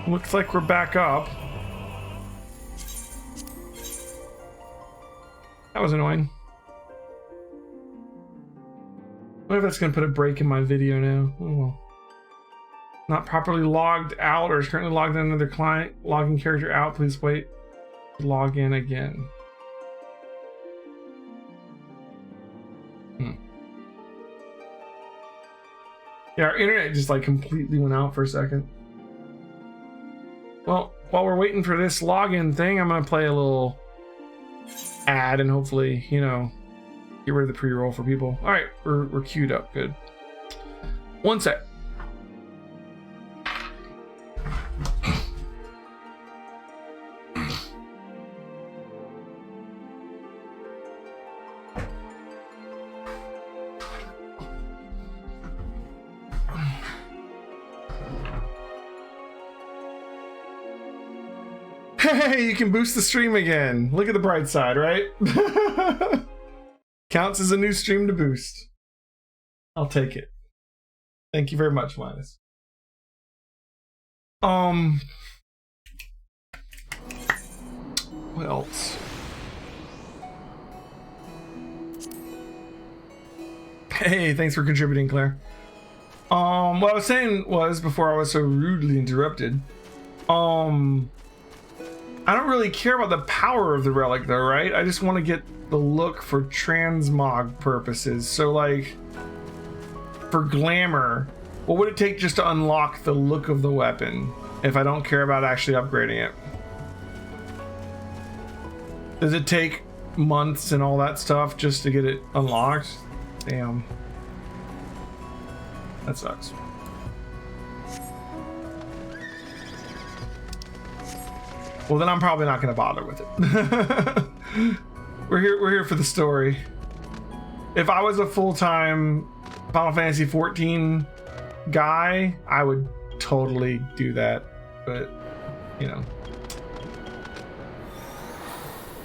Looks like we're back up. That was annoying. I wonder if that's going to put a break in my video now. Oh well. Not properly logged out or is currently logged in another client. Logging character out. Please wait. Log in again. Yeah, our internet just like completely went out for a second. Well, while we're waiting for this login thing, I'm going to play a little ad and hopefully, you know, get rid of the pre-roll for people. All right, we're queued up. Good. One sec. Hey, you can boost the stream again. Look at the bright side, right? Counts as a new stream to boost. I'll take it. Thank you very much, Linus. What else? Hey, thanks for contributing, Claire. What I was saying was, before I was so rudely interrupted, I don't really care about the power of the relic though, right? I just want to get the look for transmog purposes. So like, for glamour, what would it take just to unlock the look of the weapon if I don't care about actually upgrading it? Does it take months and all that stuff just to get it unlocked? Damn. That sucks. Well, then I'm probably not going to bother with it. We're here for the story. If I was a full-time Final Fantasy XIV guy, I would totally do that. But, you know,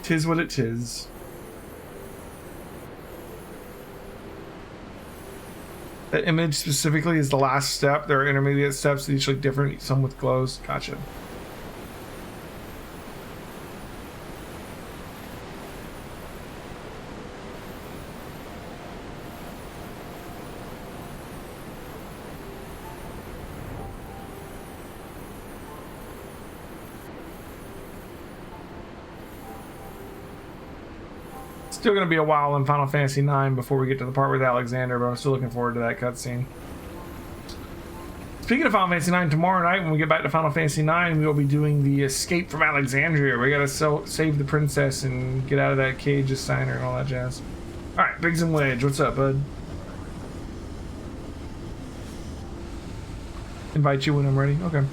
tis what it tis. That image specifically is the last step. There are intermediate steps that each look different, some with glows. Gotcha. Still going to be a while in Final Fantasy IX before we get to the part with Alexander, but I'm still looking forward to that cutscene. Speaking of Final Fantasy IX, tomorrow night when we get back to Final Fantasy IX, we will be doing the escape from Alexandria. We got to save the princess and get out of that cage of Steiner and all that jazz. All right, Biggs and Wedge, what's up, bud? Invite you when I'm ready. Okay.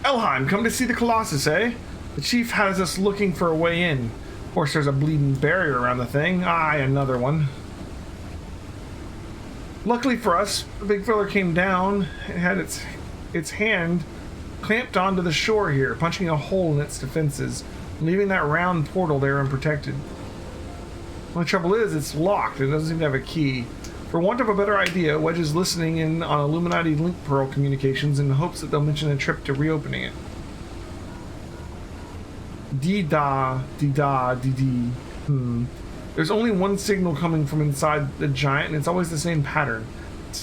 Elheim, come to see the Colossus, eh? The chief has us looking for a way in. Of course, there's a bleeding barrier around the thing. Aye, another one. Luckily for us, the big fella came down and had its hand clamped onto the shore here, punching a hole in its defenses, leaving that round portal there unprotected. The only trouble is, it's locked and doesn't seem to have a key. For want of a better idea, Wedge is listening in on Illuminati link pearl communications in hopes that they'll mention a trip to reopening it. Dee-da, dee-da, dee-dee. There's only one signal coming from inside the giant, and it's always the same pattern.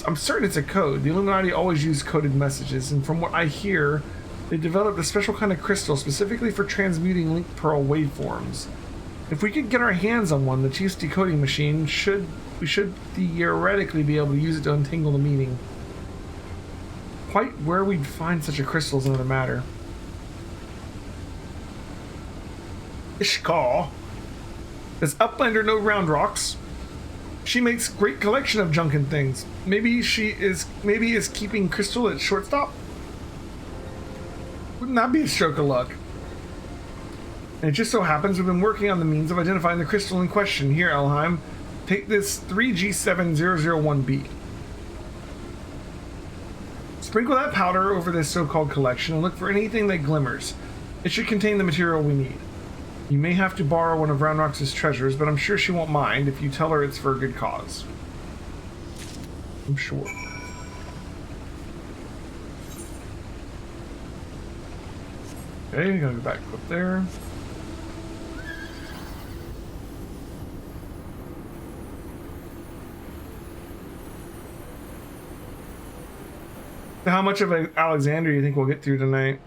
I'm certain it's a code. The Illuminati always use coded messages, and from what I hear, they developed a special kind of crystal specifically for transmuting link pearl waveforms. If we could get our hands on one, the Chief's decoding machine we should theoretically be able to use it to untangle the meaning. Quite where we'd find such a crystal is another matter. Ishkar. Does Uplander know Round Rocks? She makes great collection of junk and things. Maybe is keeping crystal at shortstop? Wouldn't that be a stroke of luck? And it just so happens we've been working on the means of identifying the crystal in question. Here, Elheim. Take this 3G7001B. Sprinkle that powder over this so-called collection and look for anything that glimmers. It should contain the material we need. You may have to borrow one of Round Rock's treasures, but I'm sure she won't mind if you tell her it's for a good cause. I'm sure. Okay, gotta go back up there. How much of Alexander do you think we'll get through tonight?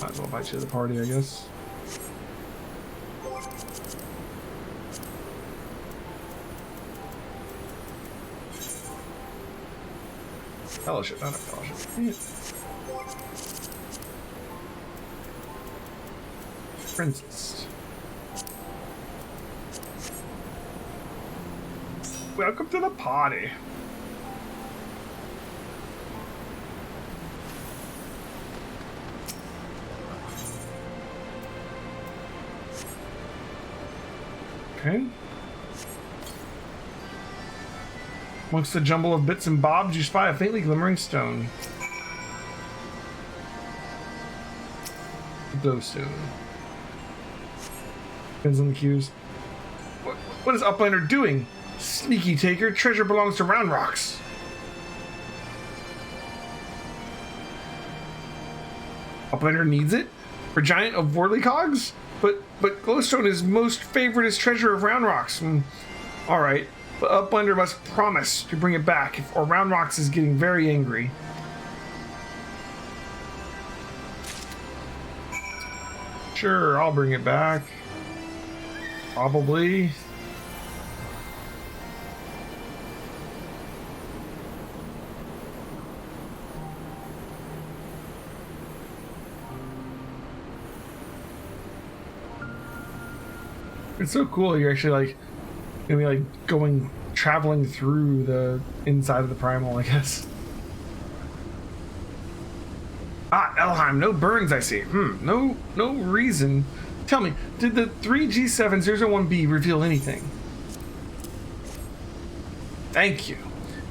Might as well invite you to the party, I guess. Fellowship, not a fellowship. Princess. Welcome to the party. Okay. Amongst the jumble of bits and bobs, you spy a faintly glimmering stone. Glowstone. Depends on the cues. What is Uplander doing? Sneaky taker. Treasure belongs to Round Rocks. Uplander needs it? For giant of worldly cogs? But glowstone is most favoritist treasure of Round Rocks. Alright, but Uplander must promise to bring it back, or Round Rocks is getting very angry. Sure, I'll bring it back. Probably. It's so cool. You're actually like gonna be like traveling through the inside of the primal, I guess. Ah, Elheim, no burns, I see. No reason. Tell me, did the 3G7001B reveal anything? Thank you.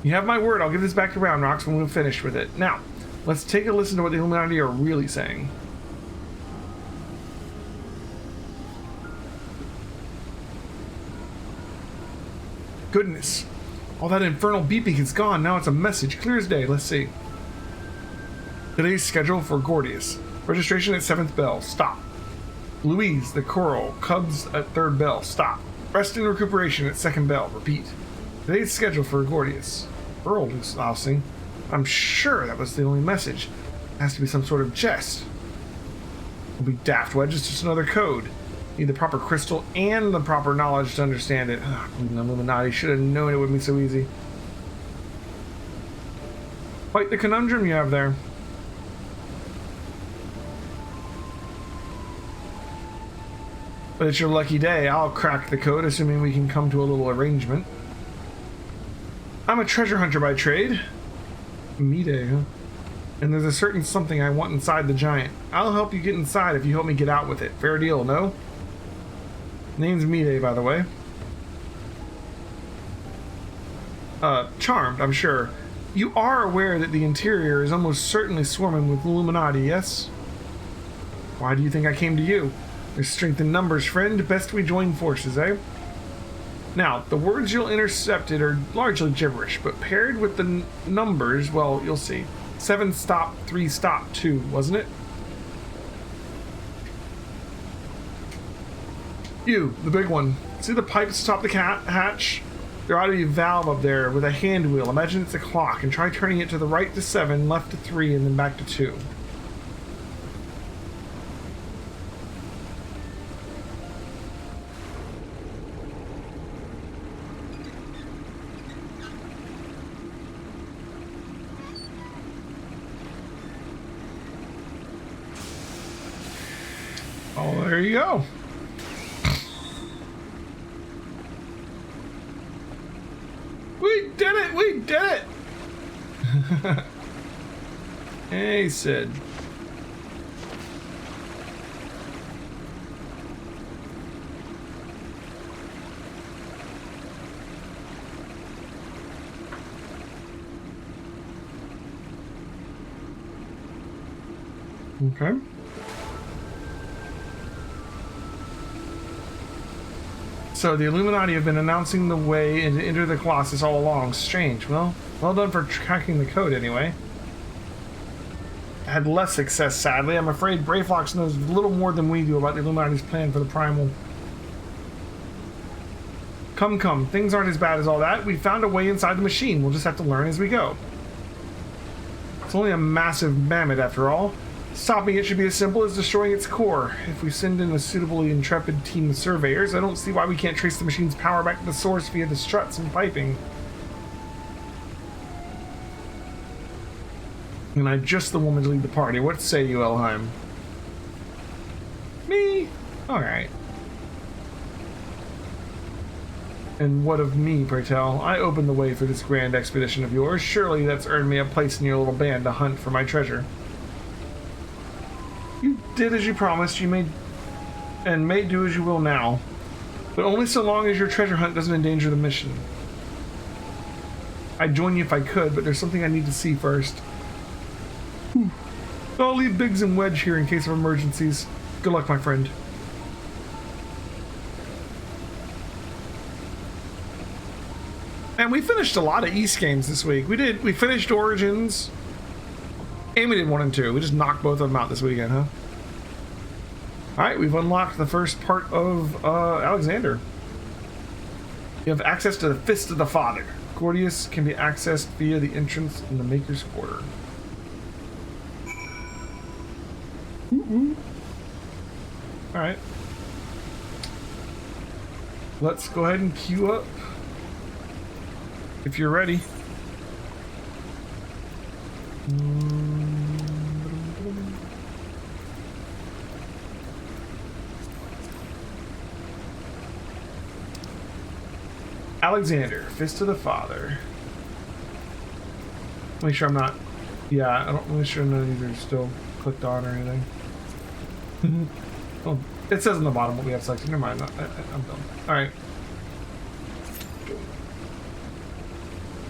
You have my word. I'll give this back to Round Rocks when we're finished with it. Now, let's take a listen to what the Illuminati are really saying. Goodness. All that infernal beeping is gone. Now it's a message. Clear as day. Let's see. Today's schedule for Gordius. Registration at 7th bell. Stop. Louise, the Coral. Cubs at 3rd bell. Stop. Rest and recuperation at 2nd bell. Repeat. Today's schedule for Gordius. Earl lousing. I'm sure that was the only message. It has to be some sort of jest. It'll be daft wedge. It's just another code. Need the proper crystal and the proper knowledge to understand it. Ugh, the Illuminati should have known it wouldn't be so easy. Quite the conundrum you have there. But it's your lucky day. I'll crack the code, assuming we can come to a little arrangement. I'm a treasure hunter by trade. Me-day, huh? And there's a certain something I want inside the giant. I'll help you get inside if you help me get out with it. Fair deal, no? Name's Me-day, by the way. Charmed, I'm sure. You are aware that the interior is almost certainly swarming with Illuminati, yes? Why do you think I came to you? There's strength in numbers, friend. Best we join forces, eh? Now, the words you'll intercepted are largely gibberish, but paired with the numbers, well, you'll see. 7 stop, 3 stop, 2, wasn't it? You, the big one. See the pipes atop the hatch? There ought to be a valve up there with a hand wheel. Imagine it's a clock, and try turning it to the right to 7, left to 3, and then back to 2. Oh, there you go. We did it! We did it! Hey, Sid. Okay. So the Illuminati have been announcing the way to enter the Colossus all along. Strange. Well done for cracking the code anyway. I had less success, sadly. I'm afraid Brayfox knows a little more than we do about the Illuminati's plan for the Primal. Come. Things aren't as bad as all that. We found a way inside the machine. We'll just have to learn as we go. It's only a massive mammoth after all. Stopping it should be as simple as destroying its core. If we send in a suitably intrepid team of surveyors, I don't see why we can't trace the machine's power back to the source via the struts and piping. And I'm just the woman to lead the party. What say you, Elheim? Me? Alright. And what of me, pray tell? I opened the way for this grand expedition of yours. Surely that's earned me a place in your little band to hunt for my treasure. You did as you promised. You may do as you will now. But only so long as your treasure hunt doesn't endanger the mission. I'd join you if I could, but there's something I need to see first. I'll leave Biggs and Wedge here in case of emergencies. Good luck, my friend. And we finished a lot of East games this week. We finished Origins. And we did 1 and 2. We just knocked both of them out this weekend, huh? Alright, we've unlocked the first part of Alexander. You have access to the Fist of the Father. Gordius can be accessed via the entrance in the Maker's Quarter. Alright. Let's go ahead and queue up. If you're ready. Alexander, Fist of the Father. Make sure I'm not. Yeah, I don't make sure none of these are still clicked on or anything. Oh, it says on the bottom what we have selected. Never mind. I'm done. Alright.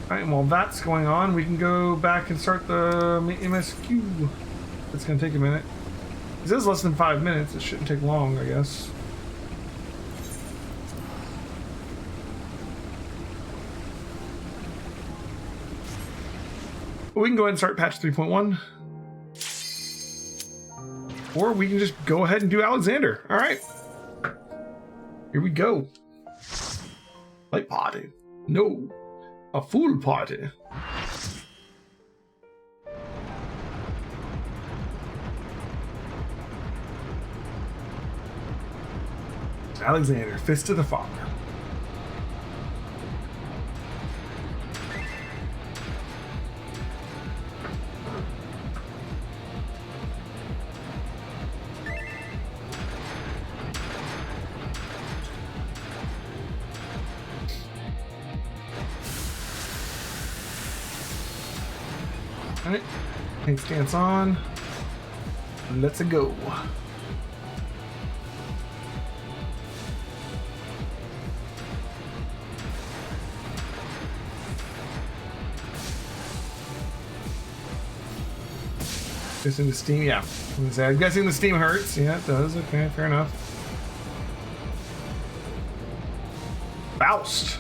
Alright, and while that's going on, we can go back and start the MSQ. It's going to take a minute. It says less than 5 minutes. It shouldn't take long, I guess. But we can go ahead and start patch 3.1. Or we can just go ahead and do Alexander. Alright. Here we go. Light party. No. A full party. Alexander, Fist of the Father. Alright, tank stance on. Let's go. Guessing the steam, yeah. I'm guessing the steam hurts. Yeah, it does. Okay, fair enough. Faust.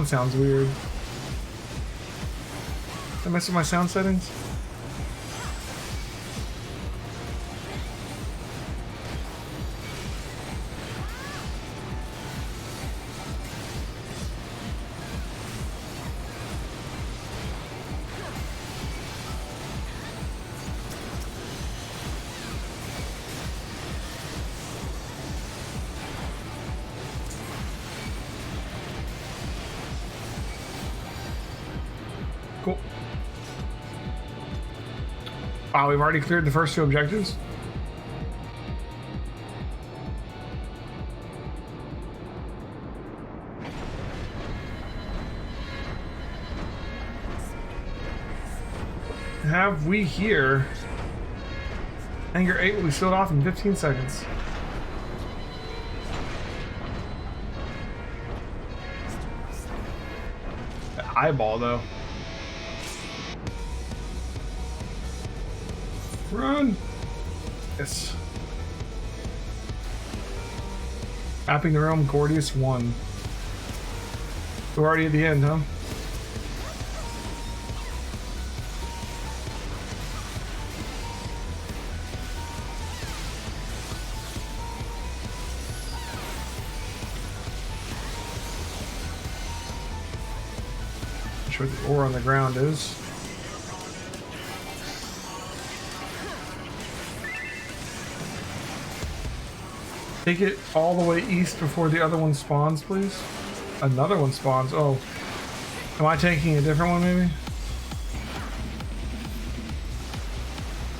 Sounds weird. Did I mess with my sound settings? Cool. Wow, we've already cleared the first 2 objectives. Have we here? Anger 8 will be sealed off in 15 seconds. eyeball, though. Run! Yes. Mapping the realm, Gordius 1. We're already at the end, huh? Not sure what the ore on the ground is. Take it all the way east before the other one spawns, please. Another one spawns. Oh. Am I taking a different one, maybe?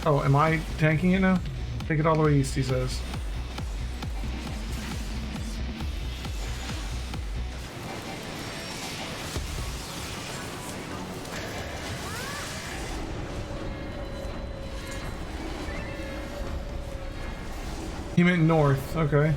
Oh, am I tanking it now? Take it all the way east, he says. He meant north, okay.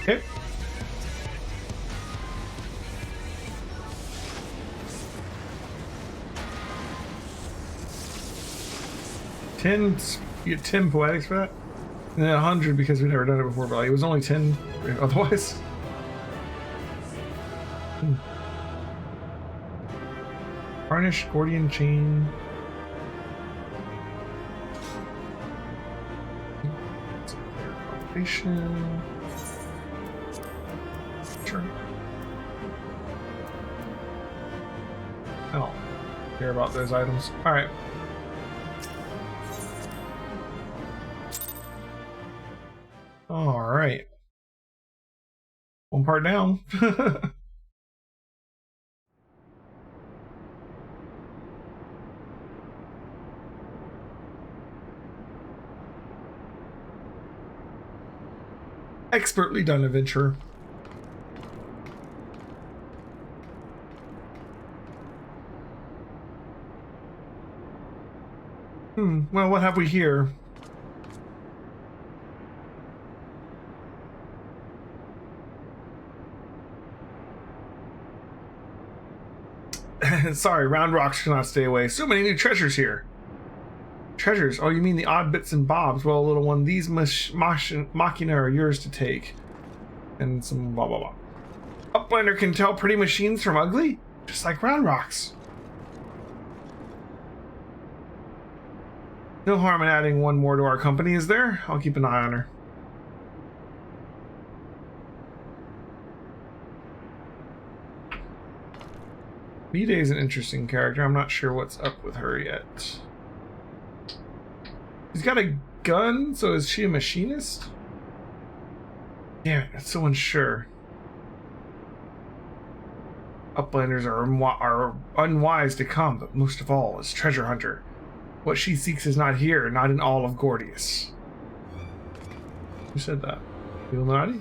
Okay. You get 10 poetics for that? And then 100 because we've never done it before, but like, it was only 10 otherwise. Varnish, Gordian Chain. Cultivation. Sure. I don't care about those items. Alright. Alright. One part down. Expertly done, adventurer. Well, what have we here? Sorry, round rocks cannot stay away. So many new treasures here. Treasures? Oh, you mean the odd bits and bobs? Well, little one, these machina are yours to take. And some blah blah blah. Uplander can tell pretty machines from ugly? Just like round rocks. No harm in adding one more to our company, is there? I'll keep an eye on her. B-Day is an interesting character. I'm not sure what's up with her yet. She's got a gun, so is she a machinist? Damn it, that's so unsure. Uplanders are unwise to come, but most of all is treasure hunter. What she seeks is not here, not in all of Gordius. Who said that? The Illuminati?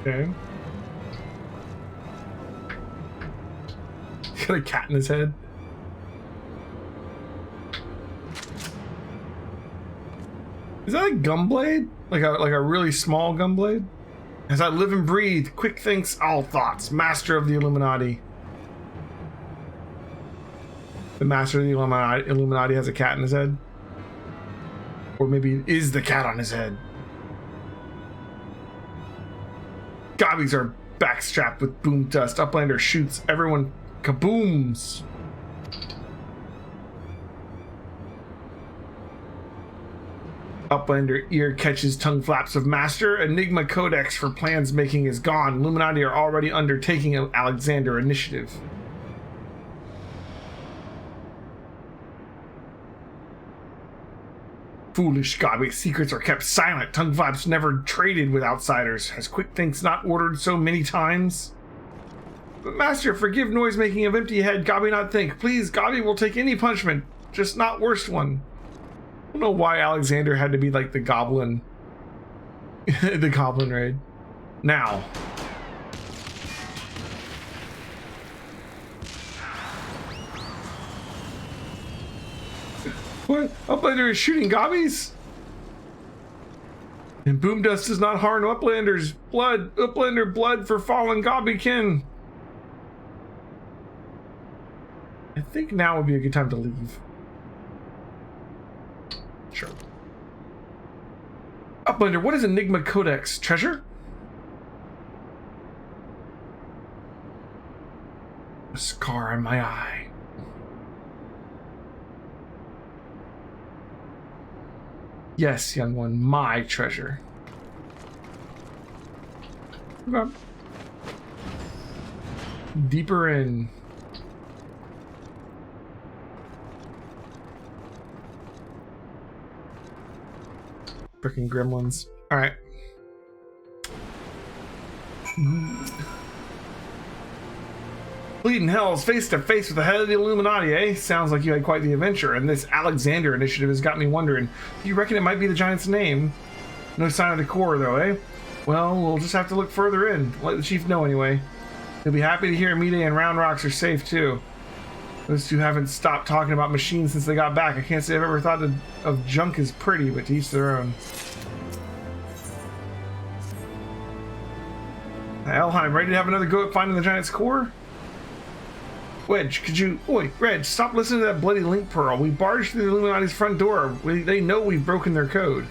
Okay. He's got a cat in his head. Is that a gunblade? Like a really small gunblade? As I live and breathe, quick thinks, all thoughts, master of the Illuminati. The master of the Illuminati has a cat in his head? Or maybe it is the cat on his head. Gobbies are backstrapped with boom dust. Uplander shoots. Everyone kabooms. Uplander ear catches tongue flaps of master. Enigma Codex for plans making is gone. Illuminati are already undertaking an Alexander initiative. Foolish Gabi, secrets are kept silent. Tongue flaps never traded with outsiders. Has Quick Thinks not ordered so many times? But Master, forgive noise making of empty head. Gabi not think. Please, Gabi will take any punishment, just not worst one. I don't know why Alexander had to be like the goblin. The goblin raid. Now. What? Uplander is shooting Gobbies? And boom dust does not harm Uplander's blood. Uplander blood for fallen Gobbykin. I think now would be a good time to leave. Sure. Uplander, what is Enigma Codex? Treasure? A scar on my eye. Yes, young one, my treasure. Okay. Deeper in. Freaking gremlins. Alright. Bleeding Hells face to face with the head of the Illuminati, eh? Sounds like you had quite the adventure, and this Alexander initiative has got me wondering. Do you reckon it might be the giant's name? No sign of the core, though, eh? Well, we'll just have to look further in. Let the chief know anyway. He'll be happy to hear Mide and Round Rocks are safe, too. Those two haven't stopped talking about machines since they got back. I can't say I've ever thought of junk as pretty, but to each their own. Elheim, ready to have another go at finding the giant's core? Wedge, could you... Oi, Reg, stop listening to that bloody link pearl. We barged through the Illuminati's front door. They know we've broken their code.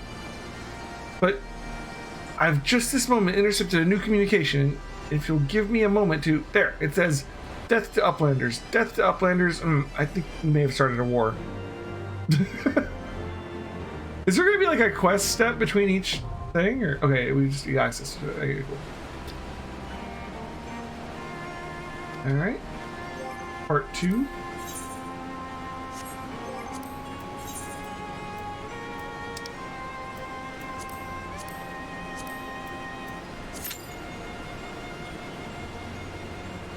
But I've just this moment intercepted a new communication. If you'll give me a moment to... There, it says... Death to Uplanders. Death to Uplanders. I think we may have started a war. Is there going to be like a quest step between each thing? Or okay, we just get access to it. Okay, cool. Alright. Part 2.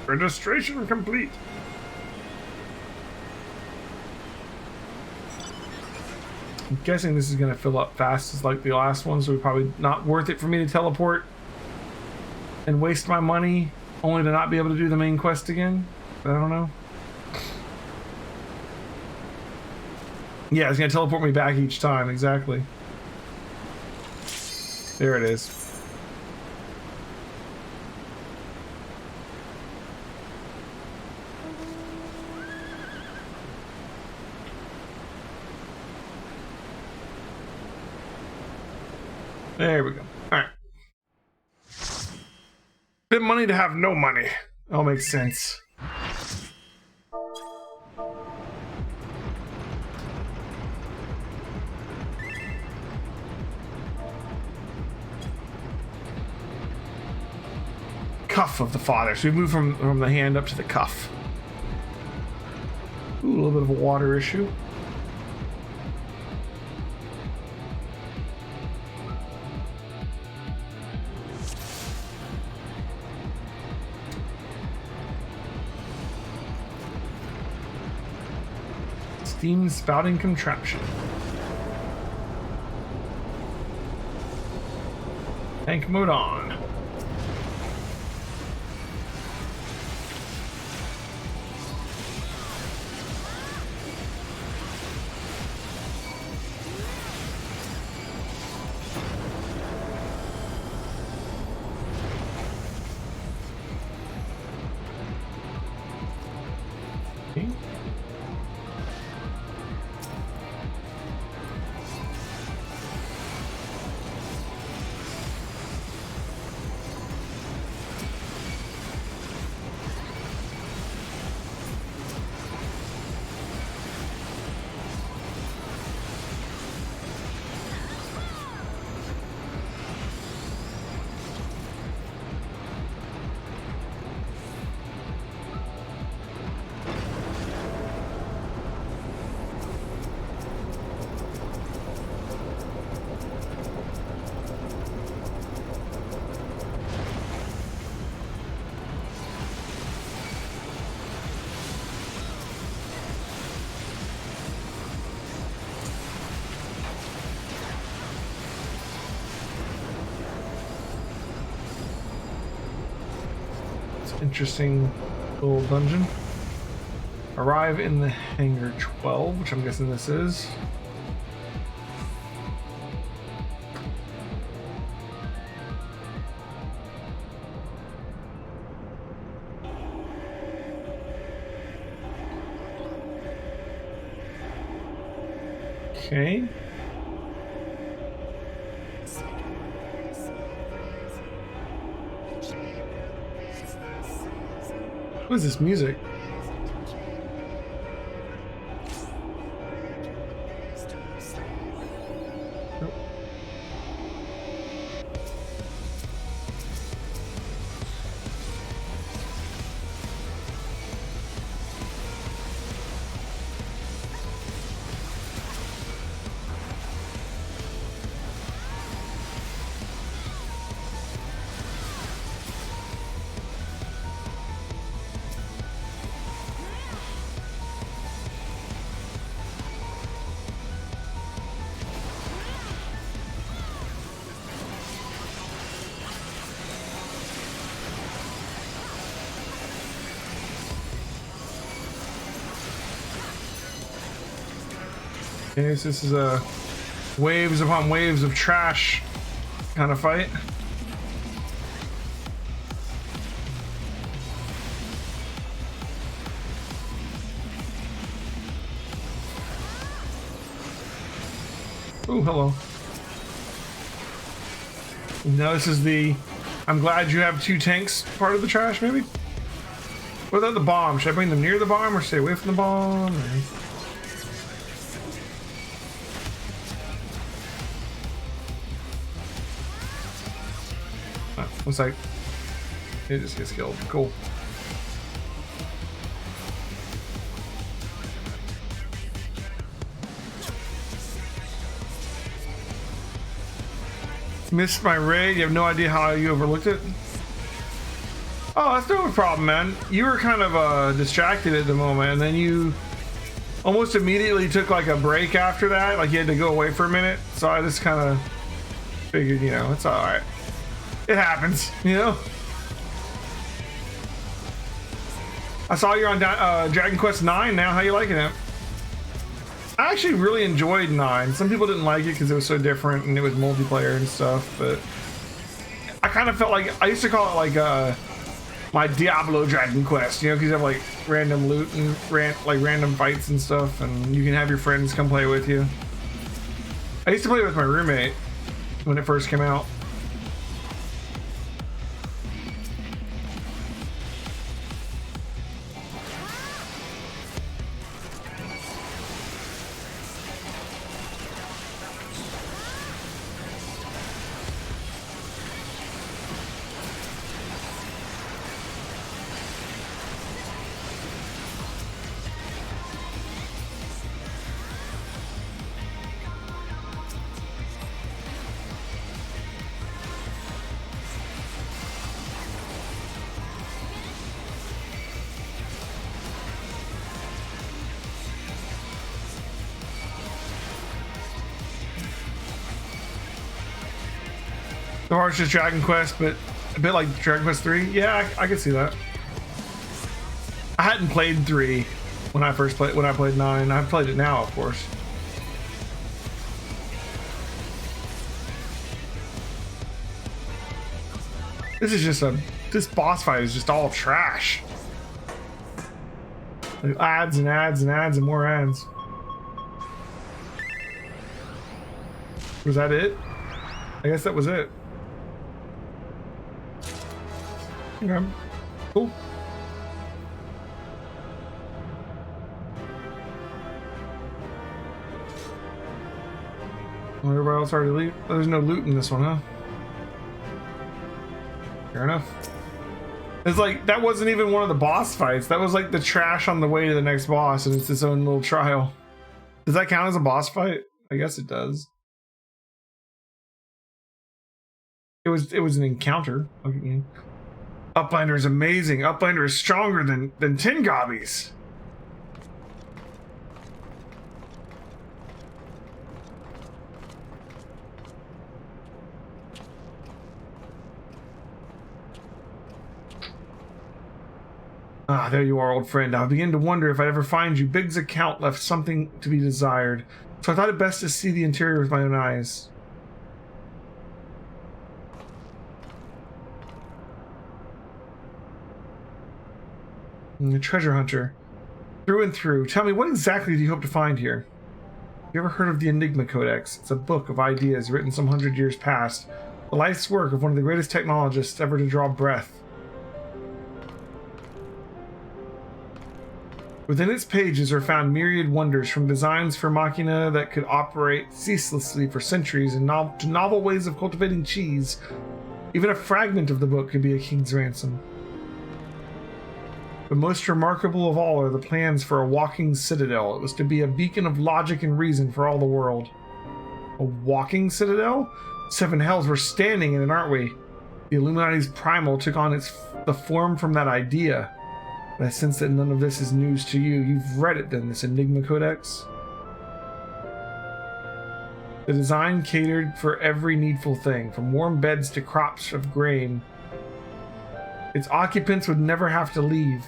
Registration complete. I'm guessing this is going to fill up fast as like the last one, so it's probably not worth it for me to teleport and waste my money only to not be able to do the main quest again. I don't know. Yeah, it's going to teleport me back each time, exactly. There it is. There we go. Alright. Bit money to have no money. All makes sense. Cuff of the father. So we move from the hand up to the cuff. Ooh, a little bit of a water issue. Steam spouting contraption. Tank mode on. Okay. interesting little dungeon. Arrive in the hangar 12, which I'm guessing this is. Okay. What is this music? Okay, so this is a waves upon waves of trash kind of fight. Oh, hello. Now this is the I'm glad you have two tanks part of the trash, maybe? What about the bomb? Should I bring them near the bomb or stay away from the bomb? Or... looks like it just gets killed. Cool. Missed my raid. You have no idea how you overlooked it. Oh, that's no problem, man. You were kind of distracted at the moment, and then you almost immediately took like a break after that. Like you had to go away for a minute. So I just kind of figured, you know, it's all right. It happens, you know. I saw you're on Dragon Quest 9 now. How you liking it? I actually really enjoyed 9. Some people didn't like it because it was so different and it was multiplayer and stuff, but I kind of felt like I used to call it like my Diablo Dragon Quest, you know, because you have like random loot and random fights and stuff, and you can have your friends come play with you. I used to play with my roommate when it first came out. The hardest is Dragon Quest, but a bit like Dragon Quest 3. Yeah, I can see that. I hadn't played 3 when I played 9. I've played it now, of course. This boss fight is just all trash. Like ads and ads and ads and more ads. Was that it? I guess that was it. Okay, cool. Well, everybody else already leave? Oh, there's no loot in this one, huh? Fair enough. It's like, that wasn't even one of the boss fights. That was like the trash on the way to the next boss, and it's its own little trial. Does that count as a boss fight? I guess it does. It was an encounter. Okay. Uplander is amazing. Uplander is stronger than Tengabi's. Ah, there you are, old friend. I begin to wonder if I'd ever find you. Big's account left something to be desired, so I thought it best to see the interior with my own eyes. The treasure hunter. Through and through. Tell me, what exactly do you hope to find here? Have you ever heard of the Enigma Codex? It's a book of ideas written some 100 years past. The life's work of one of the greatest technologists ever to draw breath. Within its pages are found myriad wonders, from designs for machina that could operate ceaselessly for centuries and to novel ways of cultivating cheese. Even a fragment of the book could be a king's ransom. But most remarkable of all are the plans for a walking citadel. It was to be a beacon of logic and reason for all the world. A walking citadel? Seven hells we're standing in it, aren't we? The Illuminati's primal took on the form from that idea. But I sense that none of this is news to you. You've read it then, this Enigma Codex? The design catered for every needful thing, from warm beds to crops of grain. Its occupants would never have to leave.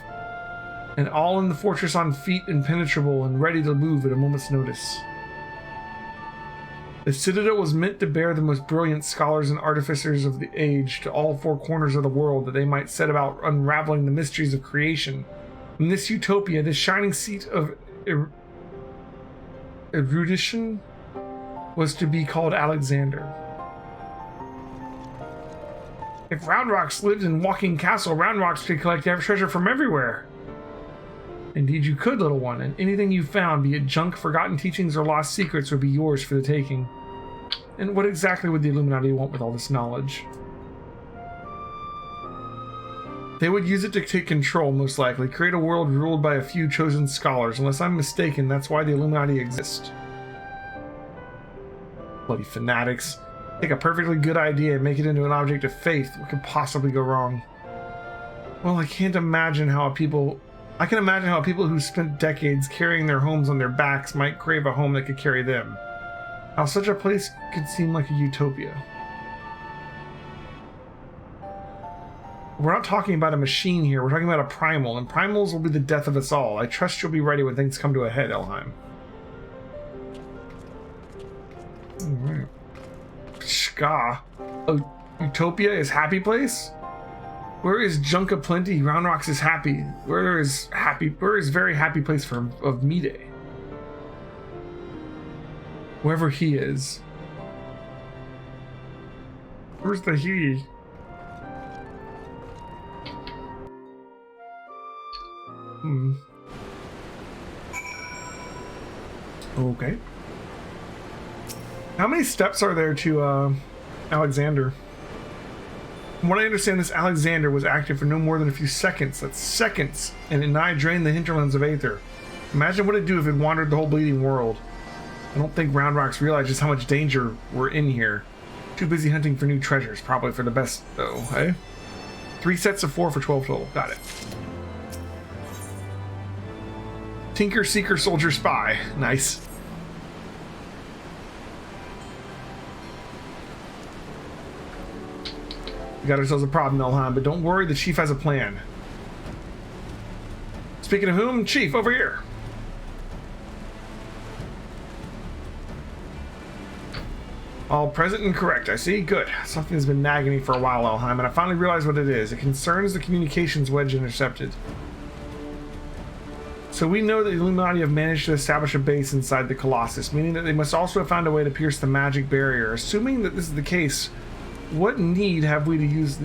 And all in the fortress on feet, impenetrable and ready to move at a moment's notice. The citadel was meant to bear the most brilliant scholars and artificers of the age to all four corners of the world, that they might set about unraveling the mysteries of creation. In this utopia, this shining seat of erudition was to be called Alexander. If Round Rocks lived in Walking Castle, Round Rocks could collect treasure from everywhere. Indeed you could, little one, and anything you found, be it junk, forgotten teachings, or lost secrets, would be yours for the taking. And what exactly would the Illuminati want with all this knowledge? They would use it to take control, most likely, create a world ruled by a few chosen scholars. Unless I'm mistaken, that's why the Illuminati exist. Bloody fanatics. Take a perfectly good idea and make it into an object of faith. What could possibly go wrong? Well, I can imagine how people who spent decades carrying their homes on their backs might crave a home that could carry them. How such a place could seem like a utopia. We're not talking about a machine here, we're talking about a primal, and primals will be the death of us all. I trust you'll be ready when things come to a head, Elheim. Alright. Ska. Oh, Utopia is happy place? Where is junk aplenty? Round Rocks is happy. Where is very happy place of Mide? Wherever he is. Where's the he? Okay. How many steps are there to Alexander? From what I understand, this Alexander was active for no more than a few seconds. That's seconds, and it nigh drained the hinterlands of Aether. Imagine what it'd do if it wandered the whole bleeding world. I don't think Round Rocks realize just how much danger we're in here. Too busy hunting for new treasures, probably for the best, though, eh? 3 sets of 4 for 12 total. Got it. Tinker, Seeker, Soldier, Spy. Nice. We got ourselves a problem, Elheim, but don't worry, the Chief has a plan. Speaking of whom, Chief, over here. All present and correct, I see. Good. Something's been nagging me for a while, Elheim, and I finally realized what it is. It concerns the communications wedge intercepted. So we know that the Illuminati have managed to establish a base inside the Colossus, meaning that they must also have found a way to pierce the magic barrier. Assuming that this is the case, what need have they to use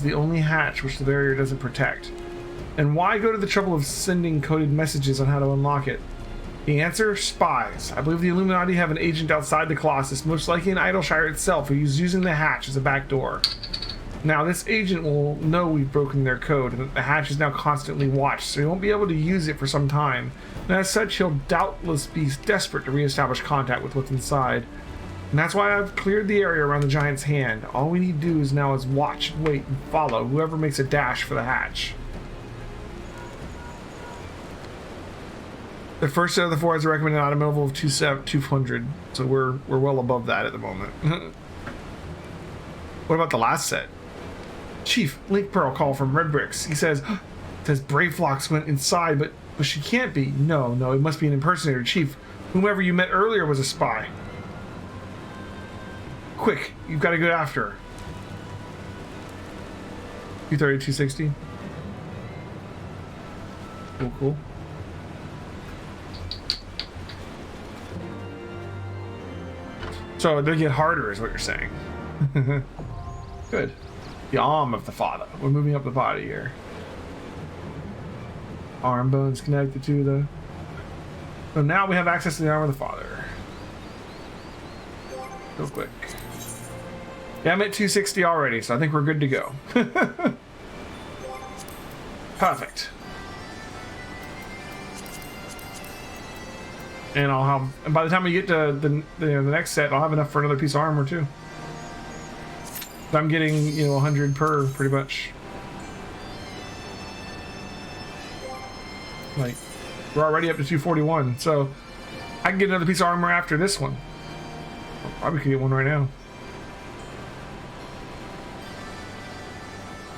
the only hatch which the barrier doesn't protect? And why go to the trouble of sending coded messages on how to unlock it? The answer? Spies. I believe the Illuminati have an agent outside the Colossus, most likely in Idleshire itself, who is using the hatch as a backdoor. Now, this agent will know we've broken their code, and that the hatch is now constantly watched, so he won't be able to use it for some time. And as such, he'll doubtless be desperate to re-establish contact with what's inside. And that's why I've cleared the area around the giant's hand. All we need to do now is watch, wait, and follow whoever makes a dash for the hatch. The first set of the 4 has a recommended auto level of 200, so we're well above that at the moment. What about the last set? Chief, Link Pearl call from Red Bricks. He says, It says Brayflox went inside, but she can't be. No, no, it must be an impersonator. Chief, whomever you met earlier was a spy. Quick, you've got to go after her. 230, 260. Cool, cool. So they get harder, is what you're saying. Good. The arm of the father. We're moving up the body here. Arm bones connected to the... So now we have access to the arm of the father. Real quick. Yeah, I'm at 260 already, so I think we're good to go. Perfect. And I'll have, and by the time we get to the next set, I'll have enough for another piece of armor too. I'm getting, you know, 100 per, pretty much. Like, we're already up to 241, so I can get another piece of armor after this one. I probably could get one right now.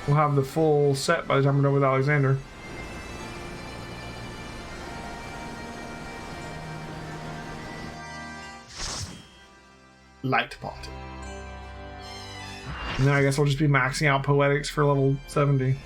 We'll have the full set by the time we're done with Alexander. Light pot. And then I guess I'll just be maxing out poetics for level 70.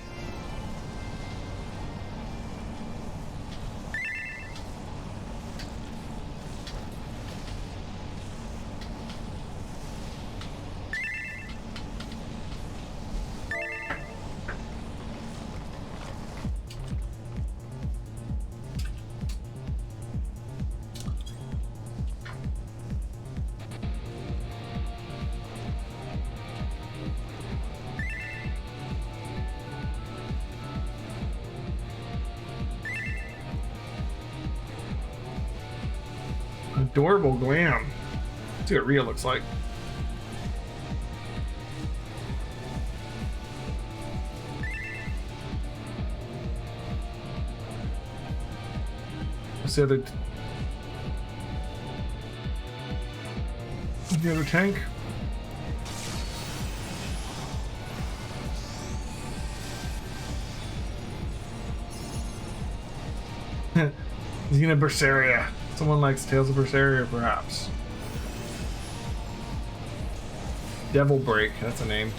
Adorable glam. Let's see what Rhea looks like. What's the other tank? Xena Berseria. Someone likes Tales of Berseria, perhaps. Devil Break, that's a name.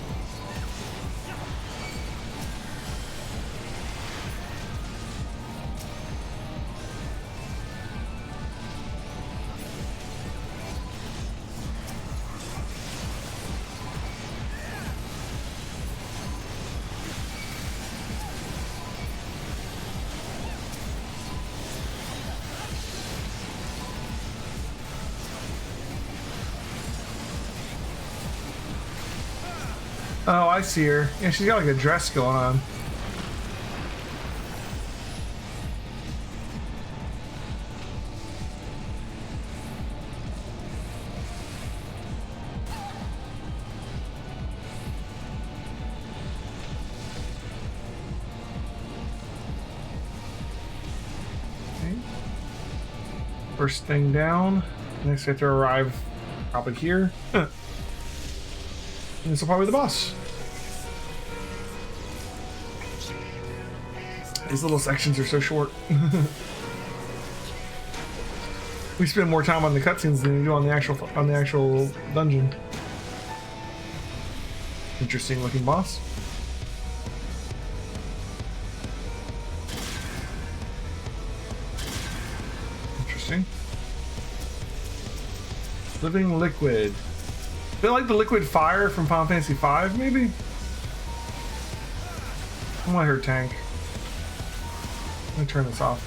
Oh, I see her. Yeah, she's got like a dress going on. Okay. First thing down. Next we have to arrive probably here. And this will probably be the boss. These little sections are so short. We spend more time on the cutscenes than you do on the actual dungeon. Interesting looking boss. Interesting. Living liquid. A bit like the liquid fire from Final Fantasy V, maybe? I want her tank. Let me turn this off.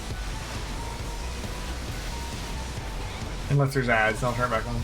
Unless there's ads, then I'll turn it back on.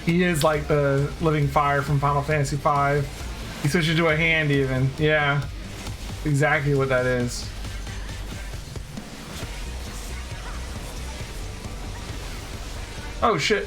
He is like the living fire from Final Fantasy V. He switches to a hand even. Yeah. Exactly what that is. Oh shit.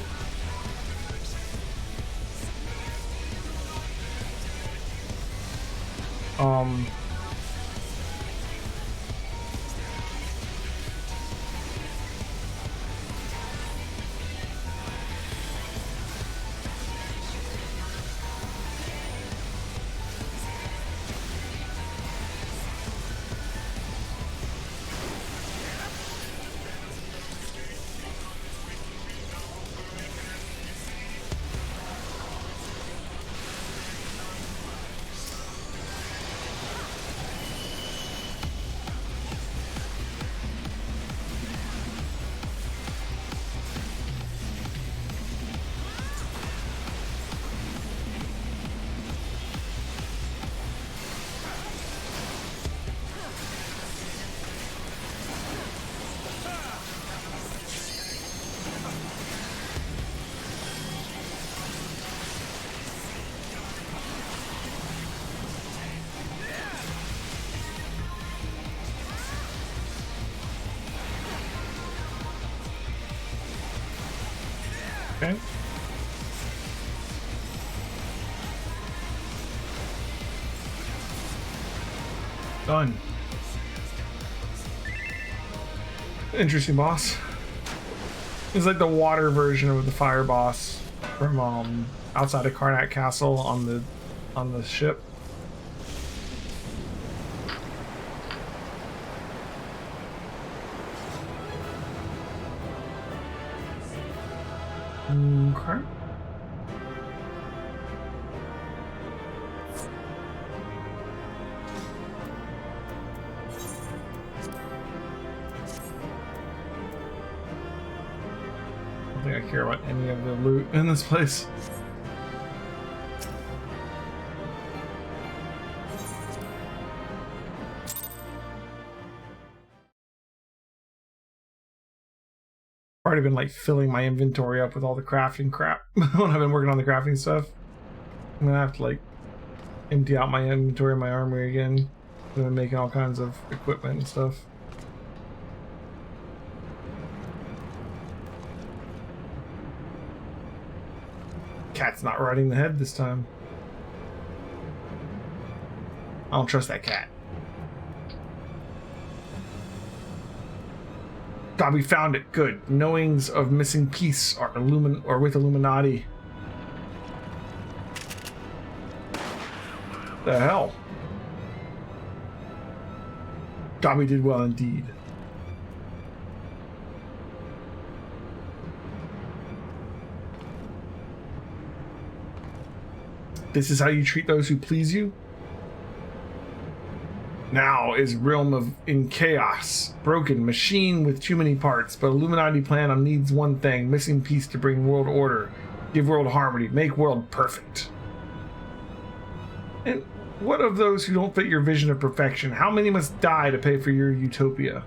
Okay. Done. Interesting boss. It's like the water version of the fire boss from outside of Karnak Castle on the ship. Okay. I don't think I care about any of the loot in this place. Already been like filling my inventory up with all the crafting crap when I've been working on the crafting stuff. I'm gonna have to like empty out my inventory and my armory again. I've been making all kinds of equipment and stuff. Cat's not riding the head this time. I don't trust that cat. God, we found it. Good. Knowings of missing piece are with Illuminati. The hell? God, we did well indeed. This is how you treat those who please you? Now is realm in chaos, broken, machine with too many parts, but Illuminati plan on needs one thing, missing piece to bring world order, give world harmony, make world perfect. And what of those who don't fit your vision of perfection? How many must die to pay for your utopia?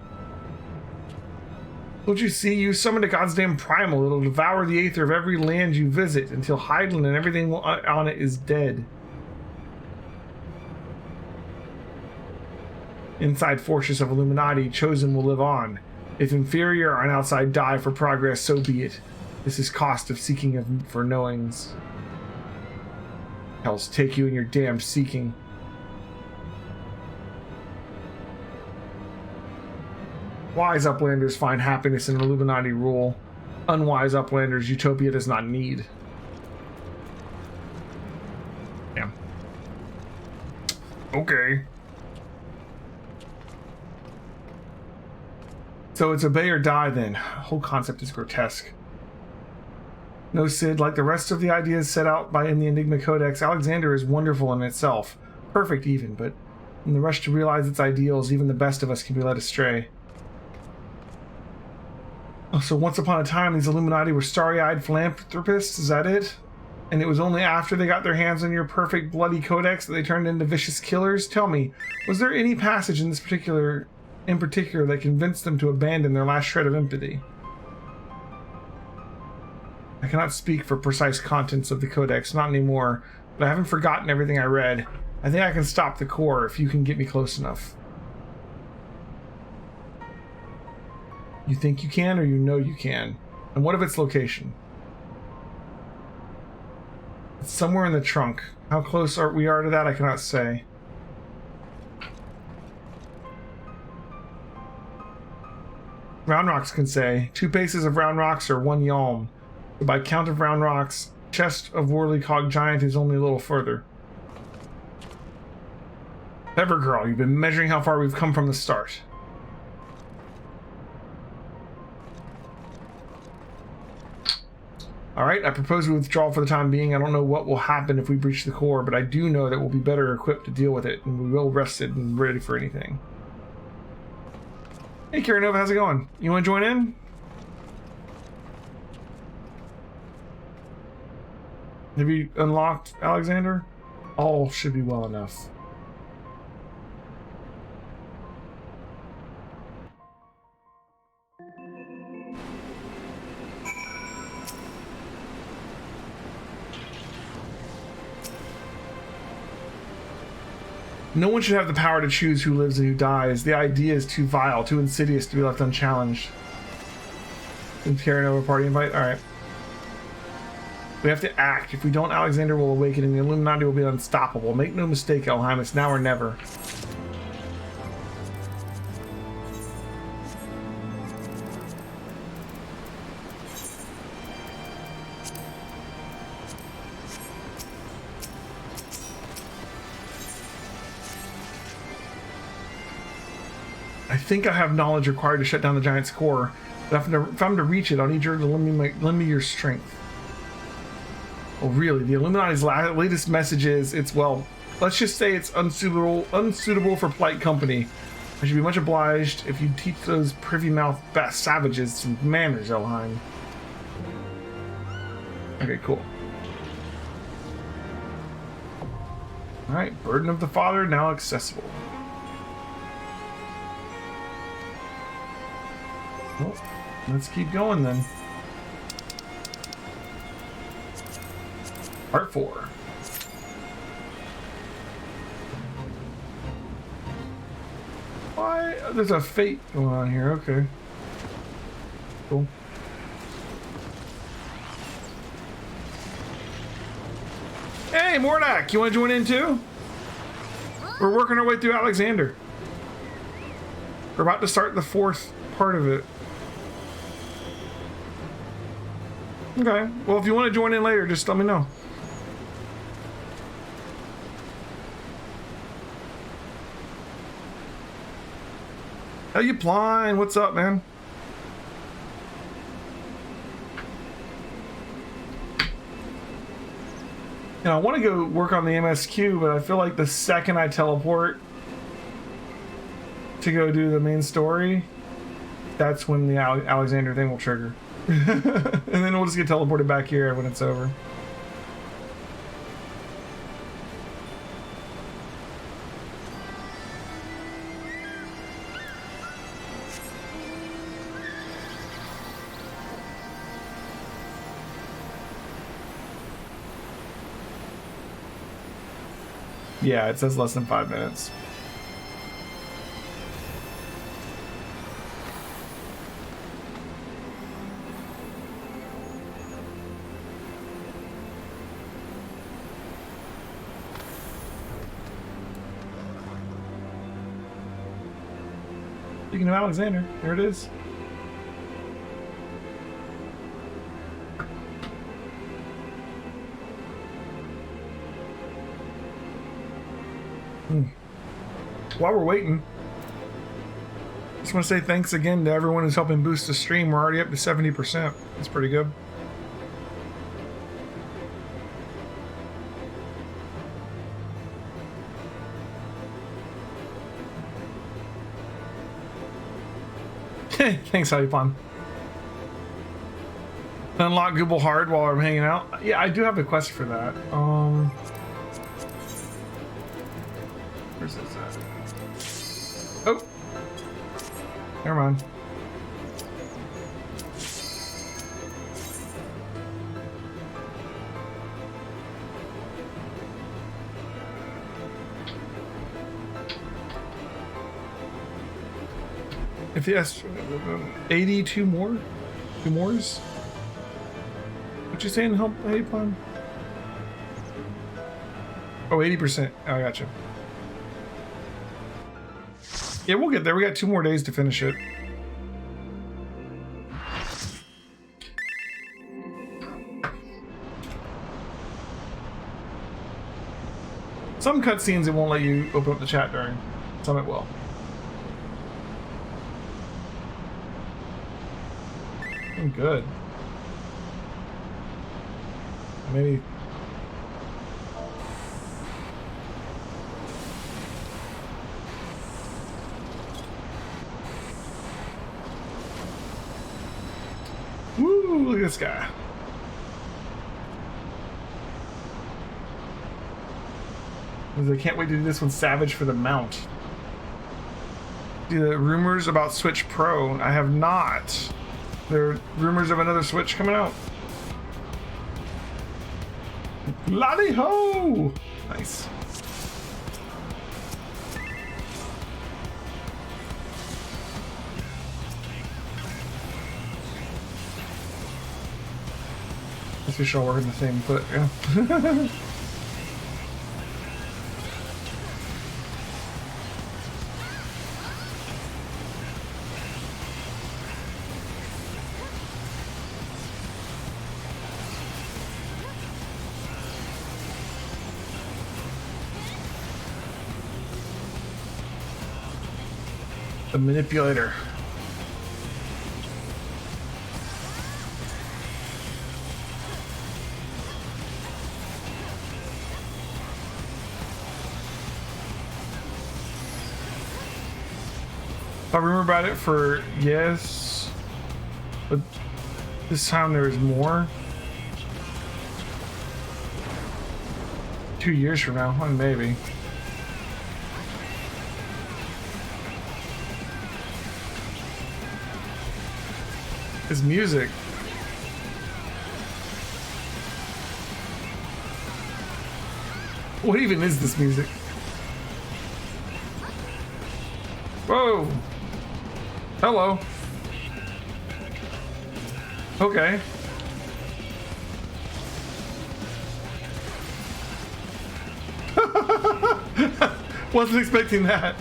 Don't you see? You summoned a goddamn primal. It'll devour the aether of every land you visit until Heidland and everything on it is dead. Inside fortress of Illuminati, chosen will live on. If inferior and outside die for progress, so be it. This is cost of seeking for knowings. Hells take you in your damned seeking. Wise uplanders find happiness in Illuminati rule. Unwise uplanders, utopia does not need. Damn. Okay. So it's obey or die then. The whole concept is grotesque. No, Sid, like the rest of the ideas set out in the Enigma Codex, Alexander is wonderful in itself. Perfect even, but in the rush to realize its ideals, even the best of us can be led astray. Oh, so once upon a time, these Illuminati were starry-eyed philanthropists, is that it? And it was only after they got their hands on your perfect bloody codex that they turned into vicious killers? Tell me, was there any passage in particular that convinced them to abandon their last shred of empathy? I cannot speak for precise contents of the codex, not anymore, but I haven't forgotten everything I read. I think I can stop the core if you can get me close enough. You think you can, or you know you can? And what of its location? It's somewhere in the trunk. How close we are to that, I cannot say. Round rocks can say 2 paces of round rocks or 1 yalm. But by count of round rocks, chest of Worldly Cog Giant is only a little further. Clever girl, you've been measuring how far we've come from the start. Alright, I propose we withdraw for the time being. I don't know what will happen if we breach the core, but I do know that we'll be better equipped to deal with it, and we will rested and ready for anything. Hey, Karinova, how's it going? You want to join in? Have you unlocked Alexander? All should be well enough. No one should have the power to choose who lives and who dies. The idea is too vile, too insidious to be left unchallenged. And carrying over party invite? Alright. We have to act. If we don't, Alexander will awaken and the Illuminati will be unstoppable. Make no mistake, Elheim, it's now or never. I think I have knowledge required to shut down the Giant's core, but if I'm to reach it, I'll need you to lend me your strength. Oh, really? The Illuminati's latest message is, well, let's just say it's unsuitable for polite company. I should be much obliged if you teach those privy-mouthed savages some manners, Elheim. Okay, cool. Alright, Burden of the Father now accessible. Well, let's keep going then. Part 4. Why? There's a fate going on here. Okay. Cool. Hey, Mordak, you want to join in too? We're working our way through Alexander. We're about to start the 4th part of it. Okay, well, if you want to join in later, just let me know. How you flying? What's up, man? You know, I want to go work on the MSQ, but I feel like the second I teleport to go do the main story, that's when the Alexander thing will trigger. And then we'll just get teleported back here when it's over. Yeah, it says less than 5 minutes. Speaking of Alexander, there it is. While we're waiting, just want to say thanks again to everyone who's helping boost the stream. We're already up to 70%. That's pretty good. Thanks, how you fun. Unlock Google Hard while I'm hanging out. Yeah, I do have a quest for that. Where's this at? Oh, never mind. If yes, 82 more? 2 mores? What you saying, help, hey, plan? Oh, 80%. Oh, I gotcha. Yeah, we'll get there. We got 2 more days to finish it. Some cutscenes it won't let you open up the chat during. Some it will. I'm good. Maybe. Woo, look at this guy. I can't wait to do this one Savage for the mount. The rumors about Switch Pro. I have not. There are rumors of another Switch coming out. Laddie ho! Nice. Let's be sure we're in the same foot, yeah. The manipulator. I remember about it for yes, but this time there is more. 2 years from now, maybe. His music. What even is this music? Whoa. Hello. Okay. Wasn't expecting that.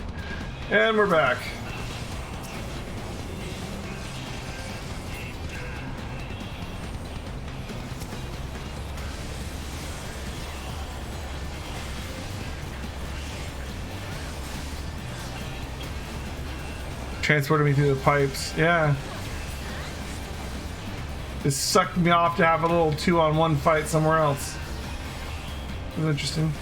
And we're back. Transported me through the pipes. Yeah. It sucked me off to have a little 2-on-1 fight somewhere else. It was interesting.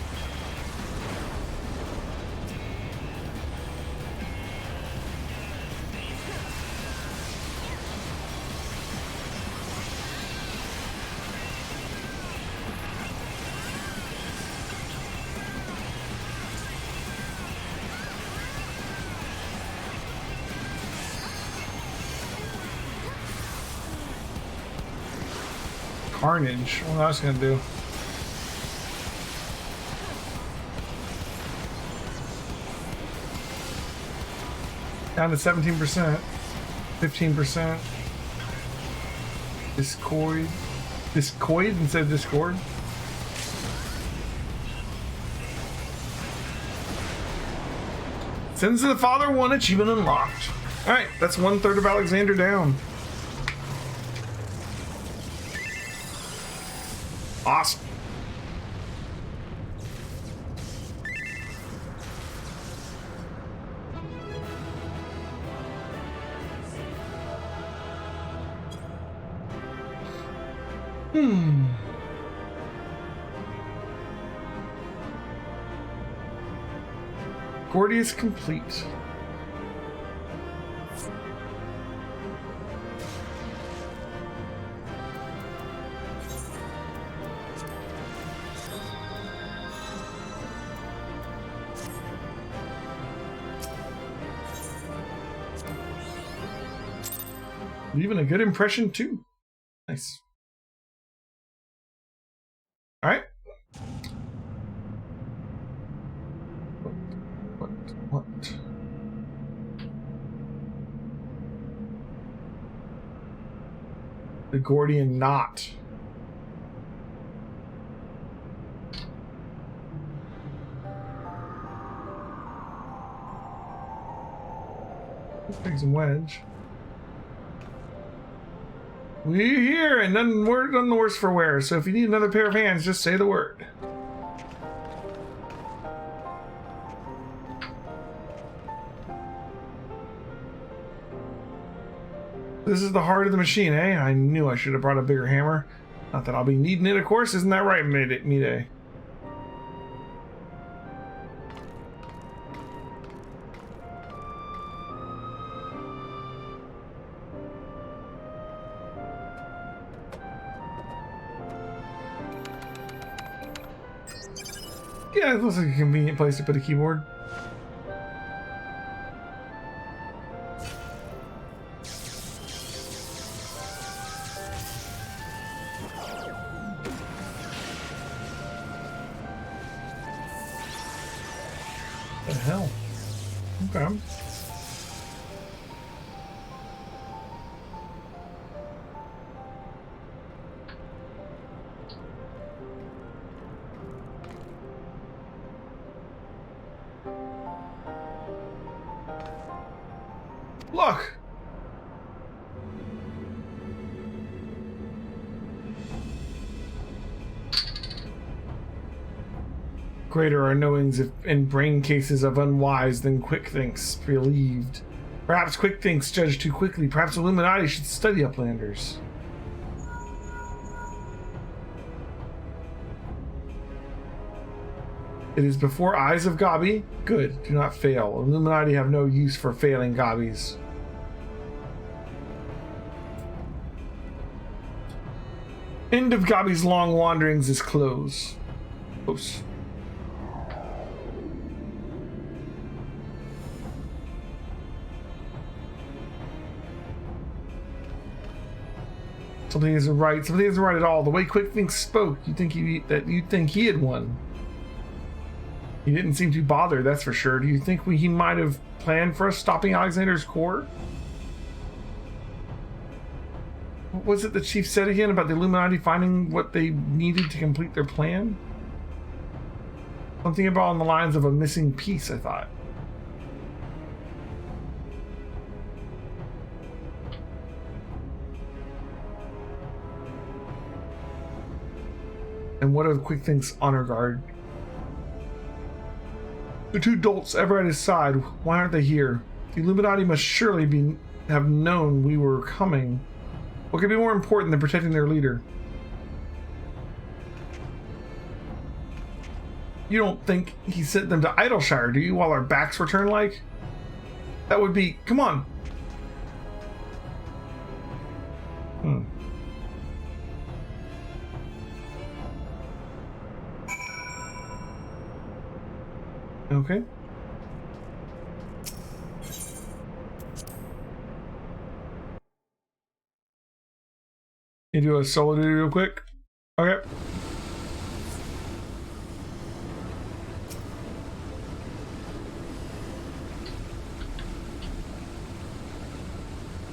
Carnage. What else gonna do? Down to 17%, 15%. Discord. Discord instead of Discord. Sins of the Father 1 achievement unlocked. Alright, that's 1/3 of Alexander down. Awesome. Gordius complete. Leaving a good impression too. Nice. All right. What? The Gordian knot. Takes a wedge. We're here, and none the worse for wear. So if you need another pair of hands, just say the word. This is the heart of the machine, eh? I knew I should have brought a bigger hammer. Not that I'll be needing it, of course. Isn't that right, Mide? Yeah, it looks like a convenient place to put a keyboard. What the hell? Okay. Look! Greater are knowings if in brain cases of unwise than quick thinks relieved. Perhaps quick thinks judge too quickly. Perhaps Illuminati should study Uplanders. It is before eyes of Gabi. Good, do not fail. Illuminati have no use for failing Gabis. End of Gabi's long wanderings is close. Close. Something isn't right. Something isn't right at all. The way Quick Think spoke, you'd think he had won. He didn't seem too bothered, that's for sure. Do you think he might have planned for us stopping Alexander's core? What was it the chief said again about the Illuminati finding what they needed to complete their plan? Something about on the lines of a missing piece, I thought. And what of Quick Think's honor guard? The two dolts ever at his side, why aren't they here? The Illuminati must surely have known we were coming. What could be more important than protecting their leader? You don't think he sent them to Idleshire, do you, while our backs were turned like? That would be... Come on! Okay. You do a solo duty real quick? Okay.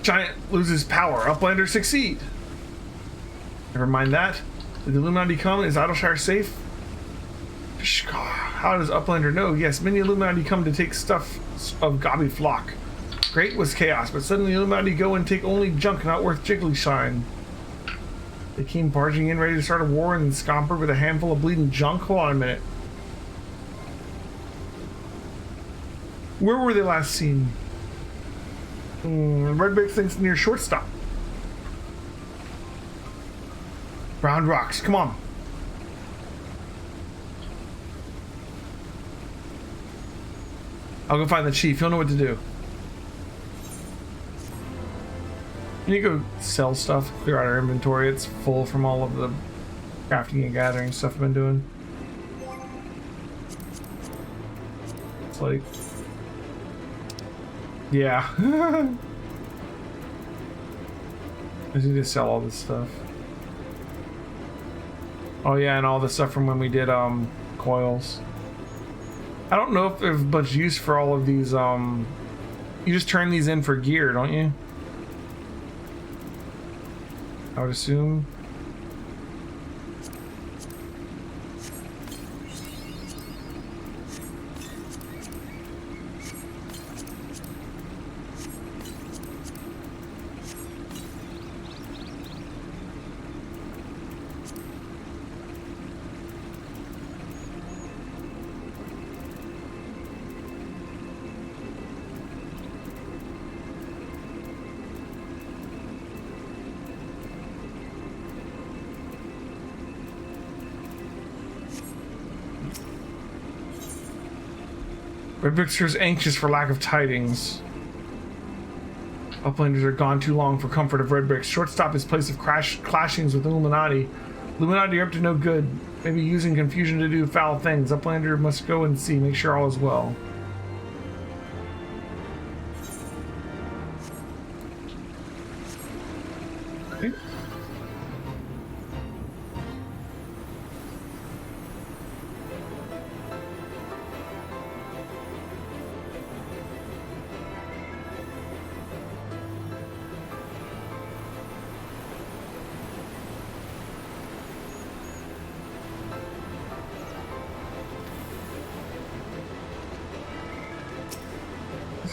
Giant loses power. Uplanders succeed. Never mind that. Did the Illuminati come? Is Idleshire safe? How does Uplander know? Yes, many Illuminati come to take stuff of Gabi flock. Great was chaos, but suddenly Illuminati go and take only junk not worth jiggly shine. They came barging in ready to start a war and Scomper with a handful of bleeding junk? Hold on a minute. Where were they last seen? Red Big Thing's near shortstop. Round rocks, come on. I'll go find the chief. He'll know what to do. You need to go sell stuff, clear out our inventory. It's full from all of the crafting and gathering stuff I've been doing. It's like... Yeah. I need to sell all this stuff. Oh yeah, and all the stuff from when we did coils. I don't know if there's much use for all of these, you just turn these in for gear, don't you? I would assume. Redbricks is anxious for lack of tidings. Uplanders are gone too long for comfort of Redbricks. Shortstop his place of clashings with Illuminati. Illuminati are up to no good. Maybe using confusion to do foul things. Uplander must go and see, make sure all is well. Okay.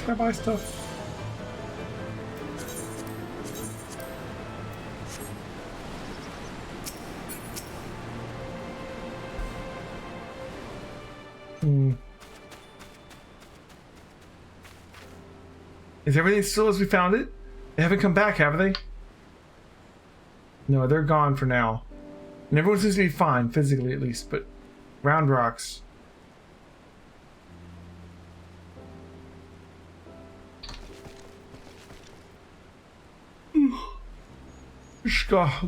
Can I buy stuff? Is everything still as we found it? They haven't come back, have they? No, they're gone for now. And everyone seems to be fine, physically at least, but Round Rocks.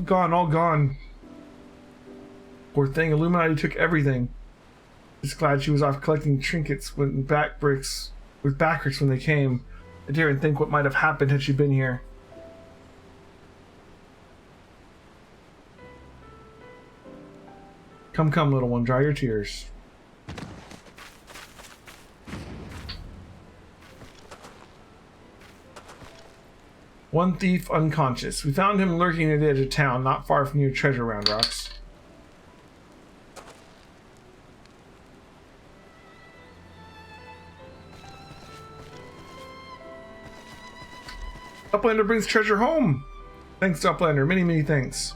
Gone, all gone. Poor thing, Illuminati took everything. Just glad she was off collecting trinkets with backbricks when they came. I daren't think what might have happened had she been here. Come, come, little one, dry your tears. One thief unconscious. We found him lurking near the edge of town, not far from your treasure, Round Rocks. Uplander brings treasure home! Thanks to Uplander, many, many thanks.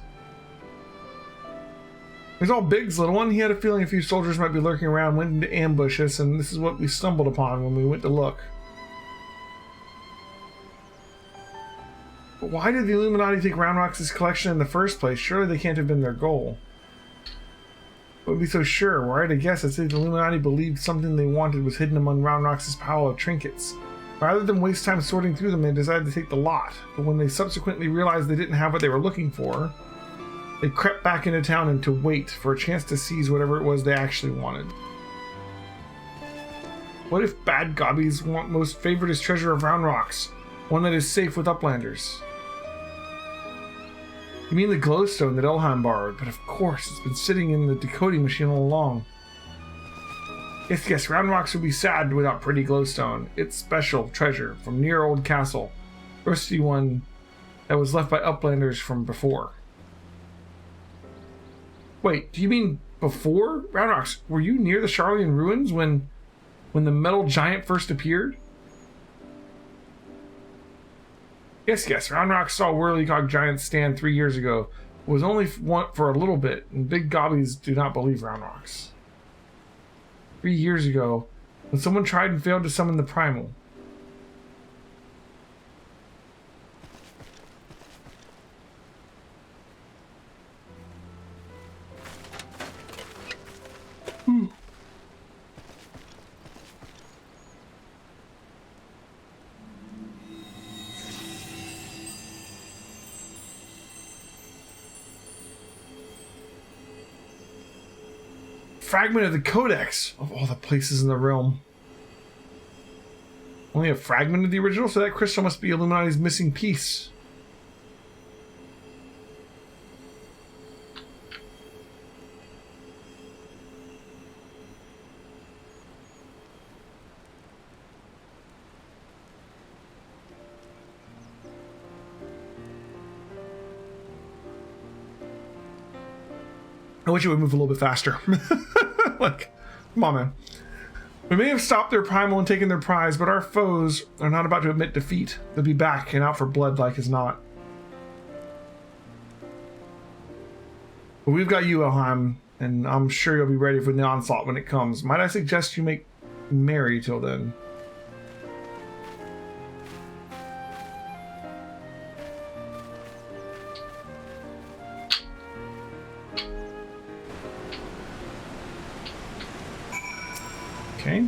He's all Biggs, little one. He had a feeling a few soldiers might be lurking around, went into ambush us, and this is what we stumbled upon when we went to look. But why did the Illuminati take Round Rocks' collection in the first place? Surely they can't have been their goal. Wouldn't be so sure. Were I to guess, I'd say the Illuminati believed something they wanted was hidden among Round Rocks' pile of trinkets. Rather than waste time sorting through them, they decided to take the lot. But when they subsequently realized they didn't have what they were looking for, they crept back into town and to wait for a chance to seize whatever it was they actually wanted. What if bad gobbies want most favored treasure of Round Rocks? One that is safe with Uplanders. You mean the glowstone that Elheim borrowed, but of course it's been sitting in the decoding machine all along. Yes, Round Rocks would be sad without pretty glowstone. It's special treasure from near old castle. Rusty one that was left by Uplanders from before. Wait, do you mean before? Round Rocks, were you near the Charlian ruins when the metal giant first appeared? Yes, Round Rocks saw Whirligog Giant stand 3 years ago. It was only for a little bit, and big gobbies do not believe Round Rocks. 3 years ago, when someone tried and failed to summon the Primal. Fragment of the Codex of all the places in the realm. Only a fragment of the original, so that crystal must be Illuminati's missing piece. I wish it would move a little bit faster. Like, come on, man. We may have stopped their primal and taken their prize, but our foes are not about to admit defeat. They'll be back and out for blood like as not. But we've got you, Elheim, and I'm sure you'll be ready for the onslaught when it comes. Might I suggest you make merry till then? Okay.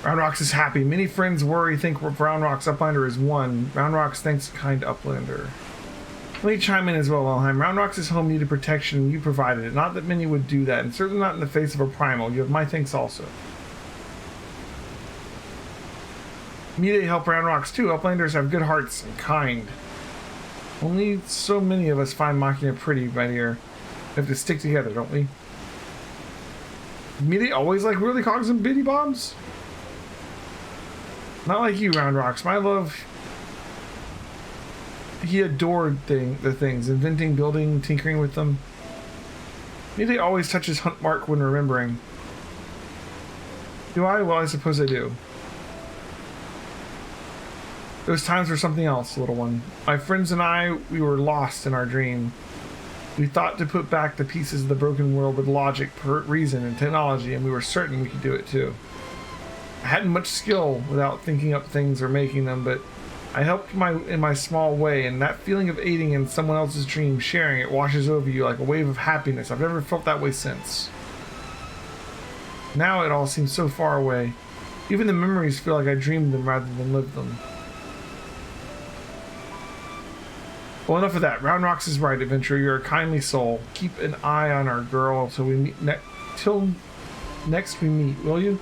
Roundrox is happy. Many friends worry, think Roundrox Uplander is one. Roundrox thanks kind Uplander. Let me chime in as well, Elheim. Roundrox's home needed protection and you provided it. Not that many would do that, and certainly not in the face of a primal. You have my thanks also. Immediately help Roundrox too. Uplanders have good hearts and kind. Only so many of us find Machina pretty, my dear. We have to stick together, don't we? Immediately always like whirly cogs and bitty bombs? Not like you, Roundrox. My love, he adored the things, inventing, building, tinkering with them. Immediately always touches hunt mark when remembering. Do I? Well, I suppose I do. Those times were something else, little one. My friends and I, we were lost in our dream. We thought to put back the pieces of the broken world with logic, reason, and technology, and we were certain we could do it too. I hadn't much skill without thinking up things or making them, but I helped in my small way, and that feeling of aiding in someone else's dream, sharing it, washes over you like a wave of happiness. I've never felt that way since. Now it all seems so far away. Even the memories feel like I dreamed them rather than lived them. Well, enough of that. Roundrox is right, adventurer. You're a kindly soul. Keep an eye on our girl till we meet till next we meet, will you?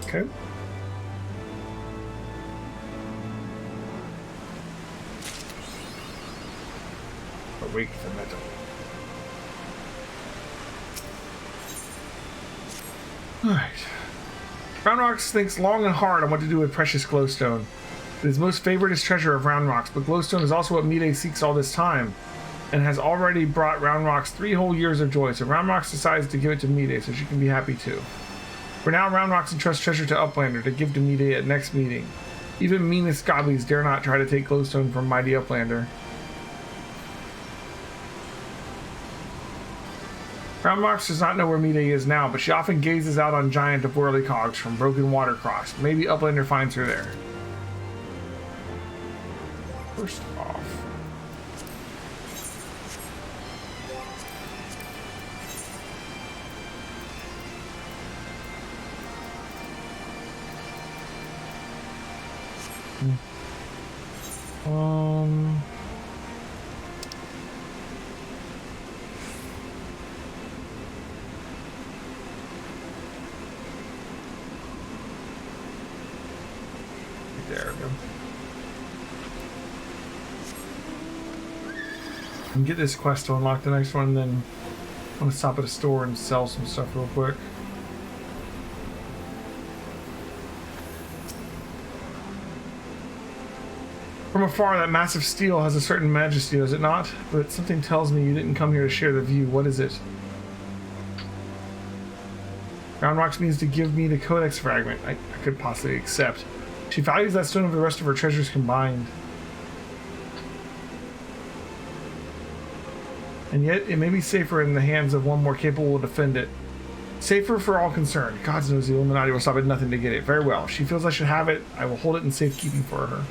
Okay. Awake the metal. Alright. Roundrox thinks long and hard on what to do with precious glowstone. His most favorite is treasure of Roundrox, but glowstone is also what Mide seeks all this time, and has already brought Roundrox 3 whole years of joy, so Roundrox decides to give it to Mide so she can be happy too. For now, Roundrox entrusts treasure to Uplander to give to Mide at next meeting. Even meanest godlies dare not try to take glowstone from mighty Uplander. Roundrox does not know where Mide is now, but she often gazes out on Giant of Whirly Cogs from Broken Watercross. Maybe Uplander finds her there. First off, there we go. And get this quest to unlock the next one, then I'm gonna stop at a store and sell some stuff real quick. From afar, that massive steel has a certain majesty, does it not? But something tells me you didn't come here to share the view. What is it? Roundrox means to give me the Codex fragment. I could possibly accept. She values that stone over the rest of her treasures combined. And yet, it may be safer in the hands of one more capable to defend it. Safer for all concerned. God knows the Illuminati will stop at nothing to get it. Very well. She feels I should have it. I will hold it in safekeeping for her.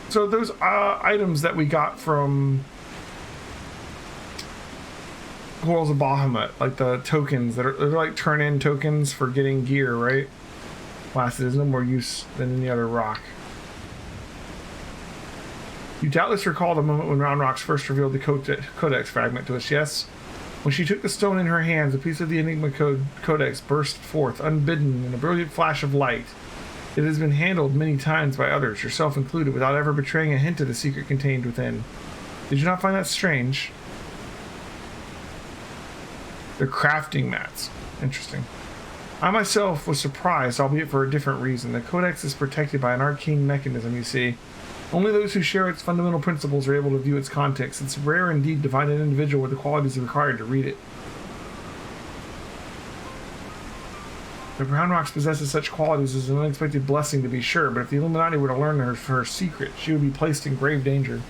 So those items that we got from Quarrels of Bahamut, like the tokens they're like turn-in tokens for getting gear, right? Last, there's no more use than any other rock. You doubtless recall the moment when Roundrox first revealed the Codex fragment to us, yes? When she took the stone in her hands, a piece of the Enigma Codex burst forth, unbidden, in a brilliant flash of light. It has been handled many times by others, yourself included, without ever betraying a hint of the secret contained within. Did you not find that strange? They're crafting mats. Interesting. I myself was surprised, albeit for a different reason. The Codex is protected by an arcane mechanism, you see. Only those who share its fundamental principles are able to view its context. It's rare indeed to find an individual with the qualities required to read it. The Brown Rocks possesses such qualities as an unexpected blessing, to be sure, but if the Illuminati were to learn her secret, she would be placed in grave danger.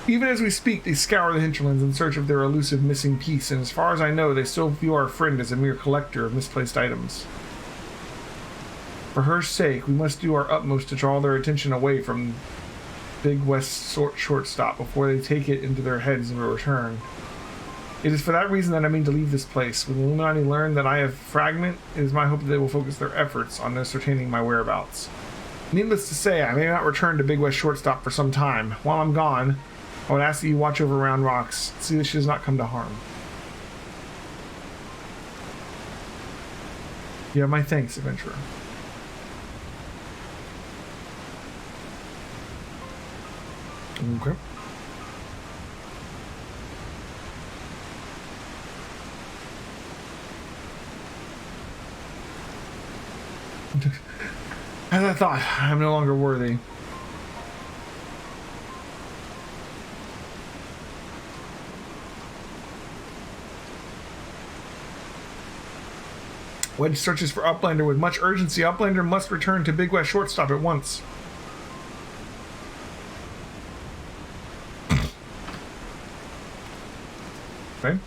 Even as we speak, they scour the hinterlands in search of their elusive missing piece, and as far as I know, they still view our friend as a mere collector of misplaced items. For her sake, we must do our utmost to draw their attention away from Big West shortstop before they take it into their heads and return. It is for that reason that I mean to leave this place. When the Illuminati learn that I have Fragment, it is my hope that they will focus their efforts on ascertaining my whereabouts. Needless to say, I may not return to Big West shortstop for some time. While I'm gone, I would ask that you watch over Round Rocks, see that she does not come to harm. You have my thanks, adventurer. Okay. As I thought, I am no longer worthy. Wedge searches for Uplander with much urgency. Uplander must return to Big West shortstop at once. Okay.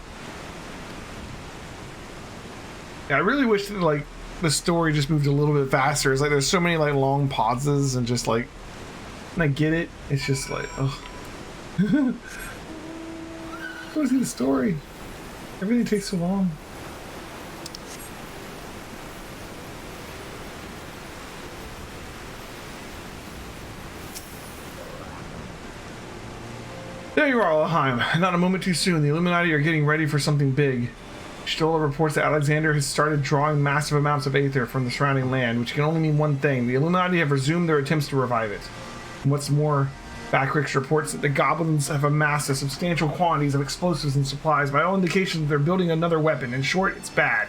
Yeah, I really wish that, like, the story just moved a little bit faster. It's like there's so many, like, long pauses and just, like, and I get it. It's just like, ugh. I want to see the story. Everything takes so long. There you are, Alheim. Not a moment too soon. The Illuminati are getting ready for something big. Stola reports that Alexander has started drawing massive amounts of aether from the surrounding land, which can only mean one thing. The Illuminati have resumed their attempts to revive it. And what's more, Backrix reports that the goblins have amassed a substantial quantities of explosives and supplies. By all indications, they're building another weapon. In short, it's bad.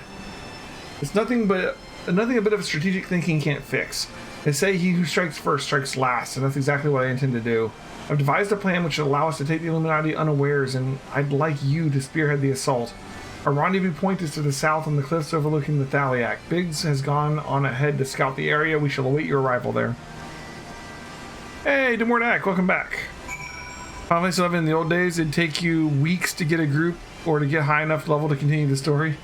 It's nothing a bit of strategic thinking can't fix. They say he who strikes first strikes last, and that's exactly what I intend to do. I've devised a plan which should allow us to take the Illuminati unawares, and I'd like you to spearhead the assault. Our rendezvous point is to the south on the cliffs overlooking the Thaliac. Biggs has gone on ahead to scout the area. We shall await your arrival there. Hey, Demordak, welcome back. Final Fantasy XI in the old days, it'd take you weeks to get a group or to get high enough level to continue the story.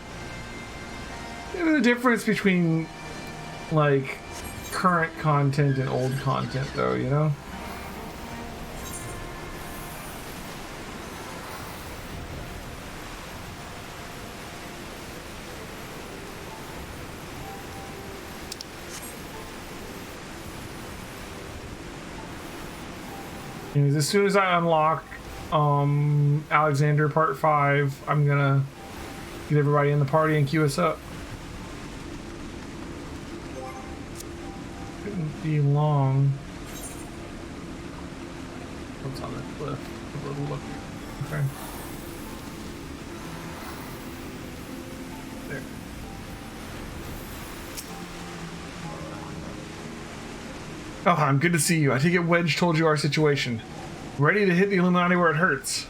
There's a difference between, like, current content and old content, though, you know? Anyways, as soon as I unlock Alexander Part 5, I'm gonna get everybody in the party and queue us up. Couldn't be long. What's on that cliff? A little look. Okay. There. Oh, I'm good to see you. I take it Wedge told you our situation. Ready to hit the Illuminati where it hurts.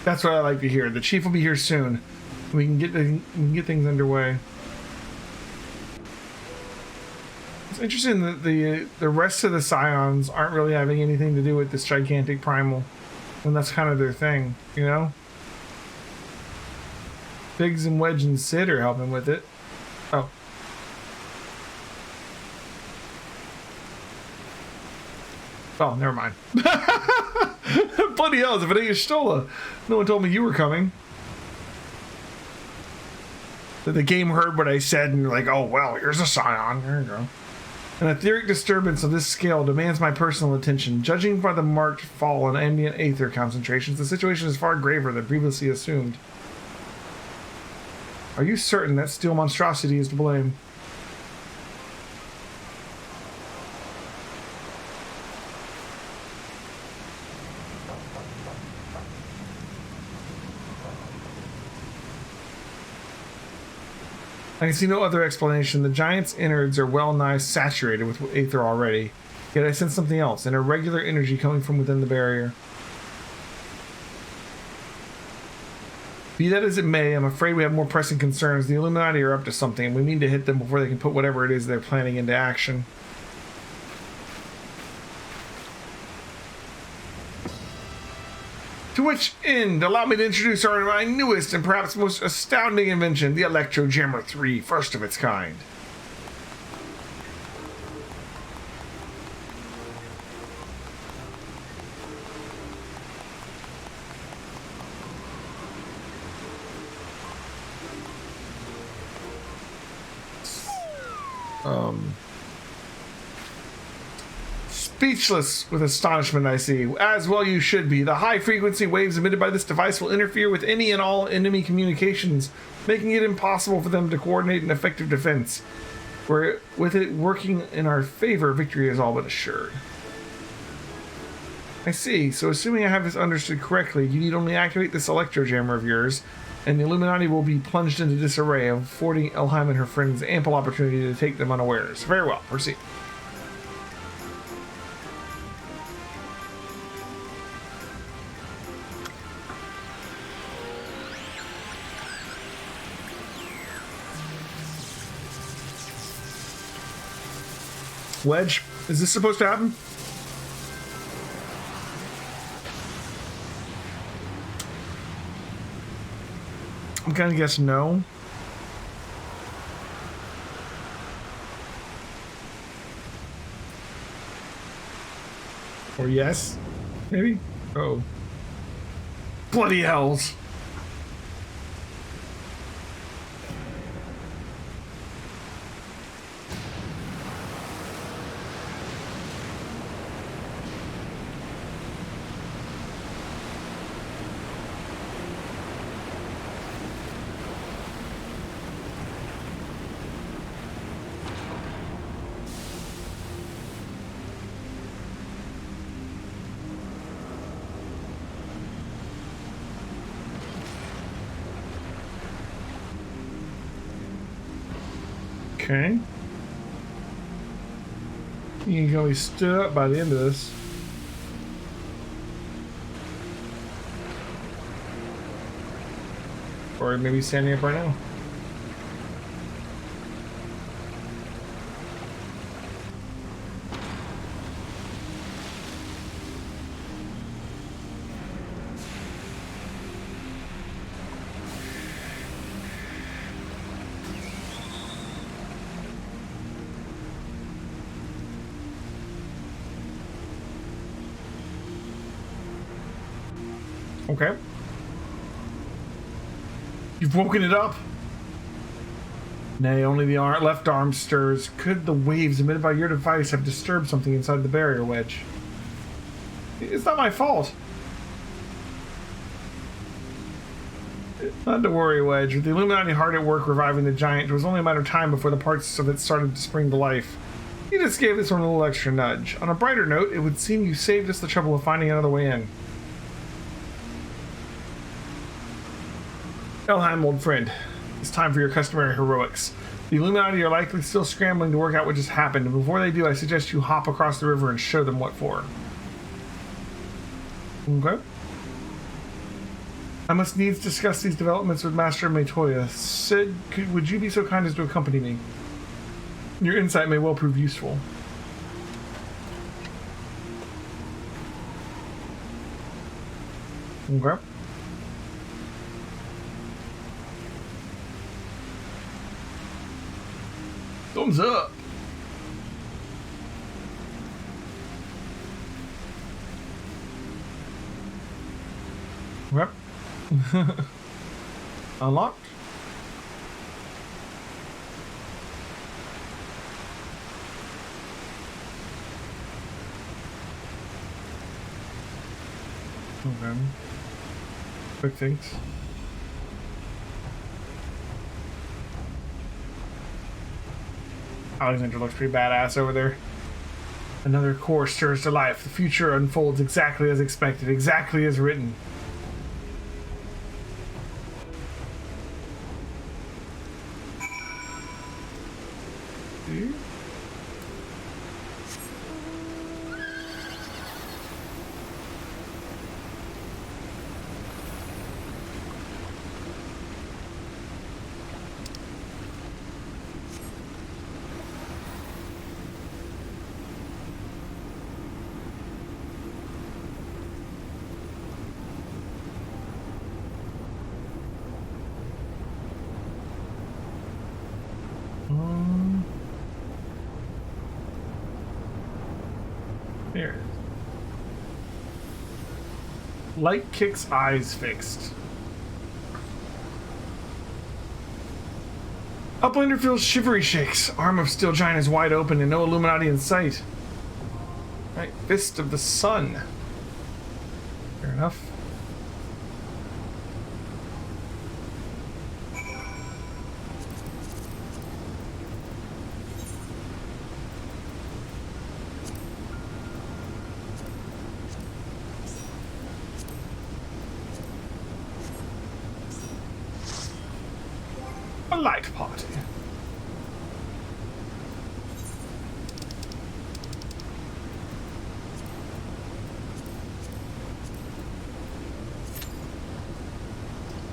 That's what I like to hear. The chief will be here soon. We can get things underway. It's interesting that the rest of the Scions aren't really having anything to do with this gigantic primal, when that's kind of their thing, you know? Biggs and Wedge and Sid are helping with it. Oh. Oh, never mind. Bloody hell, if it ain't Stola. No one told me you were coming. That the game heard what I said and you're like, oh, well, here's a Scion. There you go. An etheric disturbance of this scale demands my personal attention. Judging by the marked fall in ambient aether concentrations, the situation is far graver than previously assumed. Are you certain that steel monstrosity is to blame? I can see no other explanation. The giant's innards are well nigh saturated with aether already. Yet I sense something else, an irregular energy coming from within the barrier. Be that as it may, I'm afraid we have more pressing concerns. The Illuminati are up to something, and we need to hit them before they can put whatever it is they're planning into action. To which end, allow me to introduce my newest and perhaps most astounding invention, the Electro Jammer 3, first of its kind. Speechless with astonishment, I see. As well you should be. The high-frequency waves emitted by this device will interfere with any and all enemy communications, making it impossible for them to coordinate an effective defense. With it working in our favor, victory is all but assured. I see. So assuming I have this understood correctly, you need only activate this electro jammer of yours, and the Illuminati will be plunged into disarray, affording Elheim and her friends ample opportunity to take them unawares. Very well. Proceed. Wedge, is this supposed to happen? I'm gonna guess no. Or yes, maybe? Oh. Bloody hells. Okay. You can always stood up by the end of this. Or maybe standing up right now. Okay. You've woken it up. Nay, only the left arm stirs. Could the waves emitted by your device have disturbed something inside the barrier wedge? It's not my fault. Not to worry, Wedge. With the Illuminati hard at work reviving the giant, it was only a matter of time before the parts of it started to spring to life. You just gave this one a little extra nudge. On a brighter note, it would seem you saved us the trouble of finding another way in. Elheim, old friend, it's time for your customary heroics. The Illuminati are likely still scrambling to work out what just happened, and before they do, I suggest you hop across the river and show them what for. Okay. I must needs discuss these developments with Master Metoya. Sid, would you be so kind as to accompany me? Your insight may well prove useful. Okay. Thumbs up. Yep. Unlocked. Okay. Quick things. Alexander looks pretty badass over there. Another core stirs to life. The future unfolds exactly as expected, exactly as written. Here it is. Light kicks, eyes fixed. Uplander feels shivery shakes. Arm of steel giant is wide open and no Illuminati in sight. Right, Fist of the Sun. Fair enough. A light party.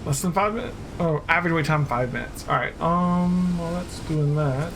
Less than 5 minutes? Oh, average wait time 5 minutes. Alright, well that's doing that.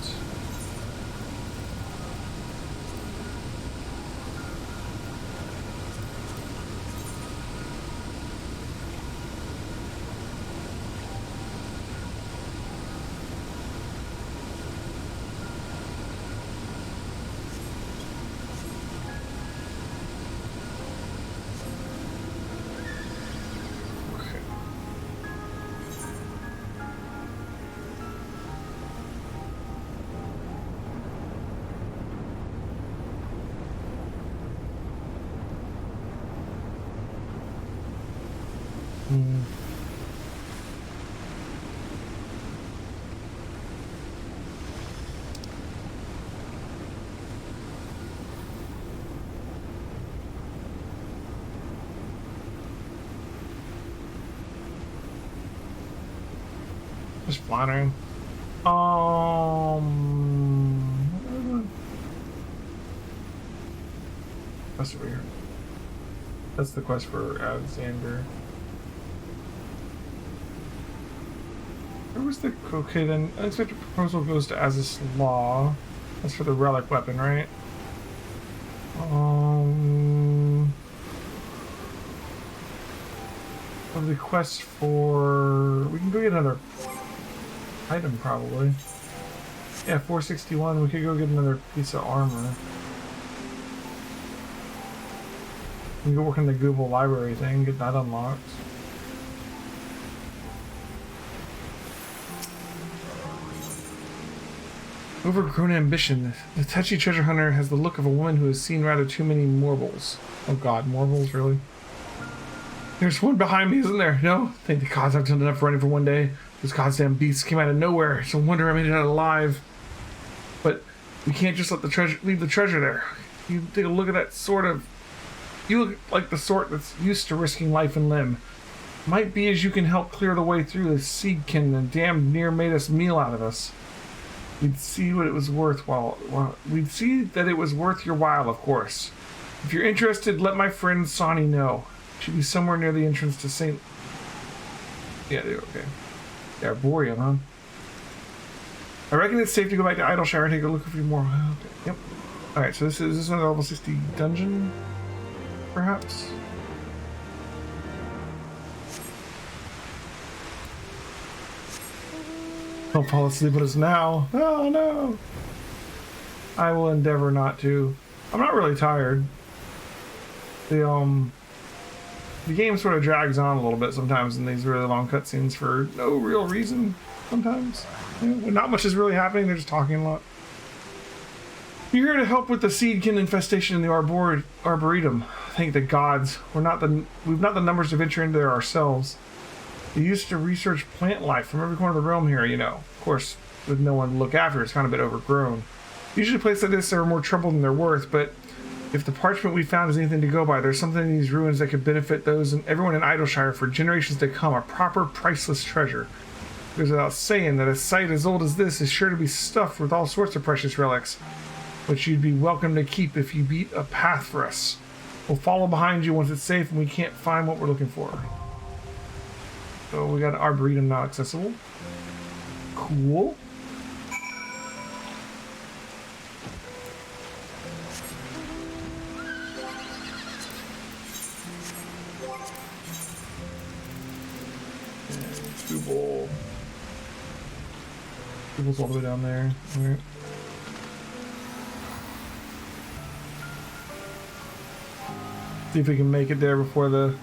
Just flattering. That's over here. That's the quest for Alexander. Where was the... Okay, then unexpected proposal goes to Azus Law. That's for the relic weapon, right? The quest for... We can go get another item, probably. Yeah, 461. We could go get another piece of armor. We can go work on the Google library thing, get that unlocked. Overgrown ambition. The touchy treasure hunter has the look of a woman who has seen rather too many mortals. Oh god, mortals, really? There's one behind me, isn't there? No? Thank the gods I've done enough running for one day. Those goddamn beasts came out of nowhere. It's a wonder I made it out alive. But we can't just let the treasure leave the treasure there. You take a look at that sort of... You look like the sort that's used to risking life and limb. Might be as you can help clear the way through the seedkin and damn near made us meal out of us. We'd see what it was worth we'd see that it was worth your while, of course. If you're interested, let my friend Sonny know. Should be somewhere near the entrance to St. Yeah, they're okay. The Arboreum, huh? I reckon it's safe to go back to Idleshire and take a look for more. Okay. Yep. Alright, so is this another level 60 dungeon? Perhaps? Don't fall asleep with us now. Oh no! I will endeavor not to. I'm not really tired. The game sort of drags on a little bit sometimes in these really long cutscenes for no real reason. Sometimes, when not much is really happening, they're just talking a lot. You're here to help with the seedkin infestation in the Arboretum. Thank the gods. We've not the numbers to venture into there ourselves. We used to research plant life from every corner of the realm here, you know. Of course, with no one to look after, it's kind of a bit overgrown. Usually places like this are more trouble than they're worth, but if the parchment we found is anything to go by, there's something in these ruins that could benefit those and everyone in Idleshire for generations to come. A proper, priceless treasure. It goes without saying that a site as old as this is sure to be stuffed with all sorts of precious relics, which you'd be welcome to keep if you beat a path for us. We'll follow behind you once it's safe and we can't find what we're looking for. So we got Arboretum not accessible. Cool. Google's all the way down there. All right. See if we can make it there before the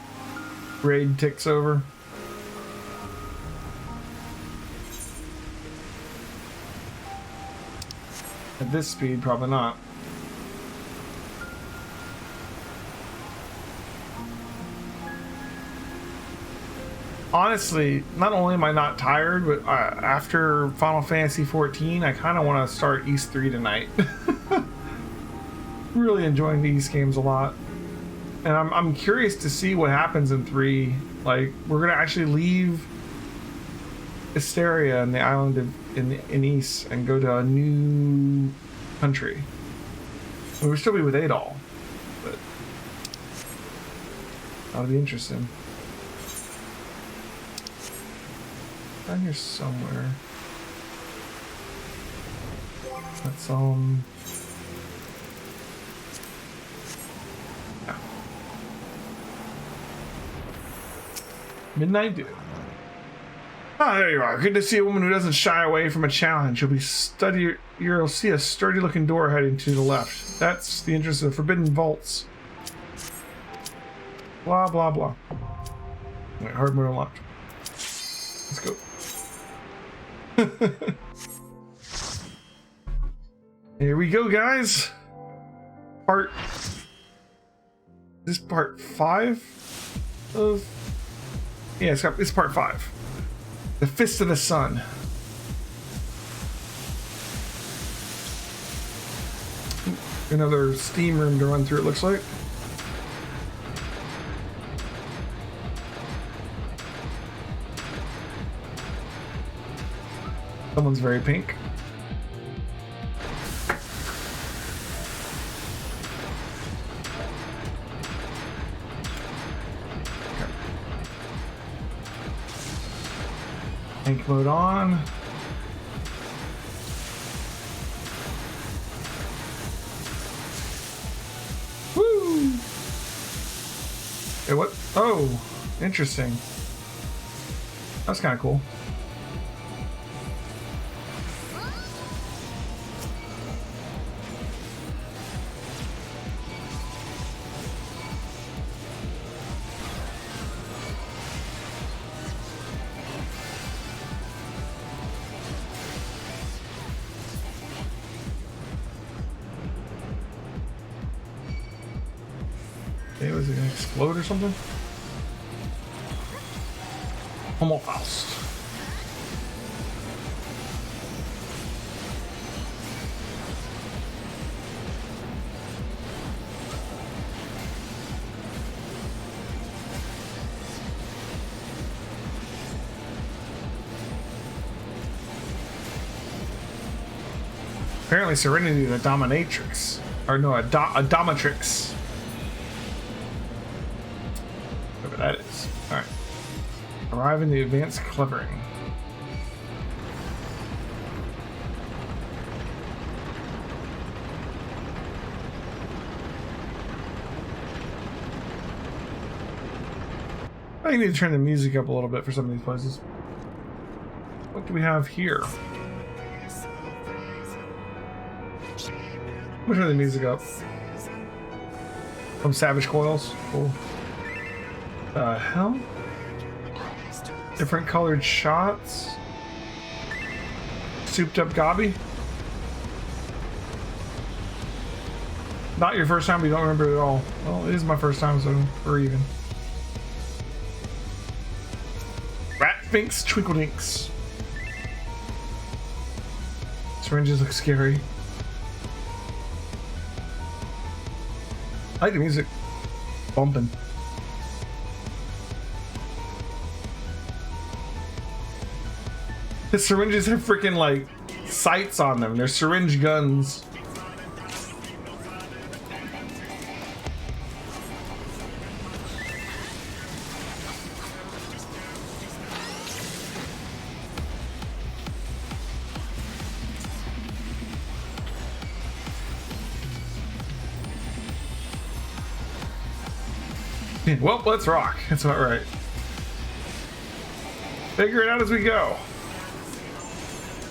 raid ticks over. At this speed, probably not. Honestly, not only am I not tired, but after Final Fantasy XIV, I kind of want to start East 3 tonight. Really enjoying the East games a lot. And I'm curious to see what happens in 3. Like, we're going to actually leave Asteria and the island of, in East and go to a new country. We'll still be with Adol, but that'll be interesting. Down here somewhere. That's yeah. Midnight Dew. Ah, there you are. Good to see a woman who doesn't shy away from a challenge. You'll see a sturdy-looking door heading to the left. That's the entrance of the Forbidden Vaults. Blah blah blah. Wait, hard mode unlocked. Let's go. Here we go, guys. This part 5 of. Yeah, it's part 5. The Fist of the Sun. Another steam room to run through, it looks like. Someone's very pink. Okay. Tank mode on. Woo! Hey, what? Oh, interesting. That's kind of cool. Okay, was it gonna explode or something? Almost. Apparently Serenity is a dominatrix. Or no, a dominatrix. Whatever that is. Alright. Arrive in the advanced clevering. I need to turn the music up a little bit for some of these places. What do we have here? I'm gonna turn the music up. From Savage Coils. Cool. The hell? Different colored shots. Souped up gobby. Not your first time, but you don't remember it at all. Well, it is my first time, so we're even. Rat Finks Twinkledinks. Syringes look scary. I like the music. Bumping. The syringes have freaking like sights on them. They're syringe guns. Well, let's rock. That's about right. Figure it out as we go.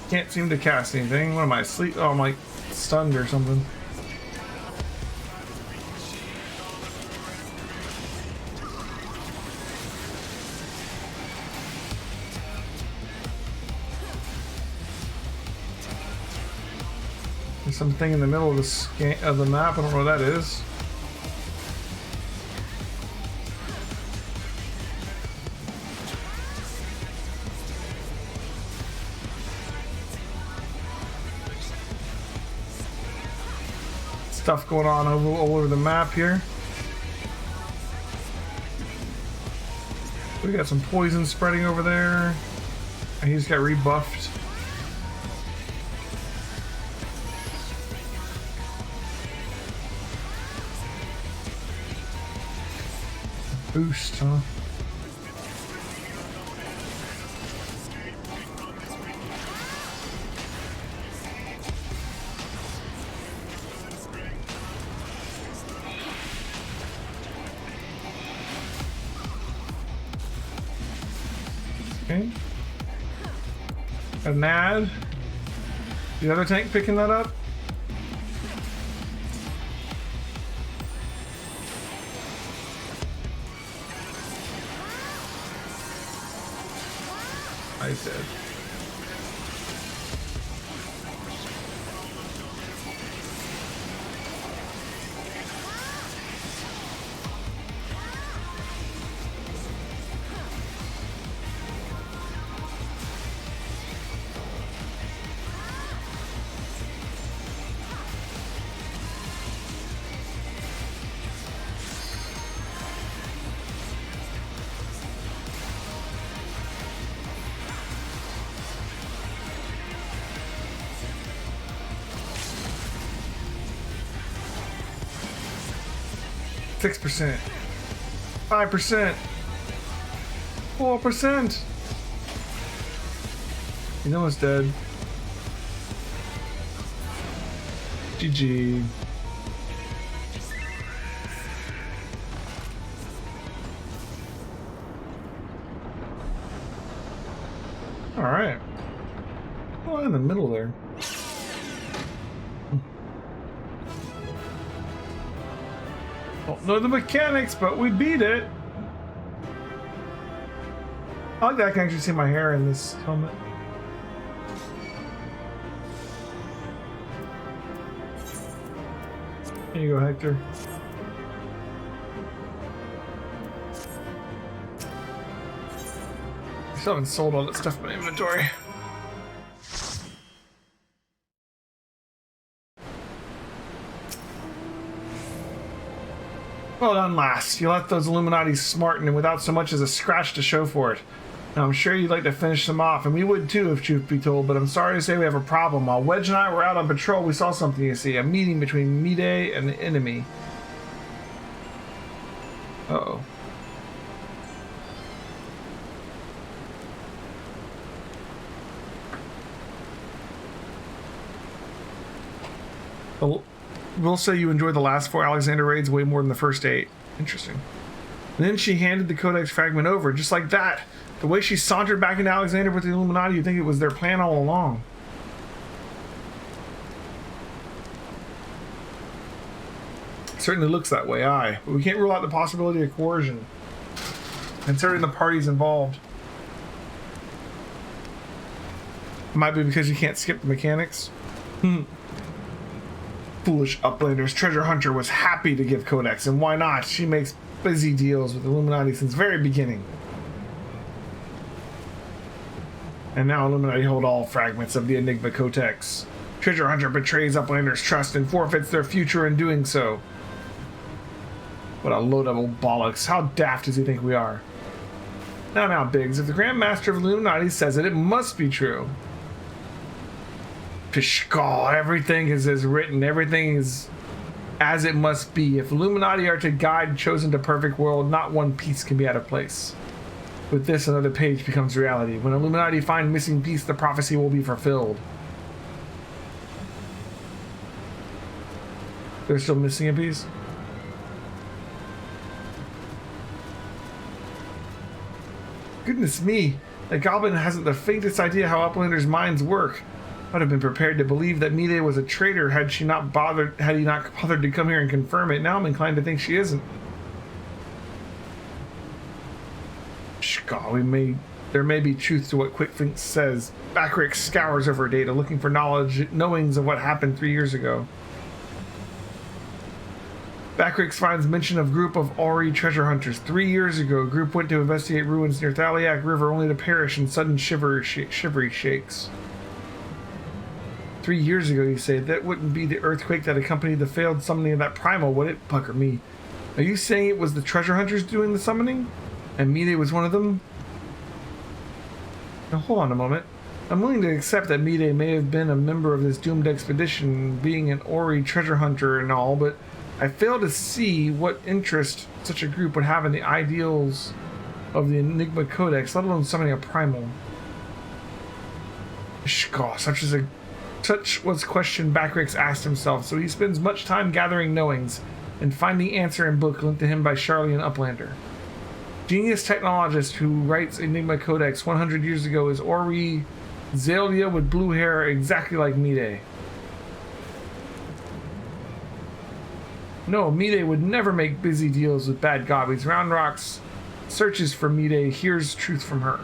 Can't seem to cast anything. What am I, asleep? Oh, I'm like stunned or something. something in the middle of the map. I don't know what that is. Stuff going on all over the map here. We got some poison spreading over there. He just got rebuffed. Boost, huh? Okay. An ad. The other tank picking that up? I said. Six %, 5%, 4%. He's almost dead. GG. All right. Oh, in the middle there. Don't know the mechanics, but we beat it. I like that I can actually see my hair in this helmet. Here you go, Hector. I still haven't sold all that stuff in my inventory. Well done, lass. You left those Illuminati smarting and without so much as a scratch to show for it. Now, I'm sure you'd like to finish them off, and we would too, if truth be told, but I'm sorry to say we have a problem. While Wedge and I were out on patrol, we saw something, you see. A meeting between Mide and the enemy. Uh-oh. We'll say you enjoyed the last 4 Alexander raids way more than the first 8. Interesting. And then she handed the Codex fragment over, just like that. The way she sauntered back into Alexander with the Illuminati, you'd think it was their plan all along. It certainly looks that way, aye. But we can't rule out the possibility of coercion, considering the parties involved. Might be because you can't skip the mechanics. Foolish uplanders. Treasure Hunter was happy to give Codex, and why not? She makes busy deals with Illuminati since the very beginning. And now Illuminati hold all fragments of the Enigma Codex. Treasure Hunter betrays uplanders' trust and forfeits their future in doing so. What a load of old bollocks. How daft does he think we are? Now, Biggs, if the Grand Master of Illuminati says it, it must be true. Pishkal, everything is as written, everything is as it must be. If Illuminati are to guide chosen to perfect world, not one piece can be out of place. With this, another page becomes reality. When Illuminati find missing piece, the prophecy will be fulfilled. They're still missing a piece? Goodness me, the goblin hasn't the faintest idea how uplanders' minds work. I'd have been prepared to believe that Mide was a traitor had he not bothered to come here and confirm it. Now I'm inclined to think she isn't. God, we may There may be truth to what QuickThink says. Backrick scours over data, looking for knowings of what happened 3 years ago. Backrick finds mention of group of Ori treasure hunters. 3 years ago, a group went to investigate ruins near Thaliak River, only to perish in sudden shivery shakes. 3 years ago, you say? That wouldn't be the earthquake that accompanied the failed summoning of that primal, would it? Pucker me. Are you saying it was the treasure hunters doing the summoning? And Mide was one of them? Now hold on a moment. I'm willing to accept that Mide may have been a member of this doomed expedition, being an Ori treasure hunter and all, but I fail to see what interest such a group would have in the ideals of the Enigma Codex, let alone summoning a primal. Such was question Backrick asked himself, so he spends much time gathering knowings and finding answer in book linked to him by Charlian Uplander. Genius technologist who writes Enigma Codex 100 years ago is Ori Zalia with blue hair exactly like Mide. No, Mide would never make busy deals with bad gobbies. Round Rocks searches for Mide, hears truth from her.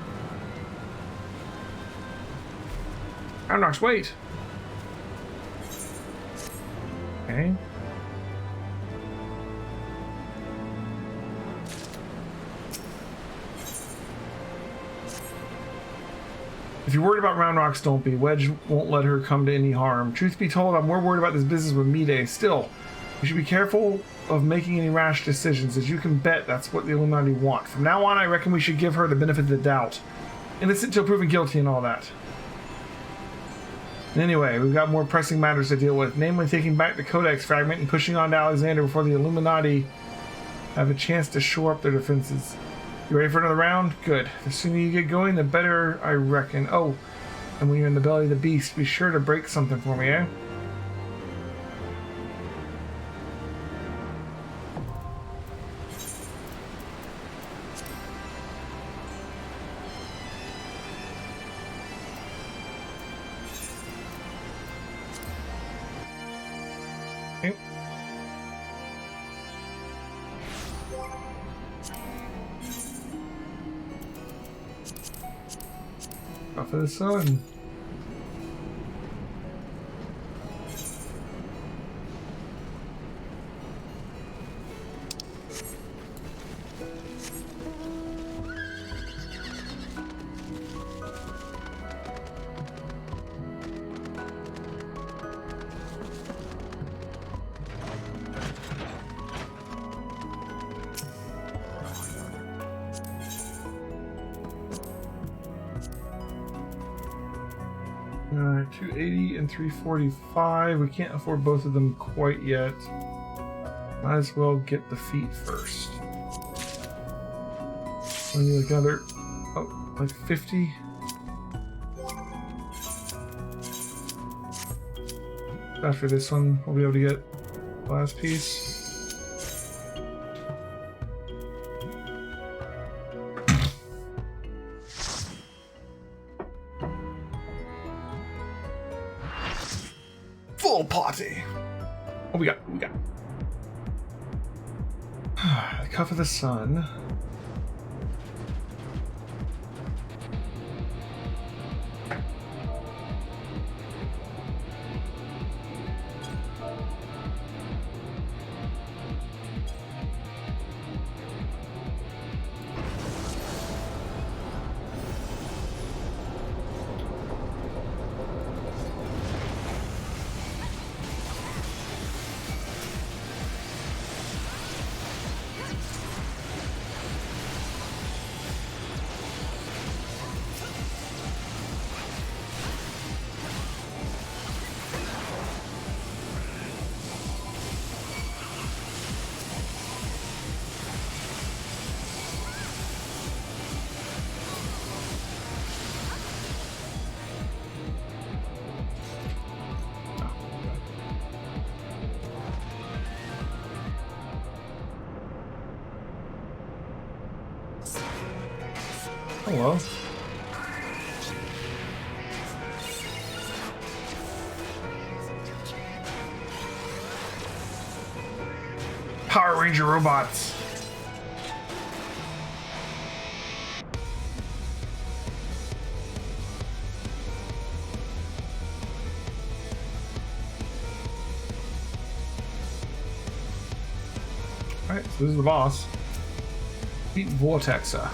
Round Rocks, wait. Okay. If you're worried about Round Rocks, don't be. Wedge won't let her come to any harm. Truth be told, I'm more worried about this business with Mide. Still, you should be careful of making any rash decisions, as you can bet that's what the Illuminati want. From now on, I reckon we should give her the benefit of the doubt. Innocent till proven guilty and all that. Anyway, we've got more pressing matters to deal with, namely taking back the Codex fragment and pushing on to Alexander before the Illuminati have a chance to shore up their defenses. You ready for another round? Good. The sooner you get going, the better, I reckon. Oh, and when you're in the belly of the beast, be sure to break something for me, eh? Okay. Off of the sun. Alright, 280 and 345. We can't afford both of them quite yet. Might as well get the feet first. We need like another, oh, like 50. After this one, we'll be able to get the last piece. Full party. What we got? What we got? The Cuff of the Sun. Hello. Power Ranger robots. Alright, so this is the boss. Beat Vortexa.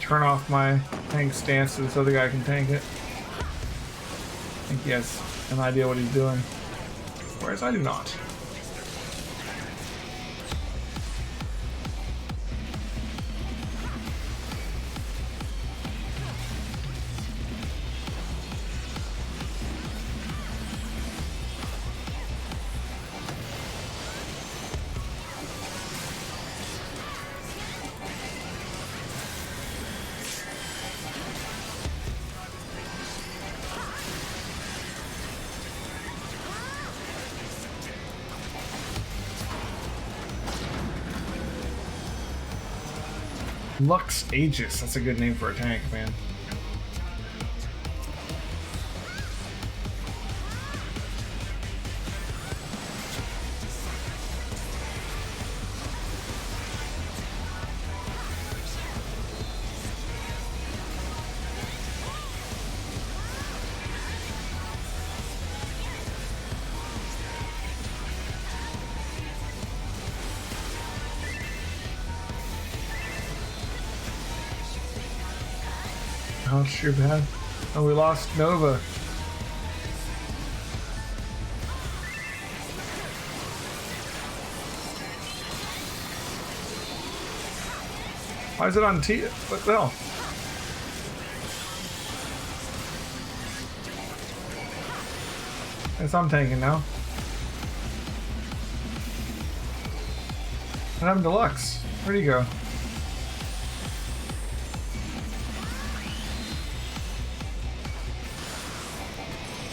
Turn off my tank stance so this other guy can tank it. I think he has an idea what he's doing. Whereas I do not. Lux Aegis, that's a good name for a tank, man. Oh, sure bad. Oh, we lost Nova. Why is it on T? What the hell? Guess I'm tanking now. What happened to Lux? Where'd he go?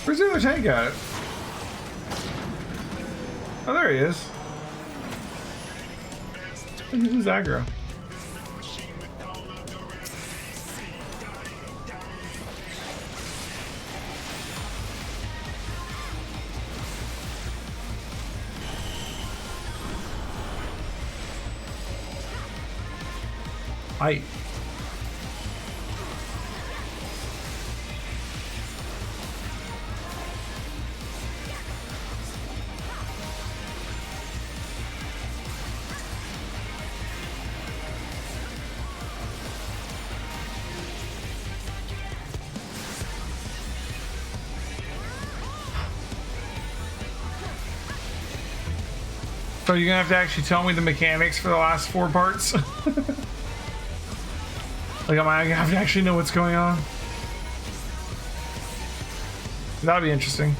Where's the other tank at? Oh, there he is. Who's aggro? Hi. So you're gonna have to actually tell me the mechanics for the last 4 parts? Like, am I gonna have to actually know what's going on? That'd be interesting.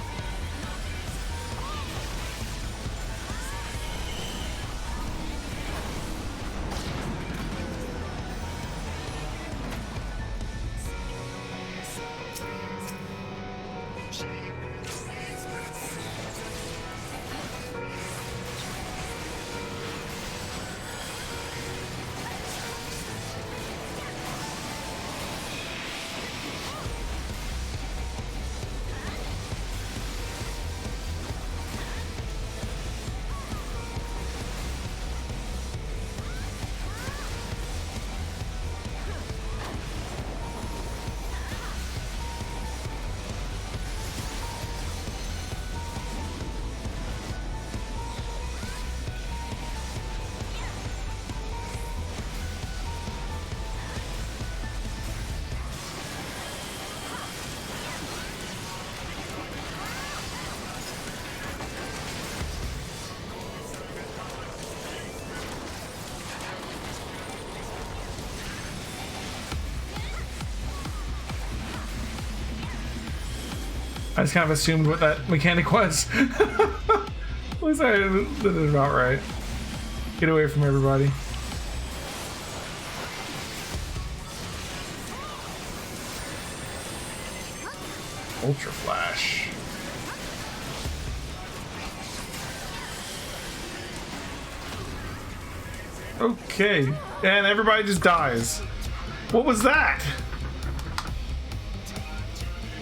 I just kind of assumed what that mechanic was. Looks like I did it about right. Get away from everybody. Ultra Flash. Okay, and everybody just dies. What was that?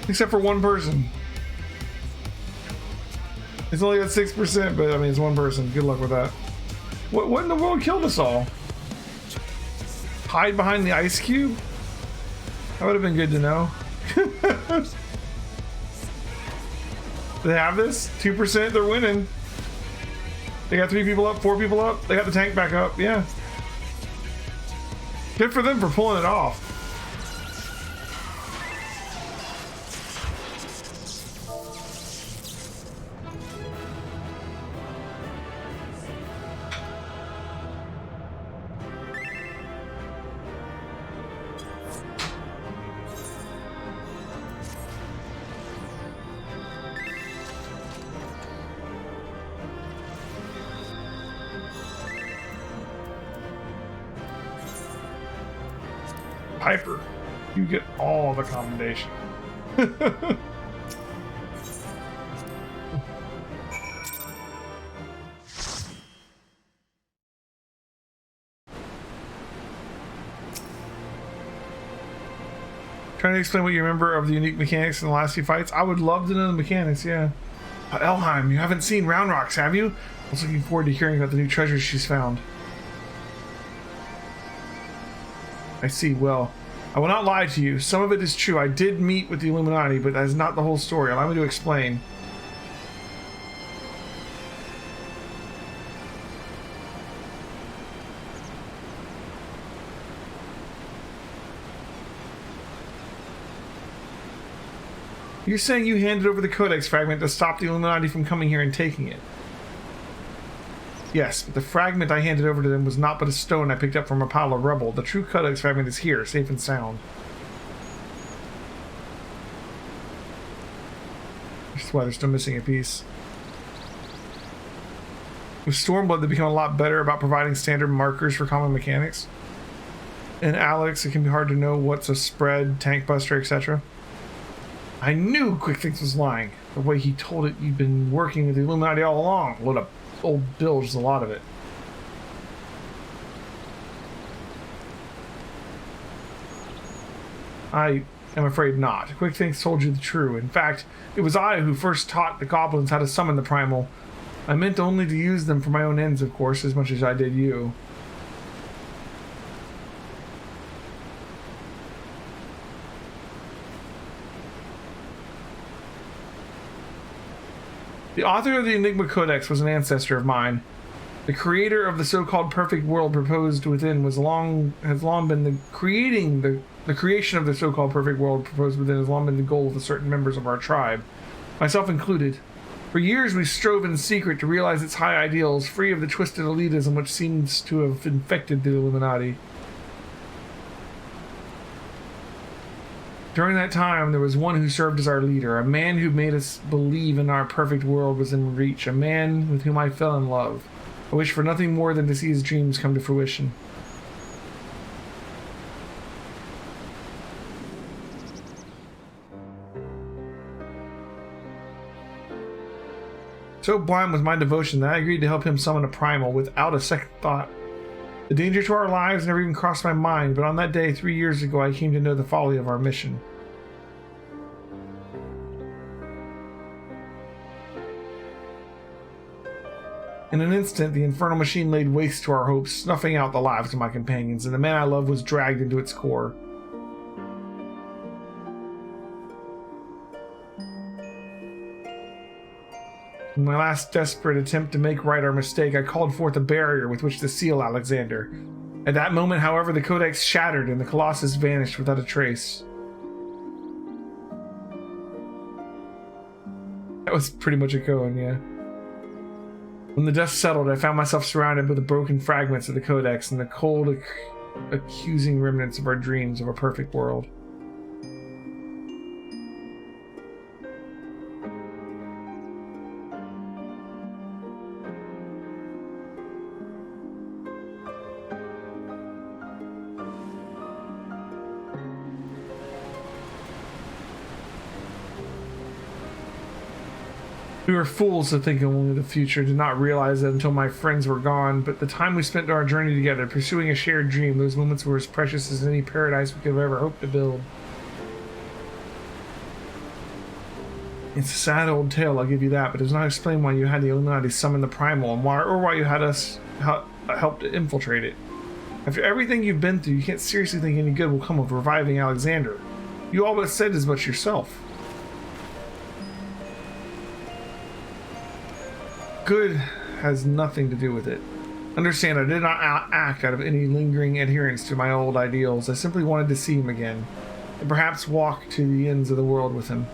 Except for one person. It's only at 6%, but I mean, it's one person. Good luck with that. What in the world killed us all? Hide behind the ice cube? That would have been good to know. They have this? 2%, they're winning. They got 3 people up, 4 people up. They got the tank back up, yeah. Good for them for pulling it off. Piper, you get all the commendation. Trying to explain what you remember of the unique mechanics in the last few fights. I would love to know the mechanics, yeah. Elheim, you haven't seen Round Rocks, have you? I was looking forward to hearing about the new treasures she's found. I see. Well, I will not lie to you. Some of it is true. I did meet with the Illuminati, but that is not the whole story. Allow me to explain. You're saying you handed over the Codex fragment to stop the Illuminati from coming here and taking it? Yes, but the fragment I handed over to them was not but a stone I picked up from a pile of rubble. The true Codex fragment is here, safe and sound. That's why they're still missing a piece. With Stormblood, they become a lot better about providing standard markers for common mechanics. In Alex, it can be hard to know what's a spread, tank buster, etc. I knew Quick Things was lying. The way he told it, you've been working with the Illuminati all along. What a old bilge, a lot of it. I am afraid not. Quick Things told you the truth. In fact, it was I who first taught the goblins how to summon the primal. I meant only to use them for my own ends, of course, as much as I did you. The author of the Enigma Codex was an ancestor of mine. The creator of the so-called perfect world proposed within has long been the creation of the so-called perfect world proposed within has long been the goal of certain members of our tribe, myself included. For years we strove in secret to realize its high ideals, free of the twisted elitism which seems to have infected the Illuminati. During that time, there was one who served as our leader, a man who made us believe in our perfect world was in reach, a man with whom I fell in love. I wish for nothing more than to see his dreams come to fruition. So blind was my devotion that I agreed to help him summon a primal without a second thought. The danger to our lives never even crossed my mind, but on that day 3 years ago I came to know the folly of our mission. In an instant, the infernal machine laid waste to our hopes, snuffing out the lives of my companions, and the man I loved was dragged into its core. In my last desperate attempt to make right our mistake, I called forth a barrier with which to seal Alexander. At that moment, however, the Codex shattered and the Colossus vanished without a trace. That was pretty much a Cohen, yeah. When the dust settled, I found myself surrounded by the broken fragments of the Codex and the cold, accusing remnants of our dreams of a perfect world. We were fools to think of only the future, did not realize it until my friends were gone, but the time we spent on our journey together, pursuing a shared dream, those moments were as precious as any paradise we could have ever hoped to build. It's a sad old tale, I'll give you that, but it does not explain why you had the Illuminati summon the Primal, and why you had us help to infiltrate it. After everything you've been through, you can't seriously think any good will come of reviving Alexander. You all but said as much yourself. Good has nothing to do with it. Understand, I did not act out of any lingering adherence to my old ideals. I simply wanted to see him again, and perhaps walk to the ends of the world with him.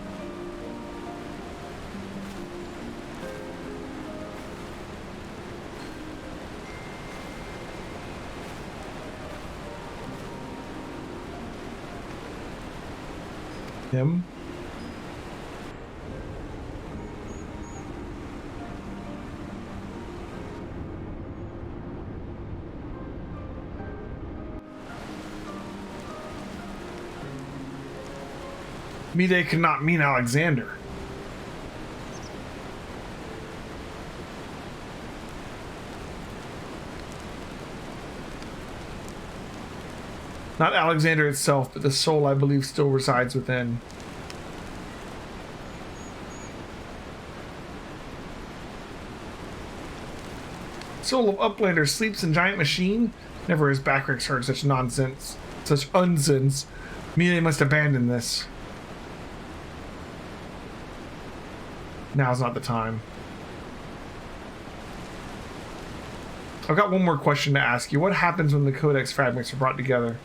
Him? Mide could not mean Alexander. Not Alexander itself, but the soul I believe still resides within. Soul of Uplander sleeps in giant machine? Never has Backrix heard such nonsense. Such unsense. Mide must abandon this. Now's not the time. I've got one more question to ask you. What happens when the Codex fragments are brought together?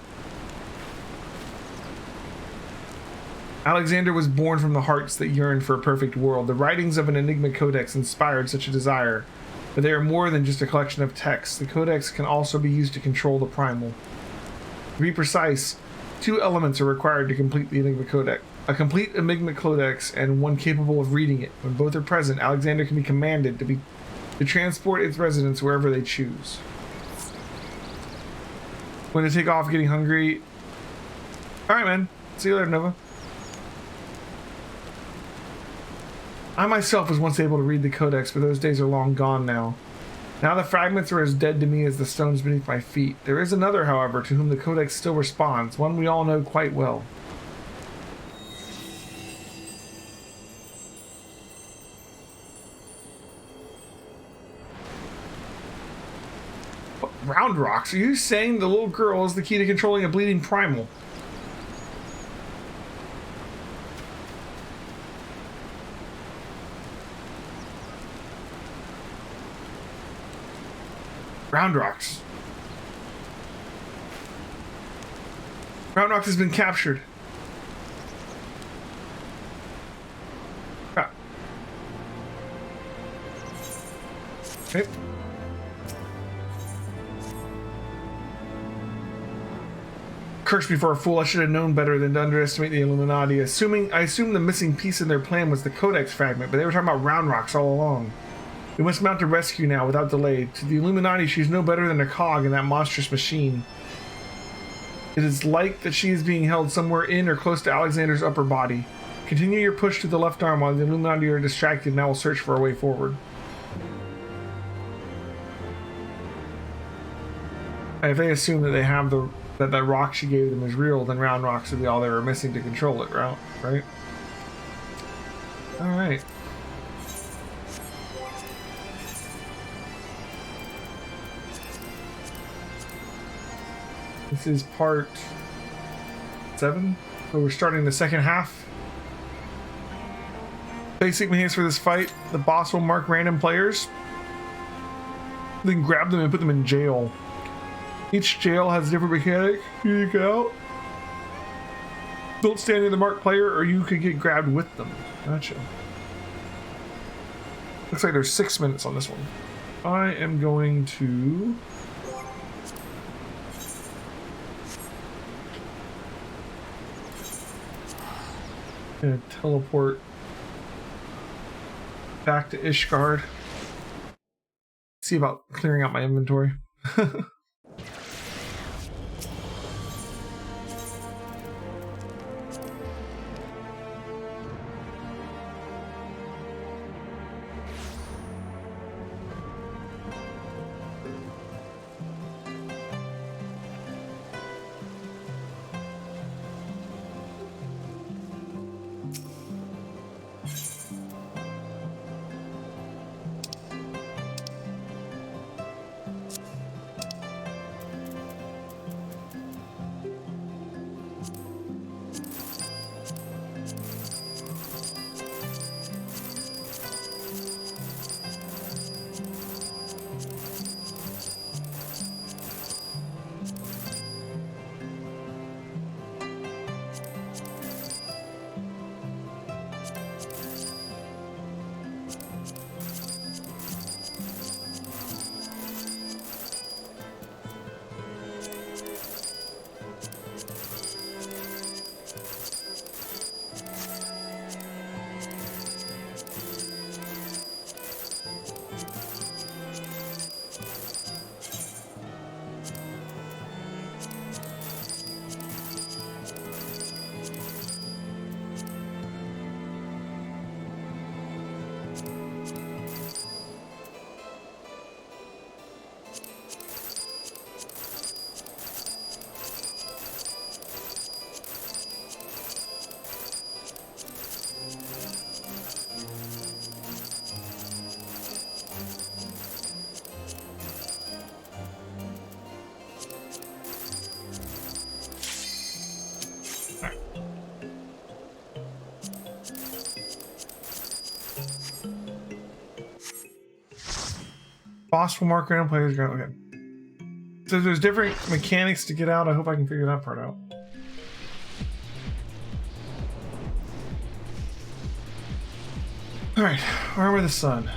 Alexander was born from the hearts that yearned for a perfect world. The writings of an Enigma Codex inspired such a desire, but they are more than just a collection of texts. The Codex can also be used to control the Primal. To be precise, 2 elements are required to complete the Enigma Codex. A complete Enigma Codex and one capable of reading it. When both are present, Alexander can be commanded to transport its residents wherever they choose. When to take off, getting hungry. Alright, man. See you later, Nova. I myself was once able to read the Codex, but those days are long gone now. Now the fragments are as dead to me as the stones beneath my feet. There is another, however, to whom the Codex still responds, one we all know quite well. What, Round Rocks? Are you saying the little girl is the key to controlling a bleeding Primal? Round Rocks. Round Rocks has been captured. Crap. Okay. Curse me for a fool. I should have known better than to underestimate the Illuminati. I assumed the missing piece in their plan was the Codex fragment, but they were talking about Round Rocks all along. We must mount a rescue now without delay. To the Illuminati, she's no better than a cog in that monstrous machine. It is like that she is being held somewhere in or close to Alexander's upper body. Continue your push to the left arm while the Illuminati are distracted, and I will search for a way forward. If they assume that they have that rock she gave them is real, then Round Rocks would be all they were missing to control it, right? Alright. This is part 7, so we're starting the second half. Basic mechanics for this fight: the boss will mark random players, then grab them and put them in jail. Each jail has a different mechanic. You get out, don't stand near the marked player, or you could get grabbed with them. Gotcha. Looks like there's 6 minutes on this one. I am going to teleport back to Ishgard. See about clearing out my inventory. Boss will mark random players. Okay. So there's different mechanics to get out. I hope I can figure that part out. All right, Armor of the Sun.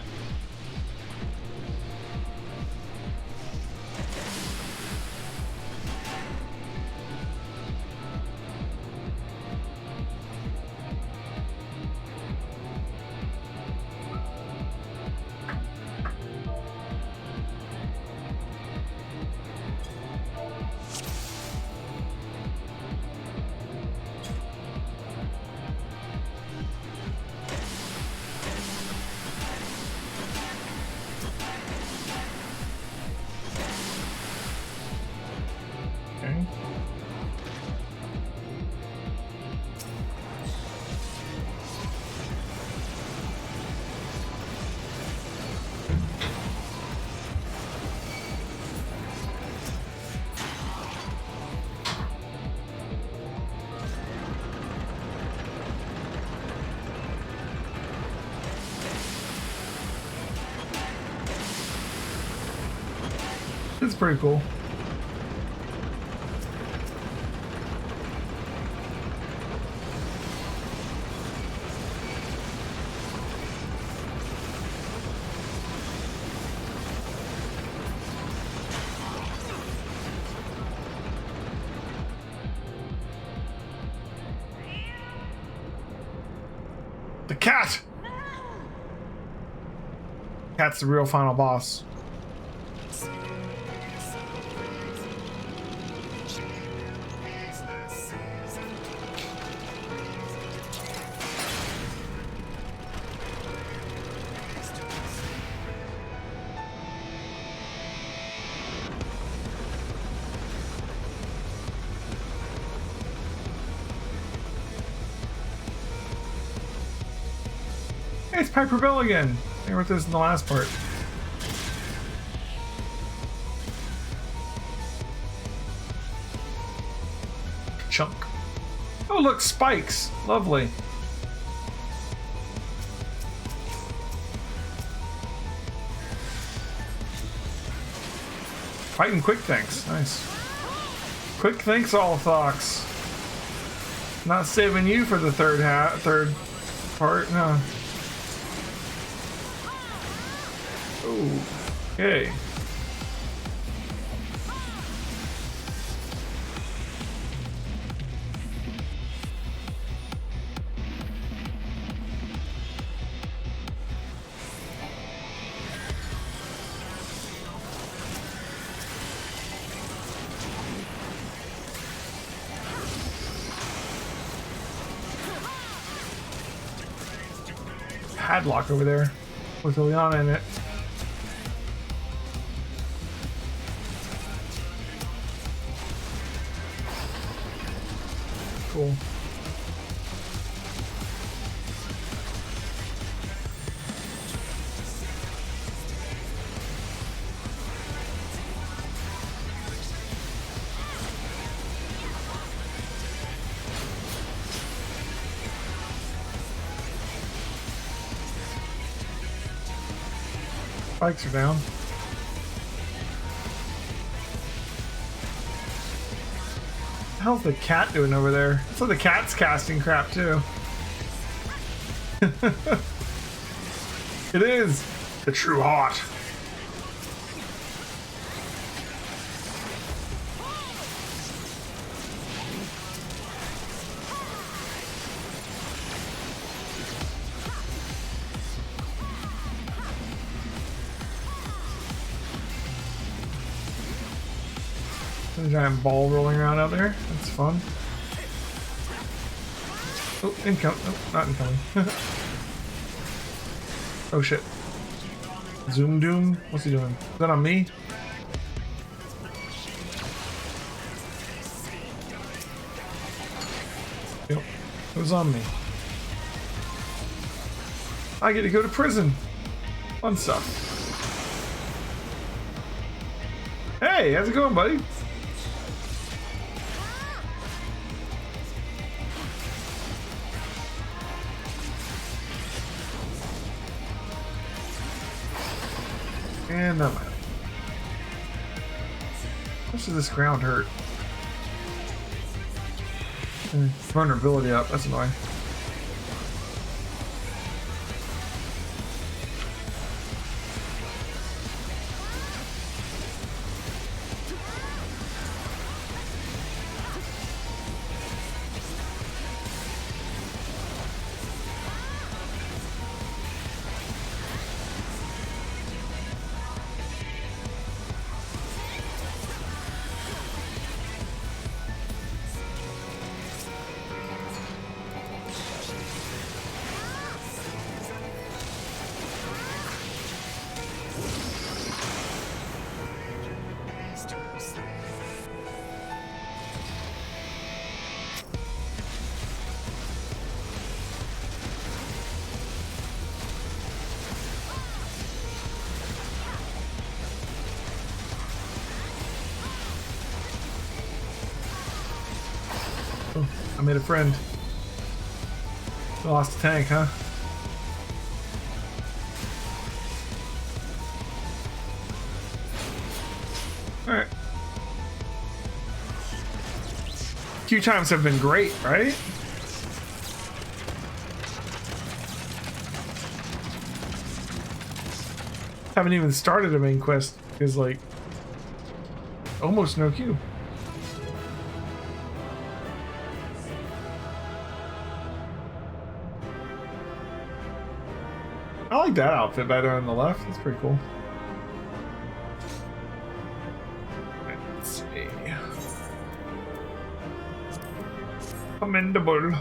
It's pretty cool. The cat! Cat's the real final boss. Hey, it's Piper Bell again. I wrote this in the last part. Chunk. Oh, look, spikes. Lovely. Fighting quick thanks. Nice. Quick thanks, all Fox. Not saving you for the third part, no. Oh, okay. Padlock over there with Liliana in it. Cool. Spikes are down. What the hell's the cat doing over there? So the cat's casting crap too. It is the true heart. A giant ball rolling around out there. That's fun. Oh, incoming. Oh, not incoming. Oh shit. Zoom Doom? What's he doing? Is that on me? Yep. It was on me. I get to go to prison. Fun stuff. Hey, how's it going, buddy? And that might. How much does this ground hurt? Vulnerability up, that's annoying. I made a friend. Lost a tank, huh? Alright. Queue times have been great, right? Haven't even started a main quest because, like, almost no queue. I like that outfit better on the left. That's pretty cool. Let's see. Commendable.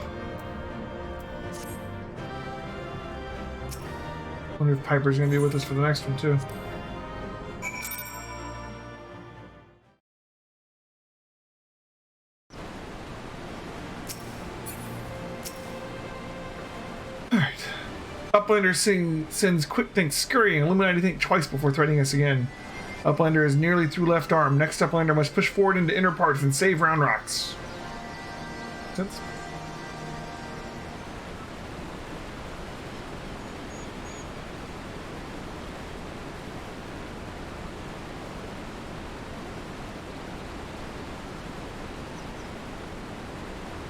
Wonder if Piper's gonna be with us for the next one too. Uplander sends quick think scurrying. Illuminati think twice before threatening us again. Uplander is nearly through left arm. Next Uplander must push forward into inner parts and save Round Rocks. Sense?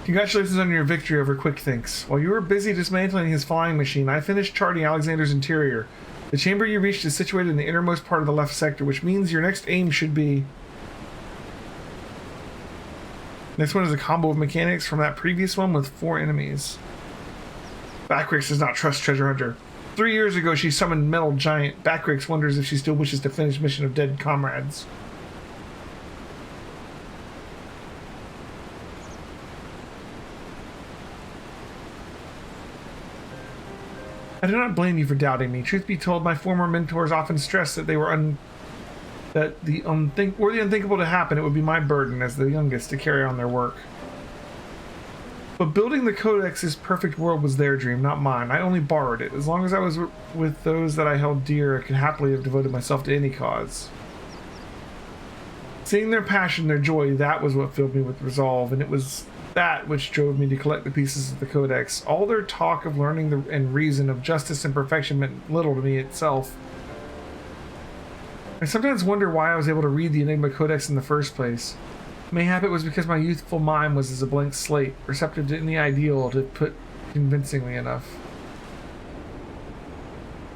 Congratulations on your victory over Quick Thinks. While you were busy dismantling his flying machine, I finished charting Alexander's interior. The chamber you reached is situated in the innermost part of the left sector, which means your next aim should be... Next one is a combo of mechanics from that previous one with 4 enemies. Backrix does not trust Treasure Hunter. 3 years ago, she summoned Metal Giant. Backrix wonders if she still wishes to finish Mission of Dead Comrades. I do not blame you for doubting me. Truth be told, my former mentors often stressed that they were were the unthinkable to happen. It would be my burden as the youngest to carry on their work. But building the Codex's perfect world was their dream, not mine. I only borrowed it. As long as I was with those that I held dear, I could happily have devoted myself to any cause. Seeing their passion, their joy, that was what filled me with resolve, and it was that which drove me to collect the pieces of the Codex. All their talk of learning and reason, of justice and perfection meant little to me itself. I sometimes wonder why I was able to read the Enigma Codex in the first place. Mayhap it was because my youthful mind was as a blank slate, receptive to any ideal to put convincingly enough.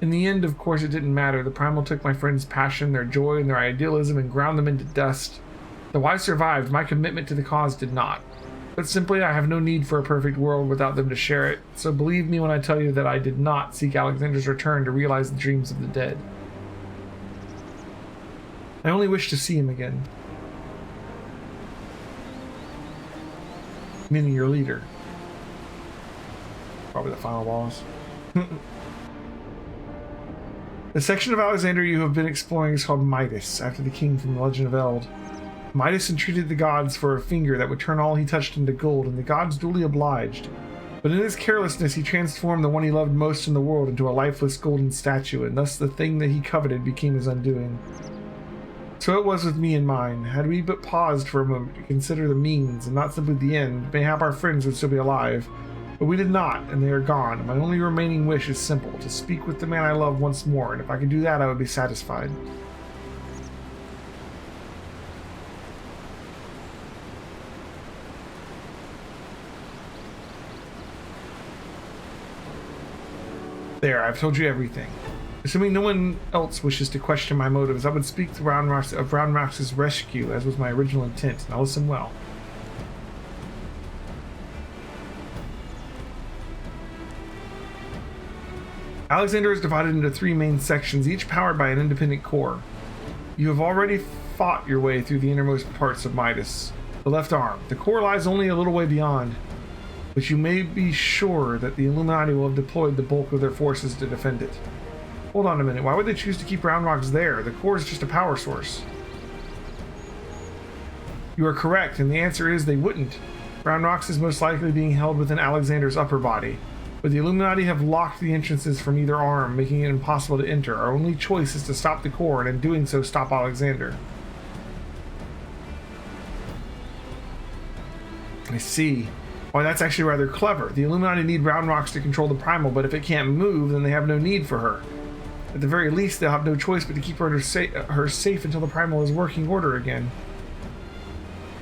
In the end, of course, it didn't matter. The Primal took my friends' passion, their joy, and their idealism and ground them into dust. Though I survived, my commitment to the cause did not. But simply, I have no need for a perfect world without them to share it, so believe me when I tell you that I did not seek Alexander's return to realize the dreams of the dead. I only wish to see him again. Meaning your leader. Probably the final boss. The section of Alexander you have been exploring is called Midas, after the king from the Legend of Eld. Midas entreated the gods for a finger that would turn all he touched into gold, and the gods duly obliged. But in his carelessness, he transformed the one he loved most in the world into a lifeless golden statue, and thus the thing that he coveted became his undoing. So it was with me and mine. Had we but paused for a moment to consider the means and not simply the end, mayhap our friends would still be alive. But we did not, and they are gone. My only remaining wish is simple, to speak with the man I love once more, and if I could do that, I would be satisfied. There, I've told you everything. Assuming no one else wishes to question my motives, I would speak to of Round Rock's rescue, as was my original intent. Now listen well. Alexander is divided into 3 main sections, each powered by an independent core. You have already fought your way through the innermost parts of Midas. The left arm. The core lies only a little way beyond, but you may be sure that the Illuminati will have deployed the bulk of their forces to defend it. Hold on a minute, why would they choose to keep Round Rocks there? The core is just a power source. You are correct, and the answer is they wouldn't. Round Rocks is most likely being held within Alexander's upper body, but the Illuminati have locked the entrances from either arm, making it impossible to enter. Our only choice is to stop the core, and in doing so, stop Alexander. I see. Why, that's actually rather clever. The Illuminati need Round Rocks to control the Primal, but if it can't move, then they have no need for her. At the very least, they'll have no choice but to keep her safe until the Primal is working order again.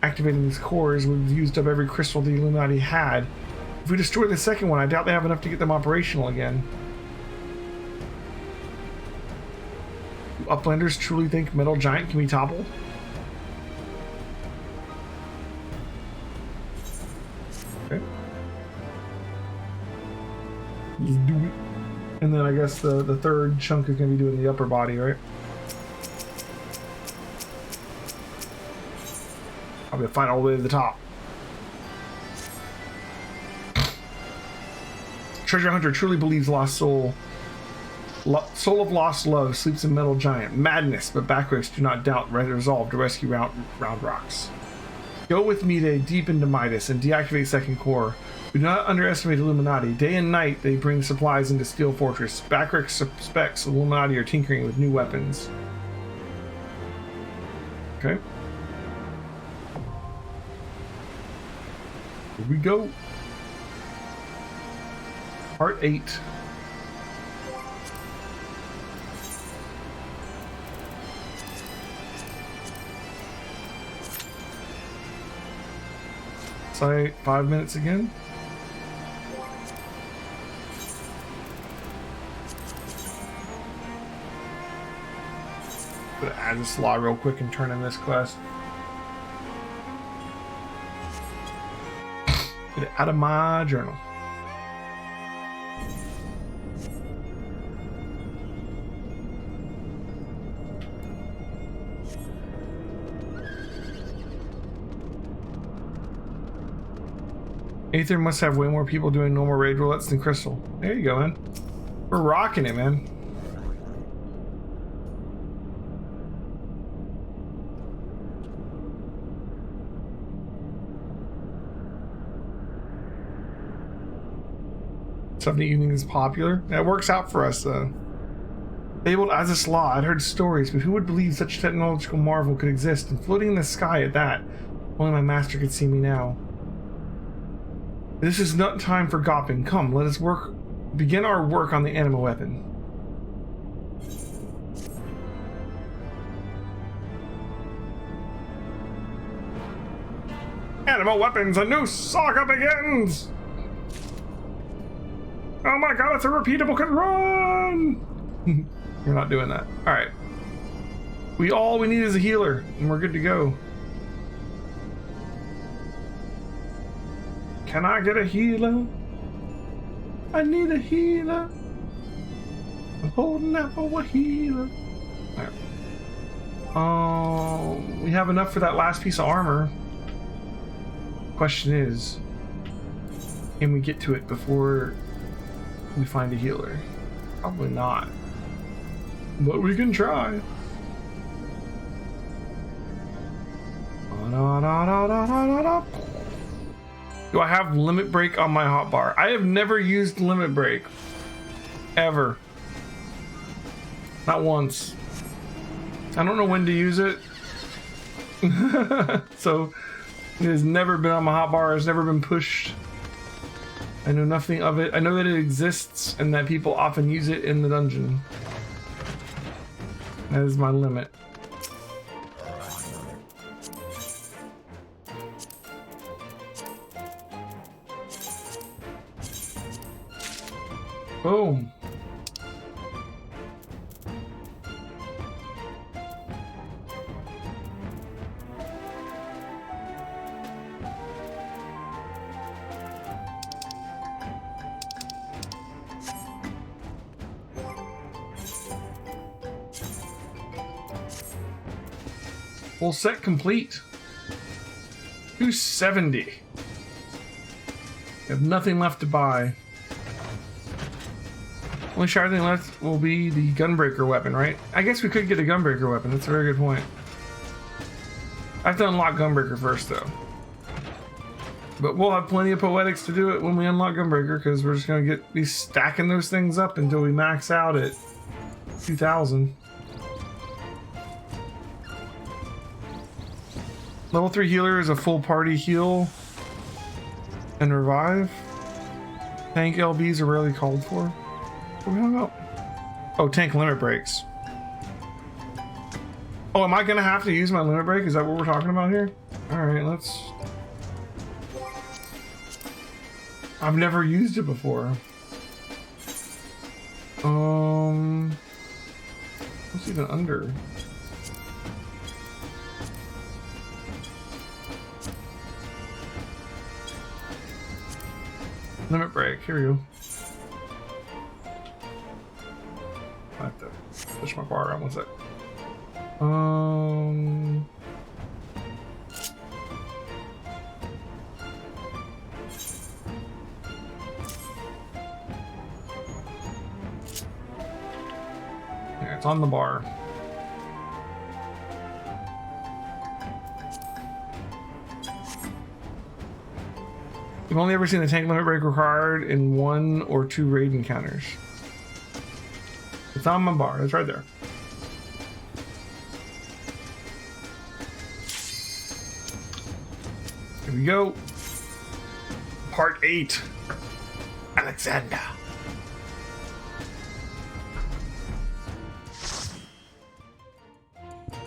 Activating these cores would have used up every crystal the Illuminati had. If we destroy the second one, I doubt they have enough to get them operational again. Do Uplanders truly think Metal Giant can be toppled? Okay. Let's do it. And then I guess the third chunk is going to be doing the upper body, right? I'll be fighting all the way to the top. Treasure Hunter truly believes Lost Soul. Soul of Lost Love sleeps in Metal Giant. Madness, but Backricks do not doubt resolve to rescue Round Rocks. Go with me deep into Midas and deactivate second core. Do not underestimate Illuminati. Day and night they bring supplies into Steel Fortress. Backricks suspects Illuminati are tinkering with new weapons. Okay. Here we go. Part 8. Site 5 minutes again. Gonna add this law real quick and turn in this quest. Get it out of my journal. Aether must have way more people doing normal raid roulettes than Crystal. There you go, man. We're rocking it, man. Sunday evening is popular. That works out for us, though. Fabled as a slaw. I'd heard stories, but who would believe such technological marvel could exist? And floating in the sky at that. Only my master could see me now. This is not time for gawping. Come, let us begin our work on the anima weapon. Anima weapons, a new saga begins! Oh my god, it's a repeatable can run! We're not doing that. Alright. All we need is a healer, and we're good to go. Can I get a healer? I need a healer. I'm holding out for a healer. Right. We have enough for that last piece of armor. Question is, can we get to it before we find a healer? Probably not. But we can try. Do I have limit break on my hotbar? I have never used limit break. Ever. Not once. I don't know when to use it. So it has never been on my hotbar. It's never been pushed. I know nothing of it. I know that it exists and that people often use it in the dungeon. That is my limit. Boom. Full set complete. 270. I have nothing left to buy. Only shard thing left will be the gunbreaker weapon, right? I guess we could get a gunbreaker weapon. That's a very good point. I have to unlock gunbreaker first, though. But we'll have plenty of poetics to do it when we unlock gunbreaker, because we're just going to be stacking those things up until we max out at 2,000. Level 3 healer is a full party heal and revive. Tank LBs are rarely called for. What are we talking about? Oh, tank limit breaks. Oh, am I gonna have to use my limit break? Is that what we're talking about here? Alright, let's... I've never used it before. What's even under? Limit break, here we go. I have to push my bar around one sec. Yeah, it's on the bar. I've only ever seen the tank limit break required in 1 or 2 raid encounters. It's on my bar. It's right there. Here we go. Part 8. Alexander.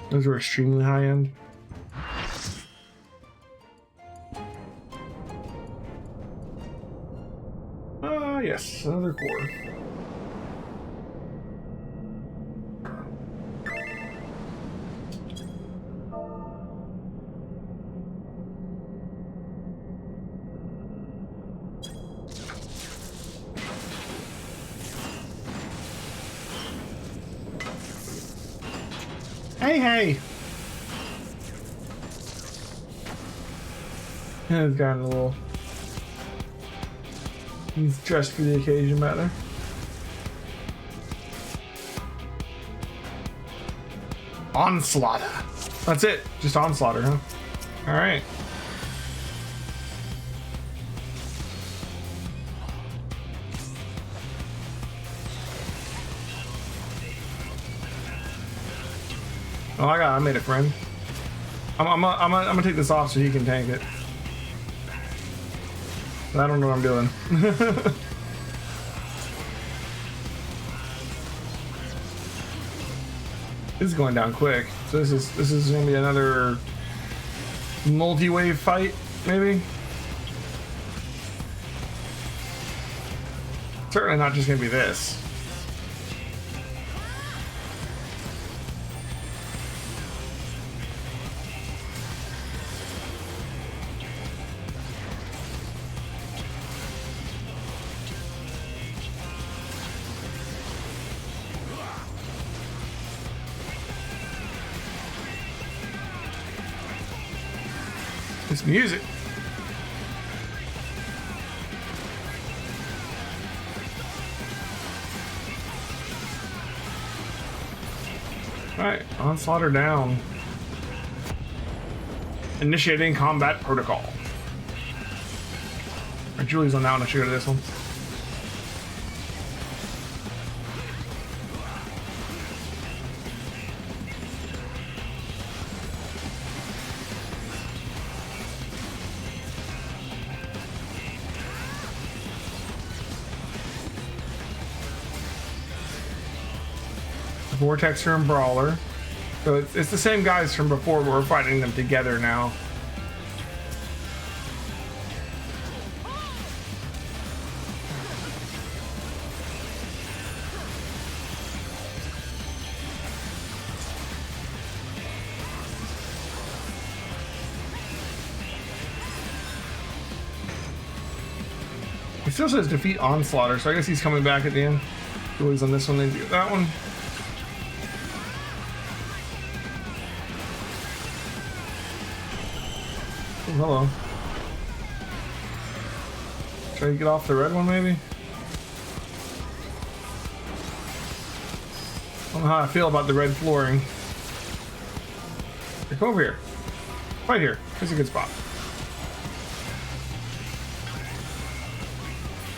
Those are extremely high end. Yes, another core. Hey! It's gotten a little... He's dressed for the occasion back there. Onslaughter. That's it. Just Onslaughter, huh? Alright. Oh, I made a friend. I'm gonna take this off so he can tank it. I don't know what I'm doing. This is going down quick. So this is gonna be another multi-wave fight, maybe. Certainly not just gonna be this. This music. Alright, Onslaughter down. Initiating combat protocol. Alright, Julie's on that one. I should go to this one. Vortexer and Brawler. So it's the same guys from before, but we're fighting them together now. It still says defeat Onslaughter, so I guess he's coming back at the end. So he's on this one, then do that one. Oh, hello. Try to get off the red one, maybe? I don't know how I feel about the red flooring. Here, come over here. Right here. Here's a good spot.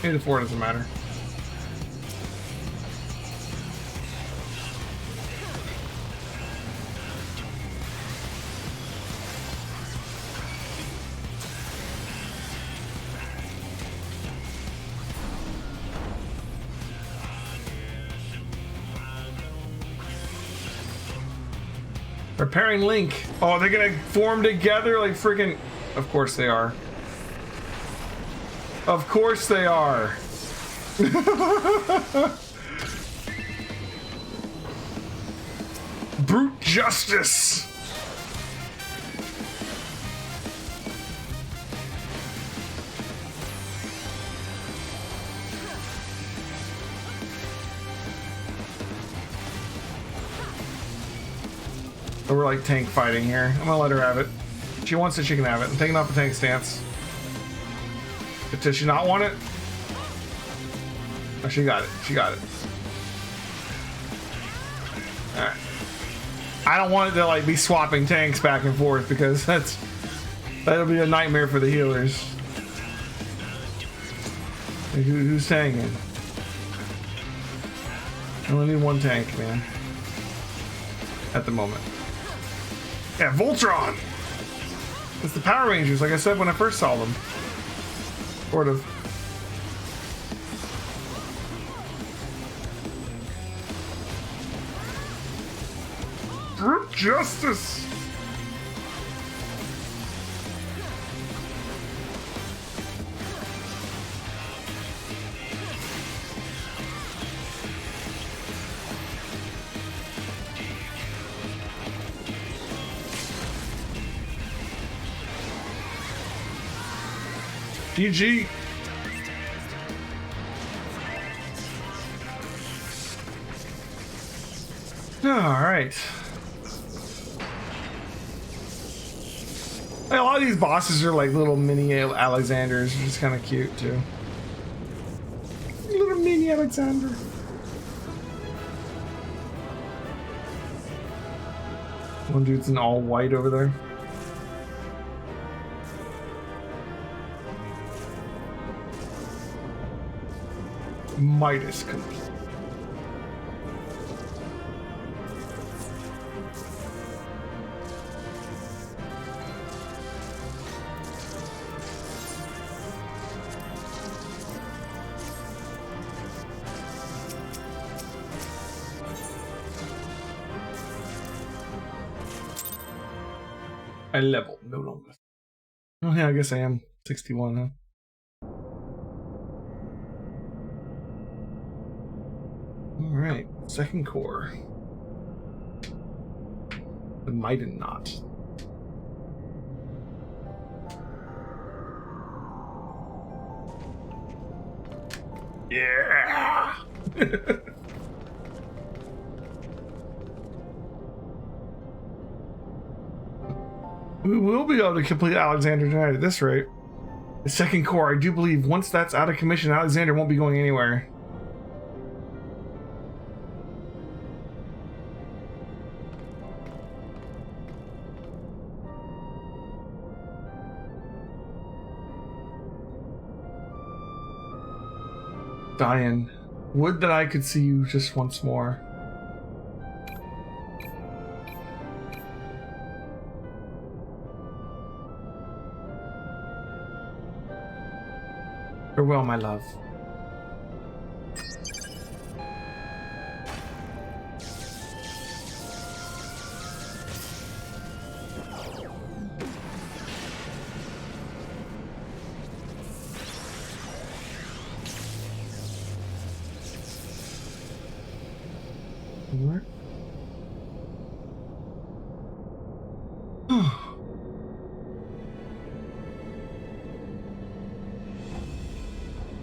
Maybe the floor doesn't matter. Repairing Link. Oh, they're gonna form together like freaking. Of course they are. Of course they are. Brute justice. So we're like tank fighting here. I'm gonna let her have it. If she wants it, she can have it. I'm taking off the tank stance. Does she not want it? Oh, she got it. She got it. Alright. I don't want it to like be swapping tanks back and forth because that'll be a nightmare for the healers. Like, who's tanking? I only need one tank, man. At the moment. Yeah, Voltron! It's the Power Rangers, like I said when I first saw them. Sort of. Brute justice! GG. All right. Like, a lot of these bosses are like little mini Alexanders, which is kind of cute too. Little mini Alexander. One dude's in all white over there. Midas complete. I level no longer. Oh yeah, I guess I am 61, huh? Alright, second core. The Maiden Knot. Yeah! We will be able to complete Alexander tonight at this rate. The second core, I do believe once that's out of commission, Alexander won't be going anywhere. Diane, would that I could see you just once more. Farewell, my love.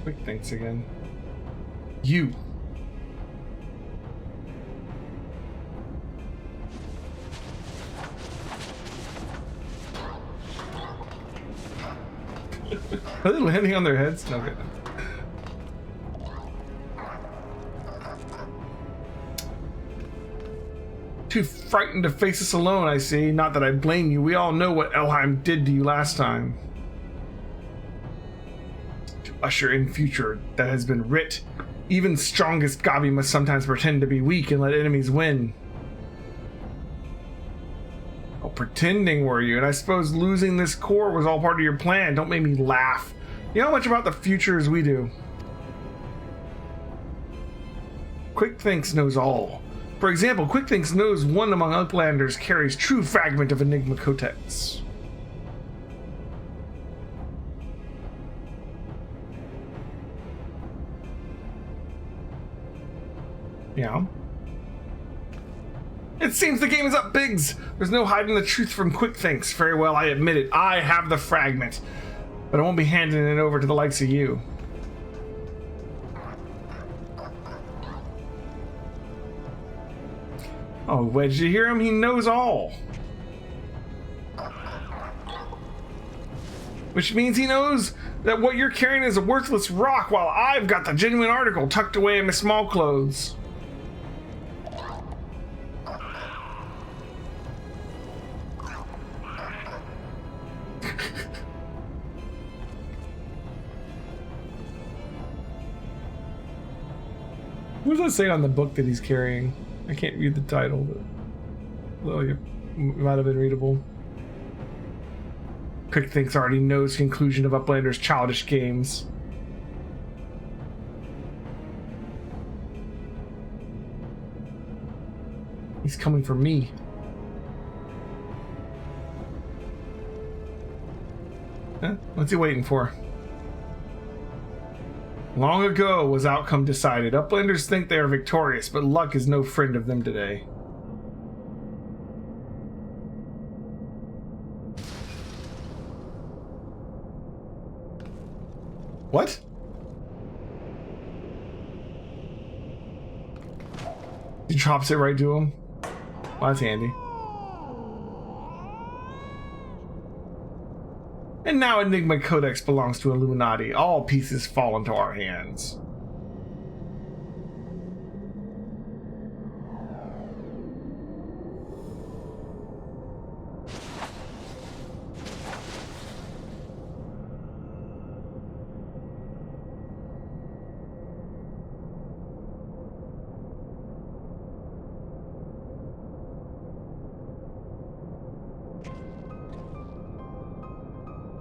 Quick thanks again. You. Are they landing on their heads? No, good. Too frightened to face us alone, I see. Not that I blame you. We all know what Elheim did to you last time. To usher in future that has been writ. Even strongest Gabi must sometimes pretend to be weak and let enemies win. Oh, pretending were you? And I suppose losing this core was all part of your plan. Don't make me laugh. You know how much about the future as we do. Quick Thinks knows all. For example, Quick Thinks knows one among Uplanders carries true fragment of Enigma Codex. Yeah. It seems the game is up, Biggs. There's no hiding the truth from Quick Thinks. Very well, I admit it. I have the fragment. But I won't be handing it over to the likes of you. Oh, Wedge, did you hear him? He knows all. Which means he knows that what you're carrying is a worthless rock, while I've got the genuine article tucked away in my small clothes. What does that say on the book that he's carrying? I can't read the title, but well, it might have been readable. Quick Thinks already knows the conclusion of Uplander's childish games. He's coming for me. Huh? What's he waiting for? Long ago was outcome decided. Uplanders think they are victorious, but luck is no friend of them today. What? He drops it right to him. Well, that's handy. And now Enigma Codex belongs to Illuminati. All pieces fall into our hands.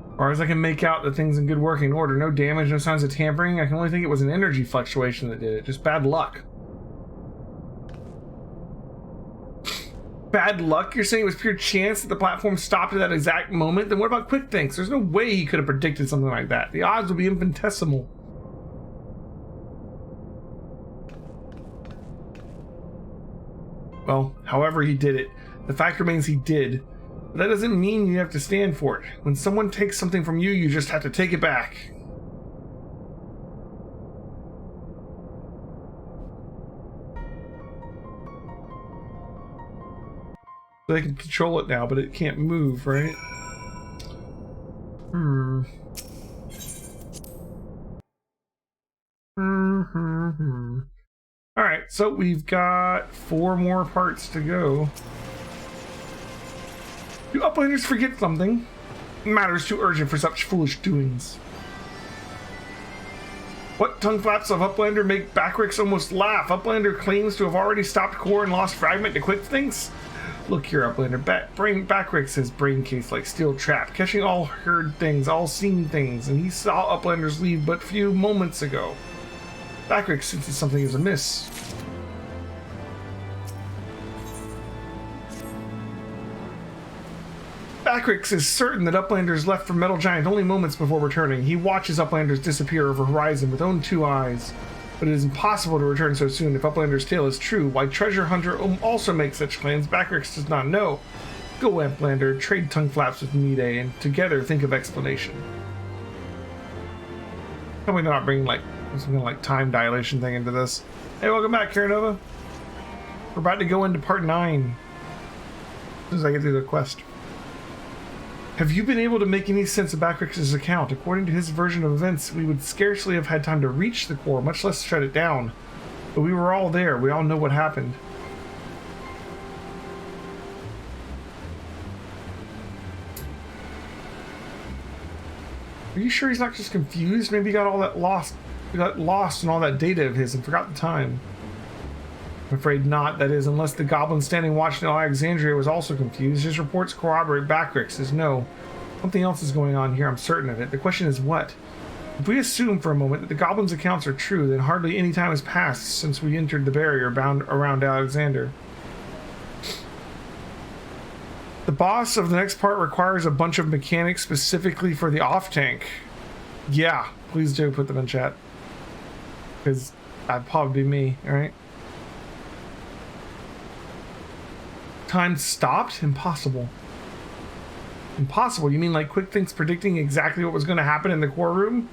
As far as I can make out, the thing's in good working order. No damage, no signs of tampering. I can only think it was an energy fluctuation that did it. Just bad luck. Bad luck? You're saying it was pure chance that the platform stopped at that exact moment? Then what about Quick Thinks? There's no way he could have predicted something like that. The odds would be infinitesimal. Well, however he did it, the fact remains he did. But that doesn't mean you have to stand for it. When someone takes something from you, you just have to take it back. They can control it now, but it can't move, right? Alright, so we've got 4 more parts to go. Do Uplanders forget something? Matters too urgent for such foolish doings. What tongue flaps of Uplander make Backrix almost laugh? Uplander claims to have already stopped core and lost fragment to Quick Thinks? Look here, Uplander. Backrix has brain case like steel trap, catching all heard things, all seen things, and he saw Uplanders leave but few moments ago. Backrix senses something is amiss. Backrix is certain that Uplanders left for Metal Giant only moments before returning. He watches Uplanders disappear over horizon with own 2 eyes. But it is impossible to return so soon. If Uplander's tale is true, why Treasure Hunter also makes such claims, Backrix does not know. Go, Uplander, trade tongue flaps with Mide, and together think of explanation. Tell me they're not bringing like some kind of like time dilation thing into this. Hey, welcome back, Karanova. We're about to go into part 9. As soon as I get through the quest. Have you been able to make any sense of Backrix's account? According to his version of events, we would scarcely have had time to reach the core, much less shut it down. But we were all there. We all know what happened. Are you sure he's not just confused? Maybe he got all that lost. He got lost in all that data of his and forgot the time. I'm afraid not, that is, unless the goblin standing watch in Alexandria was also confused. His reports corroborate Backrix's. No. Something else is going on here, I'm certain of it. The question is what? If we assume for a moment that the goblin's accounts are true, then hardly any time has passed since we entered the barrier bound around Alexander. The boss of the next part requires a bunch of mechanics specifically for the off-tank. Yeah, please do put them in chat. Because that'd probably be me, alright? Time stopped? Impossible. Impossible? You mean like Quick Think's predicting exactly what was going to happen in the core room?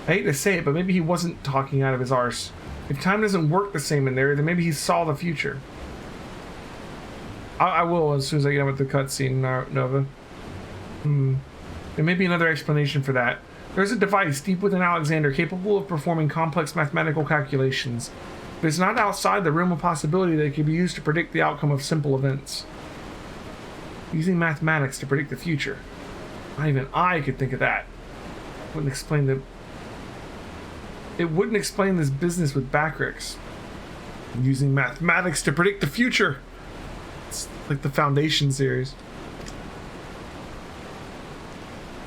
I hate to say it, but maybe he wasn't talking out of his arse. If time doesn't work the same in there, then maybe he saw the future. I will as soon as I get done with the cutscene, Nova. There may be another explanation for that. There's a device deep within Alexander capable of performing complex mathematical calculations. But it's not outside the realm of possibility that it can be used to predict the outcome of simple events. Using mathematics to predict the future. Not even I could think of that. Wouldn't explain the... It wouldn't explain this business with Backrix. Using mathematics to predict the future. It's like the Foundation series.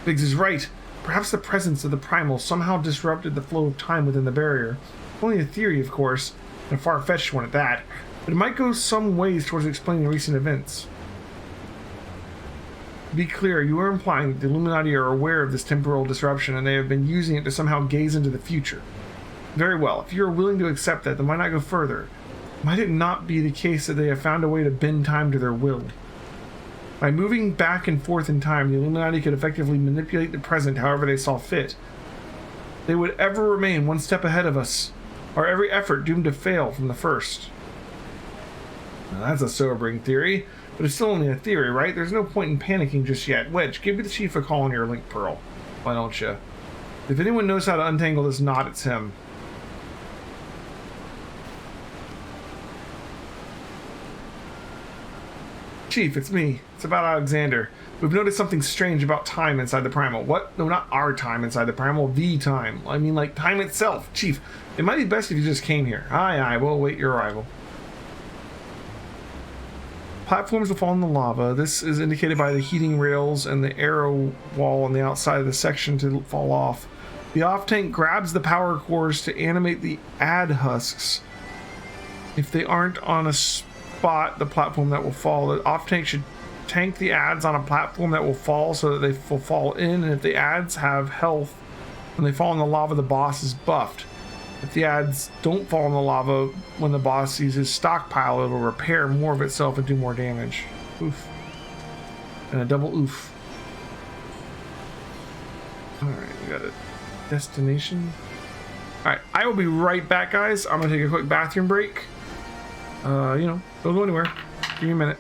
Biggs is right. Perhaps the presence of the primal somehow disrupted the flow of time within the barrier. Only a theory, of course, and a far-fetched one at that, but it might go some ways towards explaining recent events. To be clear, you are implying that the Illuminati are aware of this temporal disruption and they have been using it to somehow gaze into the future. Very well, if you are willing to accept that, then why not go further? Might it not be the case that they have found a way to bend time to their will? By moving back and forth in time, the Illuminati could effectively manipulate the present however they saw fit. They would ever remain one step ahead of us, our every effort doomed to fail from the first. Now, that's a sobering theory, but it's still only a theory, right? There's no point in panicking just yet. Wedge, give me the Chief a call on your link pearl. Why don't you? If anyone knows how to untangle this knot, it's him. Chief, it's me. It's about Alexander. We've noticed something strange about time inside the Primal. What? No, not our time inside the Primal. The time. I mean, like, time itself. Chief, it might be best if you just came here. Aye, aye, we'll await your arrival. Platforms will fall in the lava. This is indicated by the heating rails and the arrow wall on the outside of the section to fall off. The off-tank grabs the power cores to animate the ad husks. If they aren't on a spot, the platform that will fall, the off-tank should tank the ads on a platform that will fall so that they will fall in, and if the ads have health when they fall in the lava, the boss is buffed. If the ads don't fall in the lava when the boss sees his stockpile, it'll repair more of itself and do more damage. Oof. And a double oof. Alright, we got a destination. Alright, I will be right back, guys. I'm gonna take a quick bathroom break. Don't go anywhere. Give me a minute.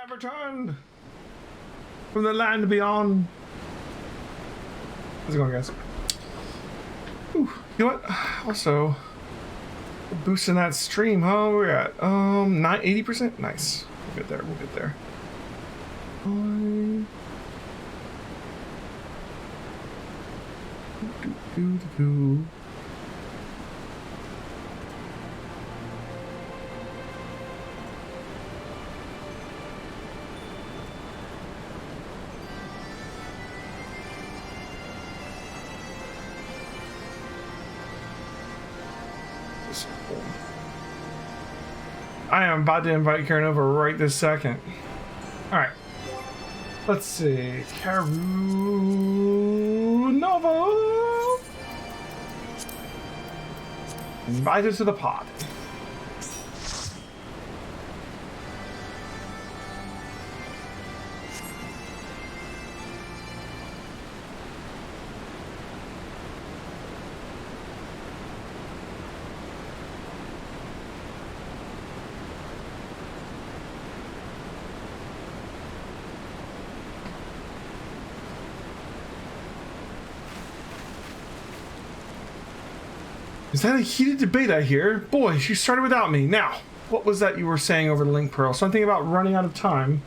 have returned from the land beyond. How's it going, guys? Ooh, you know what? Also, boosting that stream, huh? We're at 80%. Nice. We'll get there. We'll get there. I am about to invite Karen over right this second. Alright. Let's see. Novo! Invited to the pod. Is that a heated debate I hear? Boy, she started without me. Now, what was that you were saying over the link, Pearl? Something about running out of time.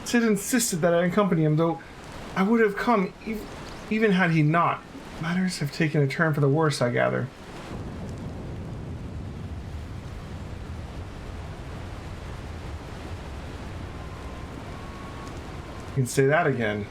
Sid insisted that I accompany him, though I would have come even had he not. Matters have taken a turn for the worse, I gather. You can say that again.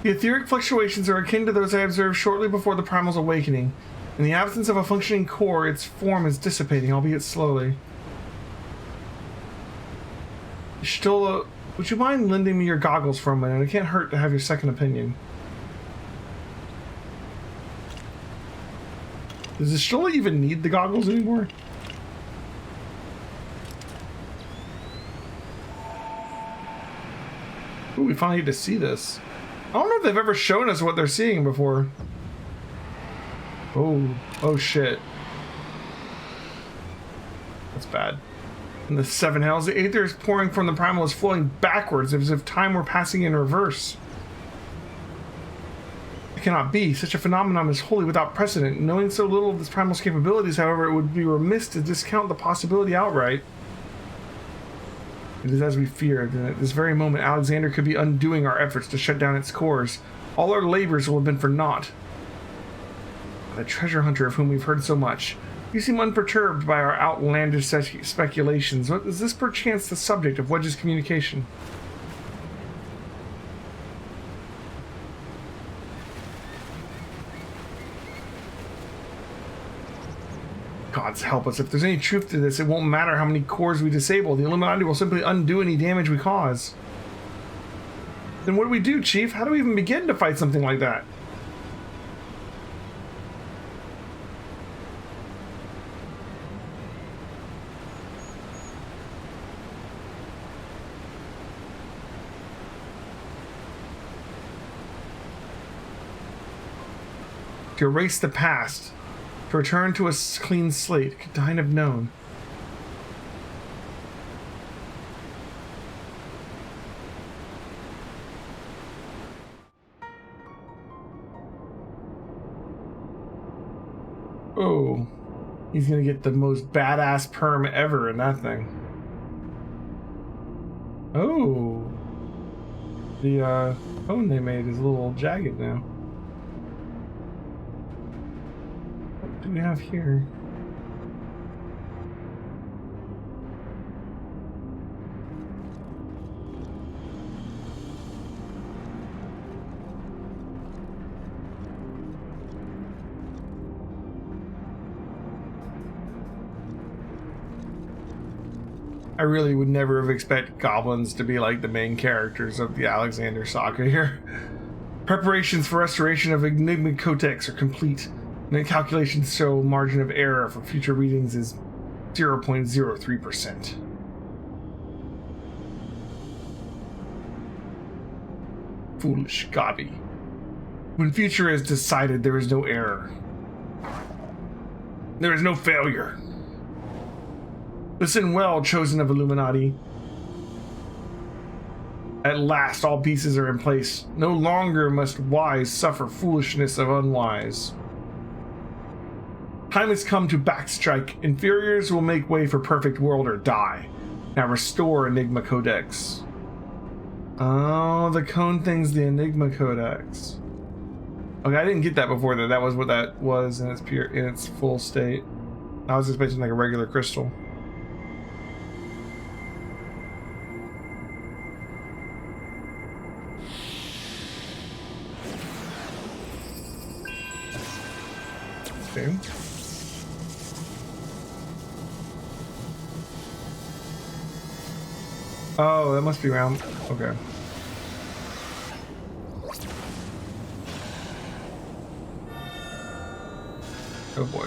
The etheric fluctuations are akin to those I observed shortly before the Primal's awakening. In the absence of a functioning core, its form is dissipating, albeit slowly. Stola, would you mind lending me your goggles for a minute? It can't hurt to have your second opinion. Does the Stola even need the goggles anymore? Ooh, we finally get to see this. I don't know if they've ever shown us what they're seeing before. Oh shit. That's bad. In the seven hells, the aether is pouring from the primal is flowing backwards as if time were passing in reverse. It cannot be. Such a phenomenon is wholly without precedent. Knowing so little of this primal's capabilities, however, it would be remiss to discount the possibility outright. It is as we feared, and at this very moment Alexander could be undoing our efforts to shut down its cores. All our labors will have been for naught. The treasure hunter of whom we've heard so much. You seem unperturbed by our outlandish speculations. What is this perchance the subject of Wedge's communication? Gods help us. If there's any truth to this, it won't matter how many cores we disable. The Illuminati will simply undo any damage we cause. Then what do we do, Chief? How do we even begin to fight something like that? To erase the past. To return to a clean slate. Could Dine have known? Oh. He's gonna get the most badass perm ever in that thing. Oh. The phone they made is a little jagged now. What do we have here? I really would never have expected goblins to be like the main characters of the Alexander saga here. Preparations for restoration of Enigma Codex are complete, and the calculations show margin of error for future readings is 0.03%. Foolish Gabi. When future is decided, there is no error. There is no failure. Listen well, chosen of Illuminati. At last, all pieces are in place. No longer must wise suffer foolishness of unwise. Time has come to backstrike. Inferiors will make way for perfect world or die. Now restore Enigma Codex. Oh, the cone thing's the Enigma Codex. Okay, I didn't get that before that. That was what that was in its full state. I was expecting like a regular crystal. Okay. Oh, that must be around. Okay. Oh boy.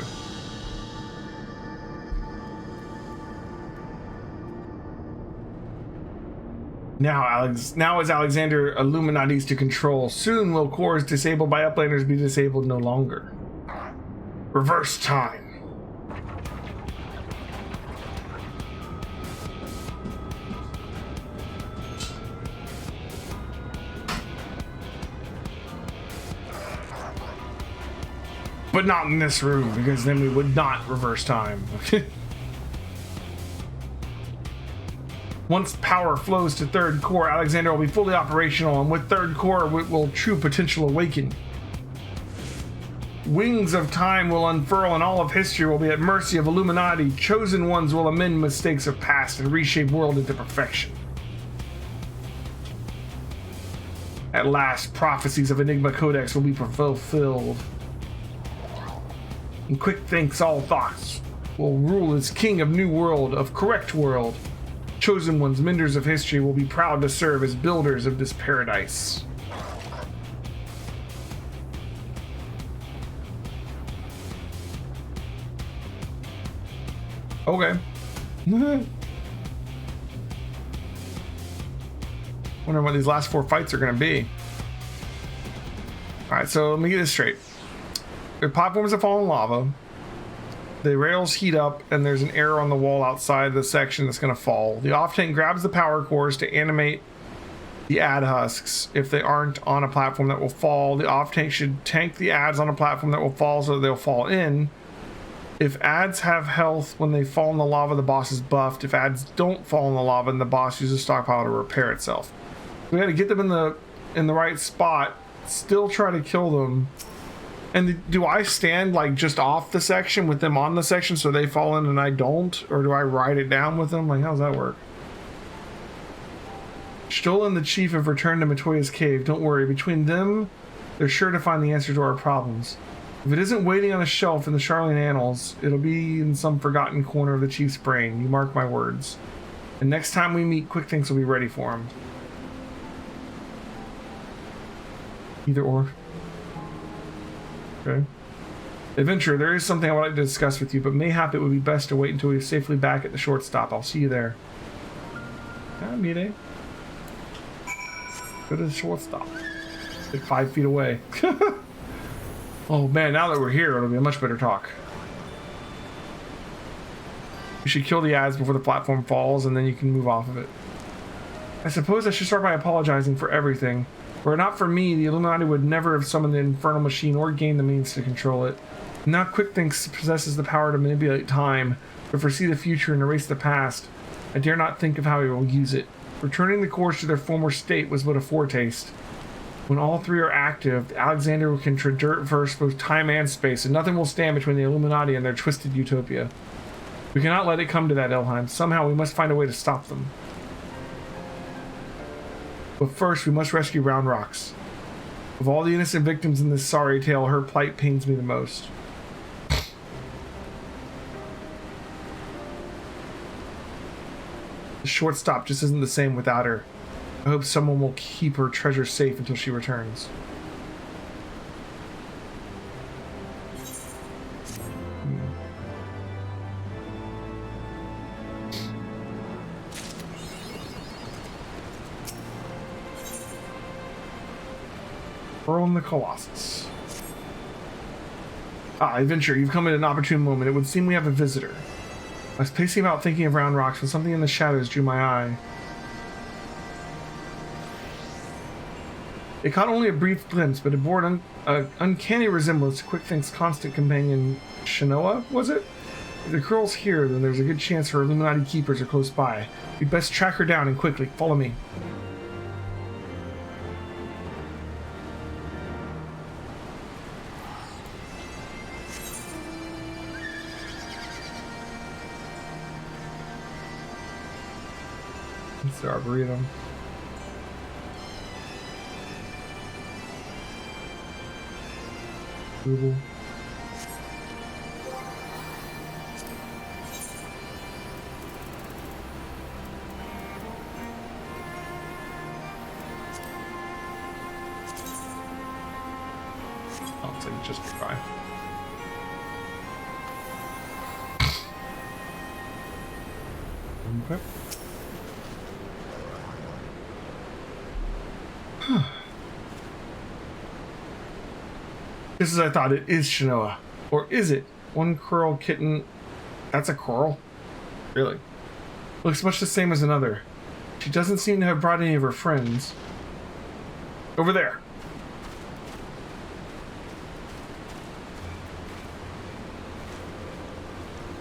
Now is Alexander Illuminati's to control. Soon will cores disabled by uplanders be disabled no longer. Reverse time. But not in this room, because then we would not reverse time. Once power flows to third core, Alexander will be fully operational, and with third core will true potential awaken. Wings of time will unfurl, and all of history will be at mercy of Illuminati. Chosen ones will amend mistakes of past and reshape world into perfection. At last, prophecies of Enigma Codex will be fulfilled. And quick thinks all thoughts will rule as king of new world, of correct world. Chosen ones, menders of history, will be proud to serve as builders of this paradise. Okay. Wonder what these last 4 fights are going to be. Alright, so let me get this straight. The platforms have fallen in lava. The rails heat up, and there's an error on the wall outside the section that's going to fall. The off-tank grabs the power cores to animate the ad husks. If they aren't on a platform that will fall, the off-tank should tank the ads on a platform that will fall so that they'll fall in. If ads have health when they fall in the lava, the boss is buffed. If ads don't fall in the lava, then the boss uses stockpile to repair itself. We got to get them in the right spot. Still try to kill them. And do I stand like just off the section with them on the section so they fall in and I don't? Or do I ride it down with them? Like, how does that work? Stoll and the chief have returned to Matoya's cave. Don't worry, between them, they're sure to find the answer to our problems. If it isn't waiting on a shelf in the Charlene Annals, it'll be in some forgotten corner of the chief's brain. You mark my words. And next time we meet, Quick Thinks will be ready for him. Either or. Okay. Adventurer, there is something I would like to discuss with you, but mayhap it would be best to wait until we're safely back at the short stop. I'll see you there. Yeah, Mide. Go to the short stop. Like 5 feet away. Oh man, now that we're here, it'll be a much better talk. You should kill the ads before the platform falls, and then you can move off of it. I suppose I should start by apologizing for everything. Were it not for me, the Illuminati would never have summoned the infernal machine or gained the means to control it. Now Quick Thinks possesses the power to manipulate time, to foresee the future and erase the past. I dare not think of how he will use it. Returning the cores to their former state was but a foretaste. When all three are active, Alexander can traverse both time and space, and nothing will stand between the Illuminati and their twisted utopia. We cannot let it come to that, Elheim. Somehow we must find a way to stop them. But first, we must rescue Round Rocks. Of all the innocent victims in this sorry tale, her plight pains me the most. The short stop just isn't the same without her. I hope someone will keep her treasure safe until she returns. Pearl and the Colossus. Ah, adventure, you've come at an opportune moment. It would seem we have a visitor. I was pacing about thinking of round rocks when something in the shadows drew my eye. It caught only a brief glimpse, but it bore an uncanny resemblance to Quickthink's constant companion, Shinoa, was it? If the girl's here, then there's a good chance her Illuminati keepers are close by. We'd best track her down and quickly. Follow me. It's the Arboretum. Google. Oh, it's like just try. Okay. Just as I thought, it is Shinoa. Or is it? One coral kitten. That's a coral? Really? Looks much the same as another. She doesn't seem to have brought any of her friends. Over there.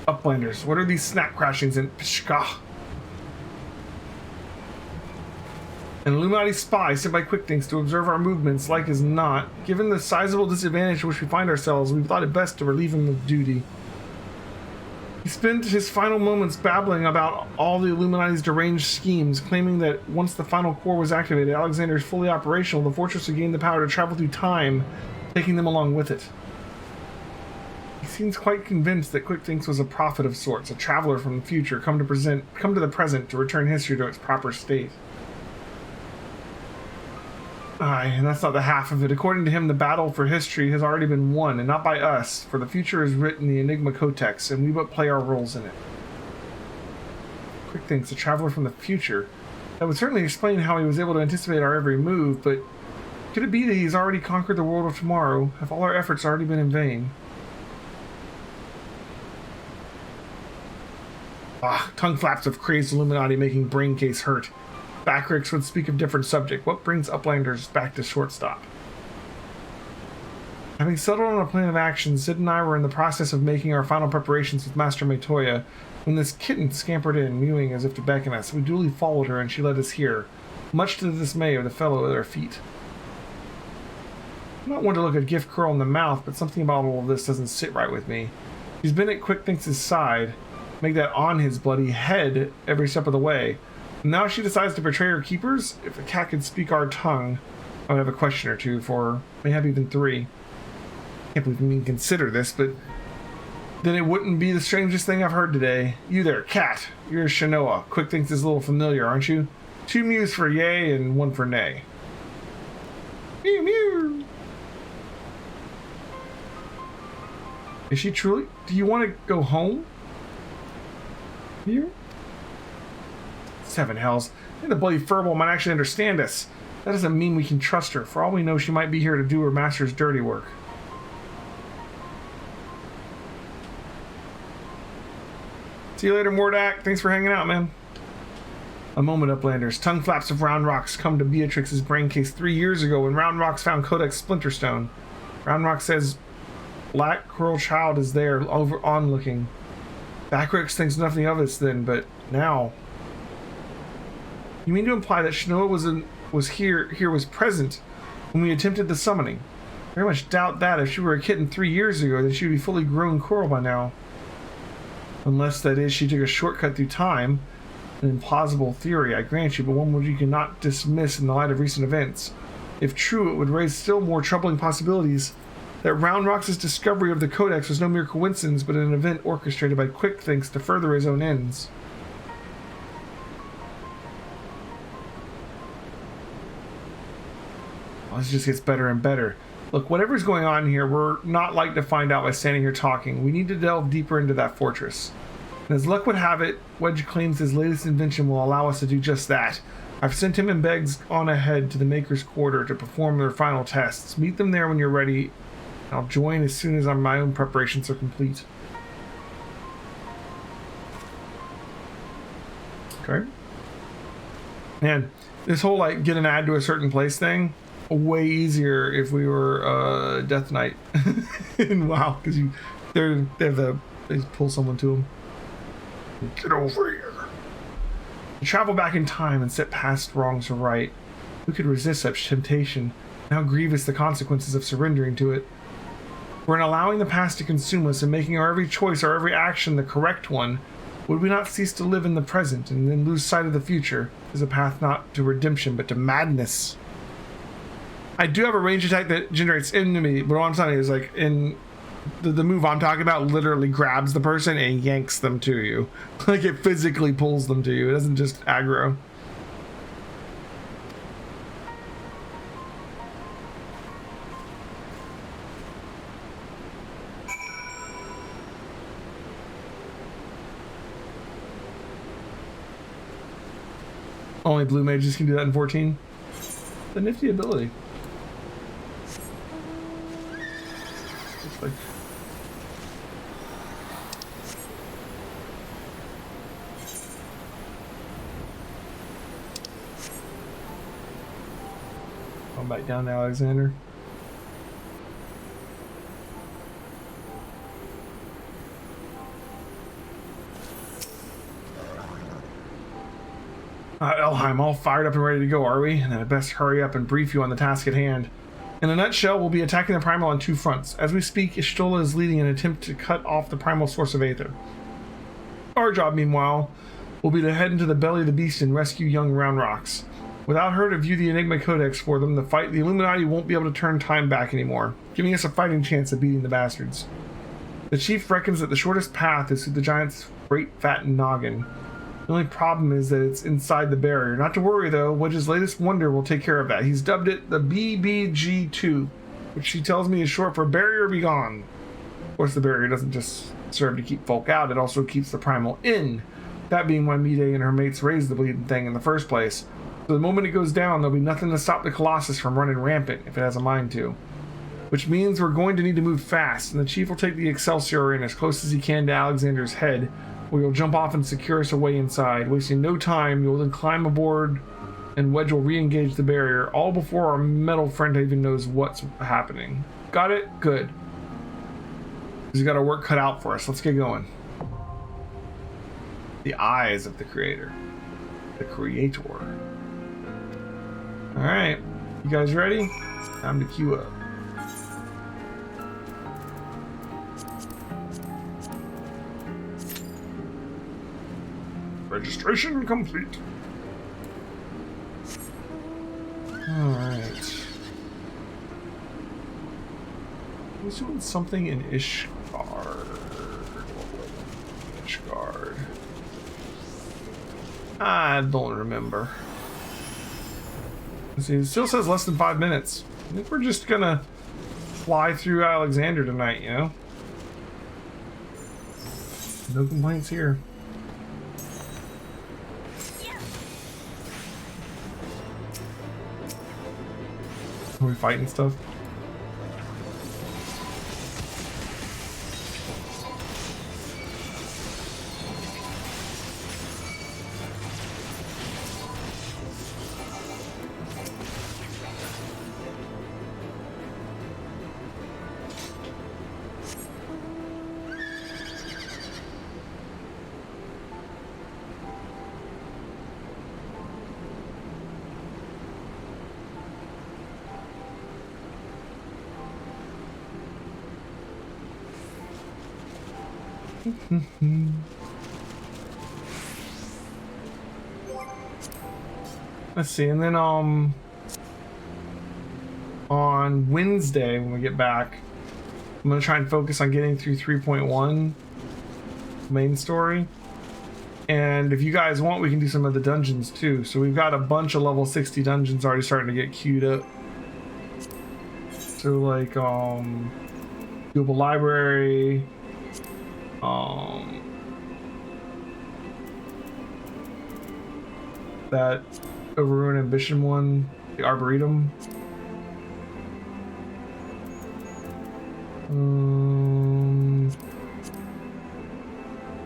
Uplanders, what are these snap crashings in Pishka? An Illuminati spy sent by Quickthinks to observe our movements, like as not. Given the sizable disadvantage in which we find ourselves, we thought it best to relieve him of duty. He spent his final moments babbling about all the Illuminati's deranged schemes, claiming that once the final core was activated, Alexander is fully operational, the fortress would gain the power to travel through time, taking them along with it. He seems quite convinced that Quickthinks was a prophet of sorts, a traveler from the future, come to the present to return history to its proper state. Aye, and that's not the half of it. According to him, the battle for history has already been won, and not by us, for the future is written in the Enigma Codex, and we but play our roles in it. Quickthinks, a traveler from the future. That would certainly explain how he was able to anticipate our every move, but could it be that he's already conquered the world of tomorrow? Have all our efforts already been in vain? Ah, tongue flaps of crazed Illuminati making brain case hurt. Backricks would speak of different subject. What brings Uplanders back to Shortstop? Having settled on a plan of action, Sid and I were in the process of making our final preparations with Master Metoya when this kitten scampered in, mewing as if to beckon us. We duly followed her and she led us here, much to the dismay of the fellow at our feet. I'm not one to look a gift curl in the mouth, but something about all of this doesn't sit right with me. He's been at Quickthinks' side, make that on his bloody head every step of the way. Now she decides to betray her keepers? If a cat could speak our tongue, I would have a question or two for her. Maybe even 3. Can't believe we even consider this, but then it wouldn't be the strangest thing I've heard today. You there, cat. You're Shinoa. Quickthinks is a little familiar, aren't you? 2 mews for yay and 1 for nay. Mew mew. Is she truly? Do you want to go home? Here? 7 hells. I think the bloody furball might actually understand us. That doesn't mean we can trust her. For all we know, she might be here to do her master's dirty work. See you later, Mordak. Thanks for hanging out, man. A moment, Uplanders. Tongue flaps of Round Rocks come to Beatrix's brain case 3 years ago when Round Rocks found Codex Splinterstone. Round Rock says Black Coral Child is there, over onlooking. Backricks thinks nothing of us then, but now... You mean to imply that Shinoa was present when we attempted the summoning? Very much doubt that. If she were a kitten 3 years ago, then she would be fully grown coral by now. Unless, that is, she took a shortcut through time. An implausible theory, I grant you, but one which you cannot dismiss in the light of recent events. If true, it would raise still more troubling possibilities that Round Rock's discovery of the Codex was no mere coincidence, but an event orchestrated by Quickthinks to further his own ends. Well, this just gets better and better. Look, whatever's going on here, we're not like to find out by standing here talking. We need to delve deeper into that fortress. And as luck would have it, Wedge claims his latest invention will allow us to do just that. I've sent him and Beggs on ahead to the Maker's Quarter to perform their final tests. Meet them there when you're ready. I'll join as soon as my own preparations are complete. Okay. Man, this whole like get an ad to a certain place thing, way easier if we were Death Knight in WoW, because they pull someone to them. Get over here. To travel back in time and set past wrongs to right. Who could resist such temptation? And how grievous the consequences of surrendering to it. For in allowing the past to consume us and making our every choice, our every action the correct one, would we not cease to live in the present and then lose sight of the future as a path not to redemption but to madness? I do have a range attack that generates enemy, but all I'm telling you is like in the move I'm talking about literally grabs the person and yanks them to you. Like it physically pulls them to you. It doesn't just aggro. Only blue mages can do that in 14. The nifty ability. Looks like I'll bite down to Alexander. Elheim, all fired up and ready to go, are we? And I'd best hurry up and brief you on the task at hand. In a nutshell, we'll be attacking the Primal on two fronts. As we speak, Ishtola is leading an attempt to cut off the Primal source of Aether. Our job, meanwhile, will be to head into the belly of the beast and rescue young Round Rocks. Without her to view the Enigma Codex for them, the Illuminati won't be able to turn time back anymore, giving us a fighting chance of beating the bastards. The chief reckons that the shortest path is through the giant's great fat noggin. The only problem is that it's inside the barrier. Not to worry though, Wedge's latest wonder will take care of that. He's dubbed it the BBG2, which she tells me is short for Barrier Be Gone. Of course, the barrier doesn't just serve to keep folk out, it also keeps the Primal in. That being why Mide and her mates raised the bleeding thing in the first place. So the moment it goes down, there'll be nothing to stop the Colossus from running rampant if it has a mind to. Which means we're going to need to move fast, and the chief will take the Excelsior in as close as he can to Alexander's head, where you'll jump off and secure us away inside. Wasting no time, you'll then climb aboard and Wedge will re-engage the barrier, all before our metal friend even knows what's happening. Got it? Good. He's got our work cut out for us. Let's get going. The eyes of the creator. The creator. Alright. You guys ready? Time to queue up. Registration complete. Alright. He's doing something in Ishgard. Ishgard. I don't remember. Let's see, it still says less than 5 minutes. I think we're just gonna fly through Alexander tonight, you know? No complaints here. Are we fighting stuff? Let's see, and then on Wednesday when we get back, I'm gonna try and focus on getting through 3.1 main story. And if you guys want, we can do some of the dungeons too. So we've got a bunch of level 60 dungeons already starting to get queued up. So like Doable Library, that Overrun Ambition one, the Arboretum.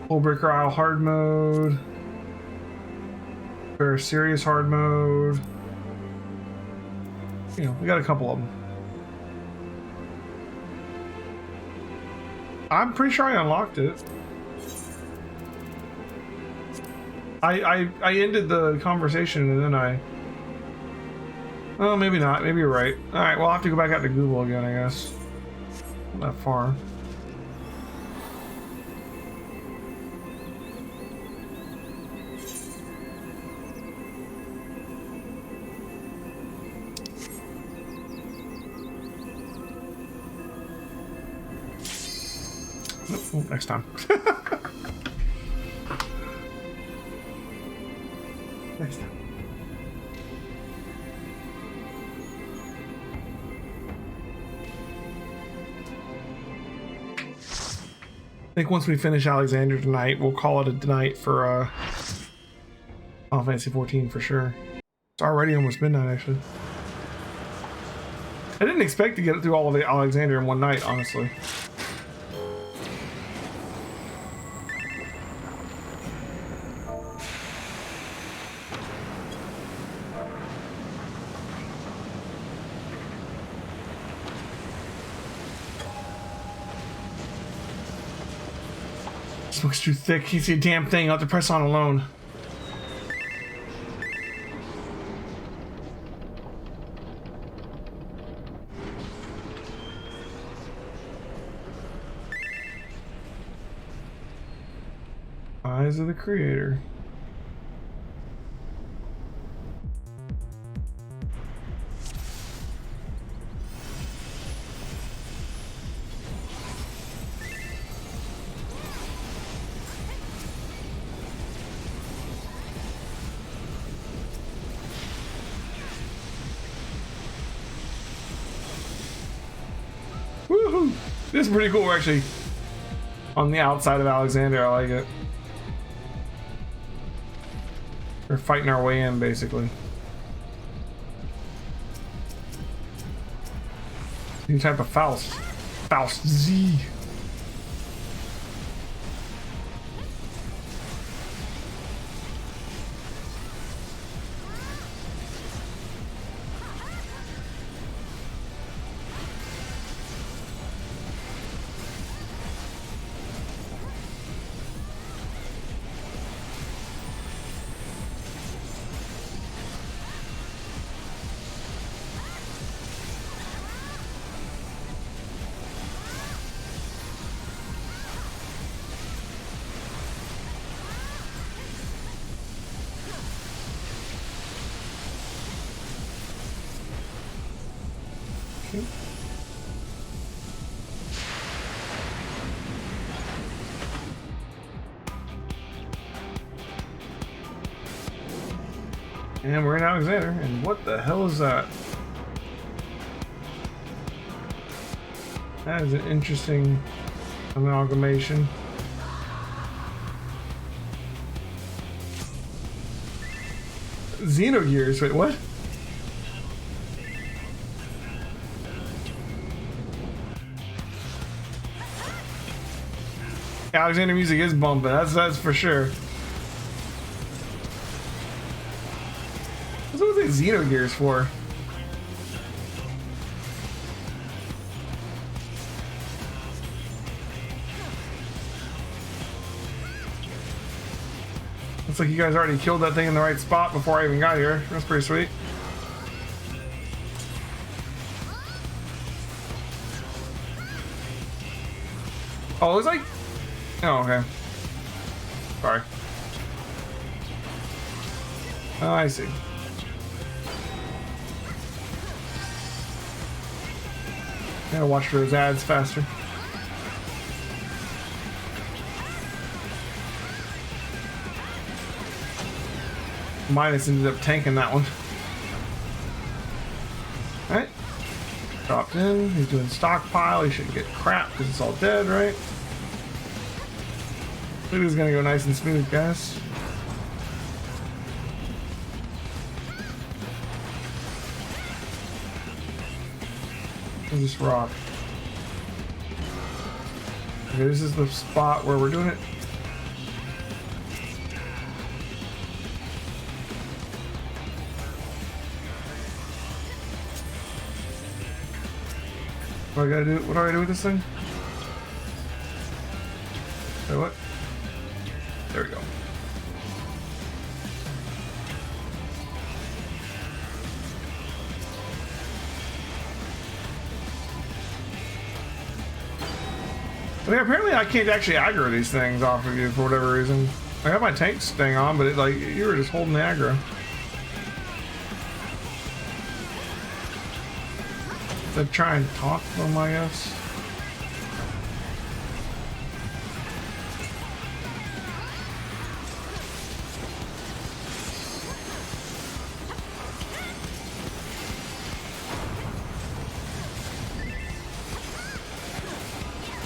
Hullbreaker Isle hard mode. Very serious hard mode. You know, we got a couple of them. I'm pretty sure I unlocked it. I ended the conversation and then I... Oh, maybe not. Maybe you're right. Alright, well, I'll have to go back out to Google again, I guess. Not that far. Oh, next time. Next time. I think once we finish Alexander tonight, we'll call it a night for Final Fantasy 14 for sure. It's already almost midnight, actually. I didn't expect to get through all of the Alexander in one night, honestly. Looks too thick. Can't see a damn thing. I'll have to press on alone. Eyes of the Creator. Woohoo! This is pretty cool. We're actually on the outside of Alexander. I like it. We're fighting our way in, basically. New type of Faust. Faust Z. And we're in Alexander, and what the hell is that? That is an interesting amalgamation. Xenogears, wait, what? Alexander music is bumping, that's for sure. What was it Xenogears for? Looks like you guys already killed that thing in the right spot before I even got here. That's pretty sweet. Oh, it was like... Oh, okay. Sorry. Oh, I see. Gotta watch for those ads faster. Minus ended up tanking that one. Alright. Dropped in. He's doing stockpile. He shouldn't get crap because it's all dead, right? This is gonna go nice and smooth, guys. Or just rock? Okay, this is the spot where we're doing it. What do I gotta do? What do I do with this thing? Wait, what? There we go. I mean, apparently I can't actually aggro these things off of you for whatever reason. I got my tanks thing on, but it, like, you were just holding the aggro. So try and taunt them, I guess.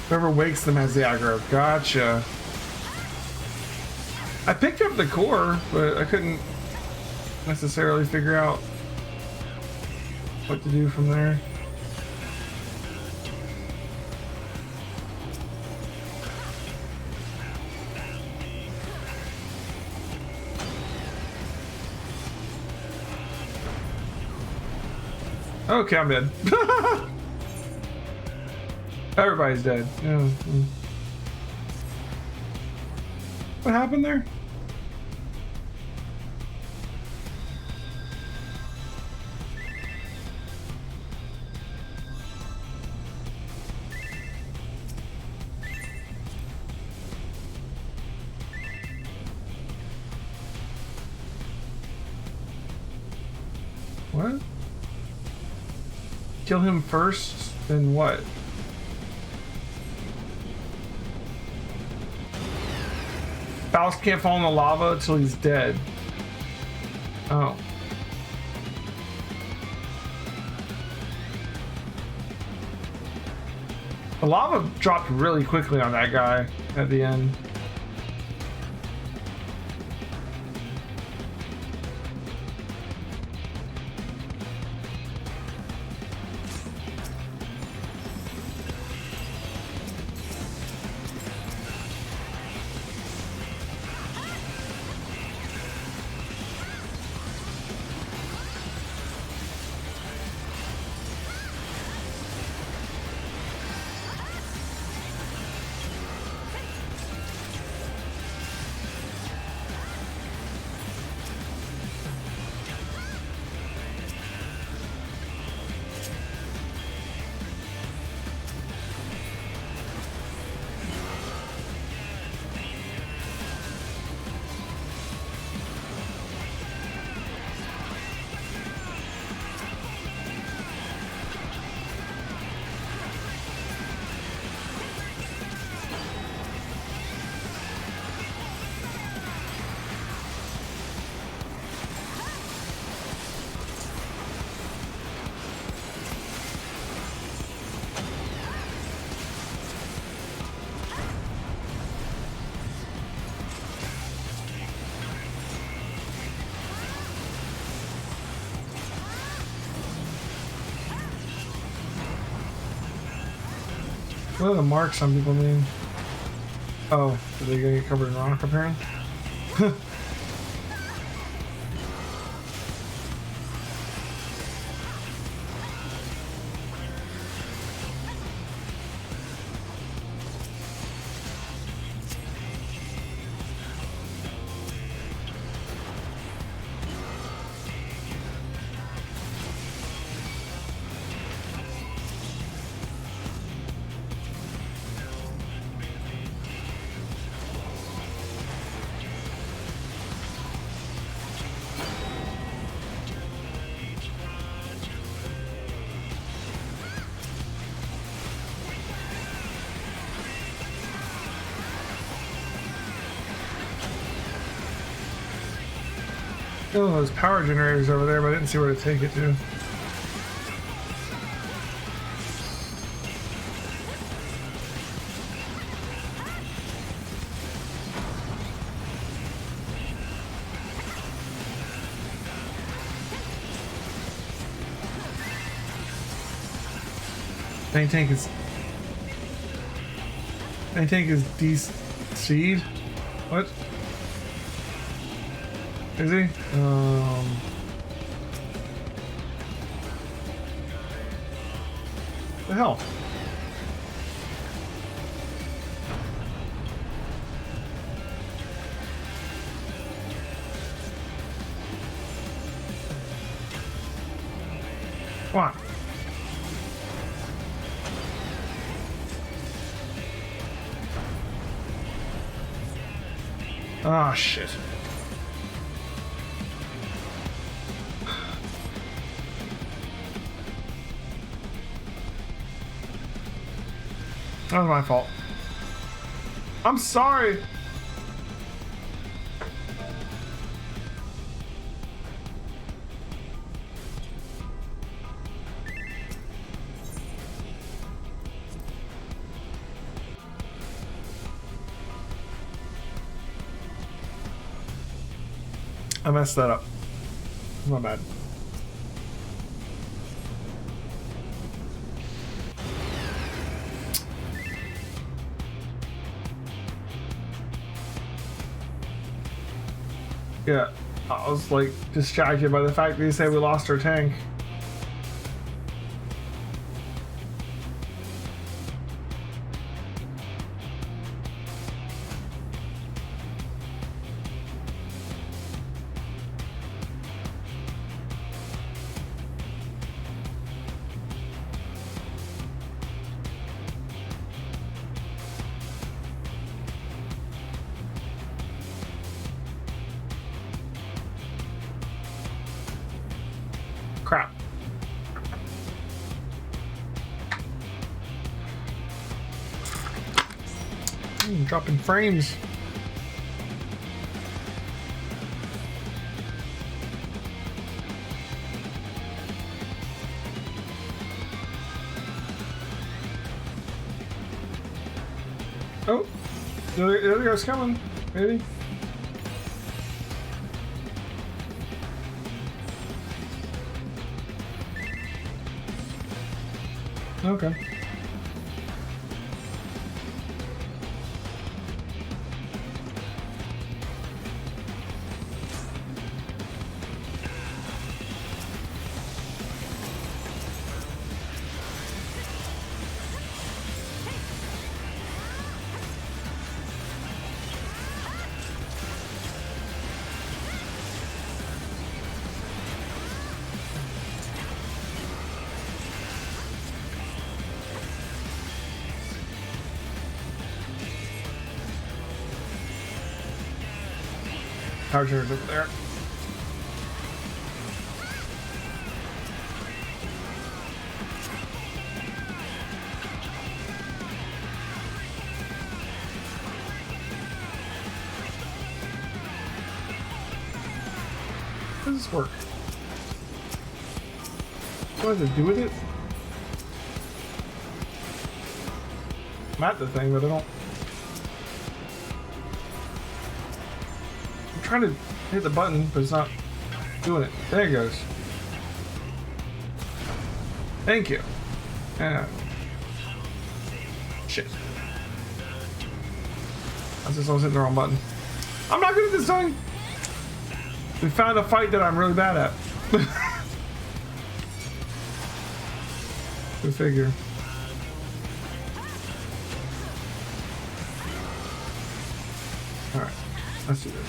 Whoever wakes them has the aggro. Gotcha. I picked up the core, but I couldn't necessarily figure out what to do from there. Okay, I'm dead. Everybody's dead. Yeah. What happened there? What? Kill him first, then what? Faust can't fall in the lava until he's dead. Oh. The lava dropped really quickly on that guy at the end. What are the marks some people mean? Oh, are they gonna get covered in rock apparently? Oh, those power generators over there, but I didn't see where to take it to. Main tank is DC'd. What? Is he? The hell? Come on. Ah, shit. That was my fault. I'm sorry. I messed that up. My bad. Yeah, I was like distracted by the fact that you said we lost our tank. Crap. Dropping frames. Oh, the other guy's coming, maybe. Okay. Power generators over there. How does this work? What does it do with it? I'm at the thing, but I don't. I'm trying to hit the button, but it's not doing it. There it goes. Thank you. Yeah. Shit. I just was hitting the wrong button. I'm not good at this thing. We found a fight that I'm really bad at. Go figure. Alright, let's do this.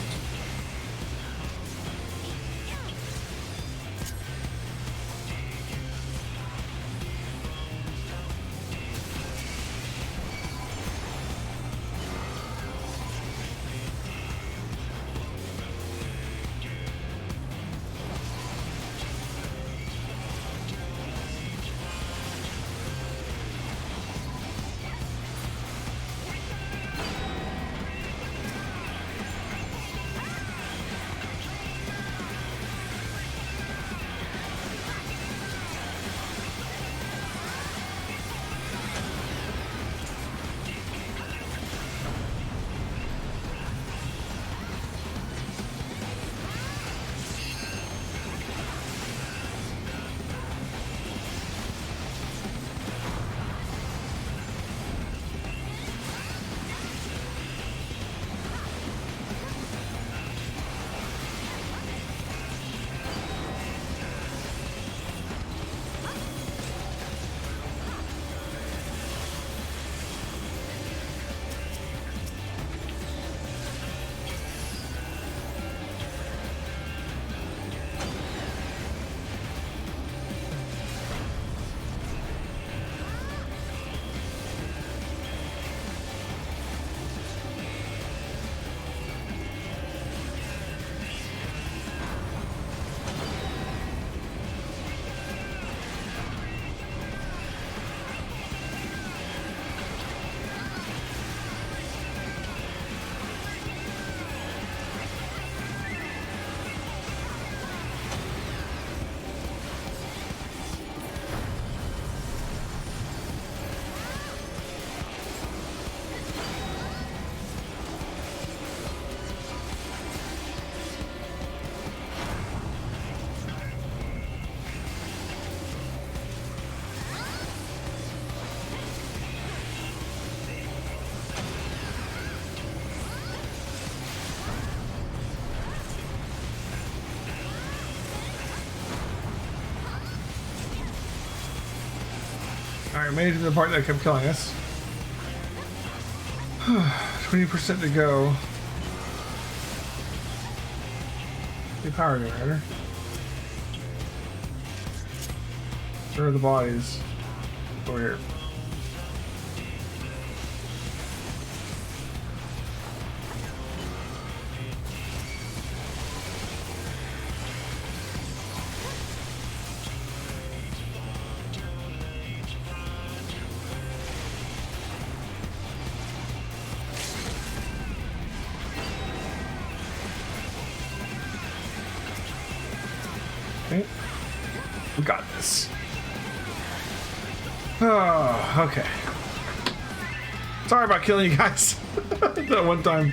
Alright, made it to the part that kept killing us. 20% to go. The power generator. Where are the bodies? Over here. Okay. We got this. Oh, okay. Sorry about killing you guys that one time.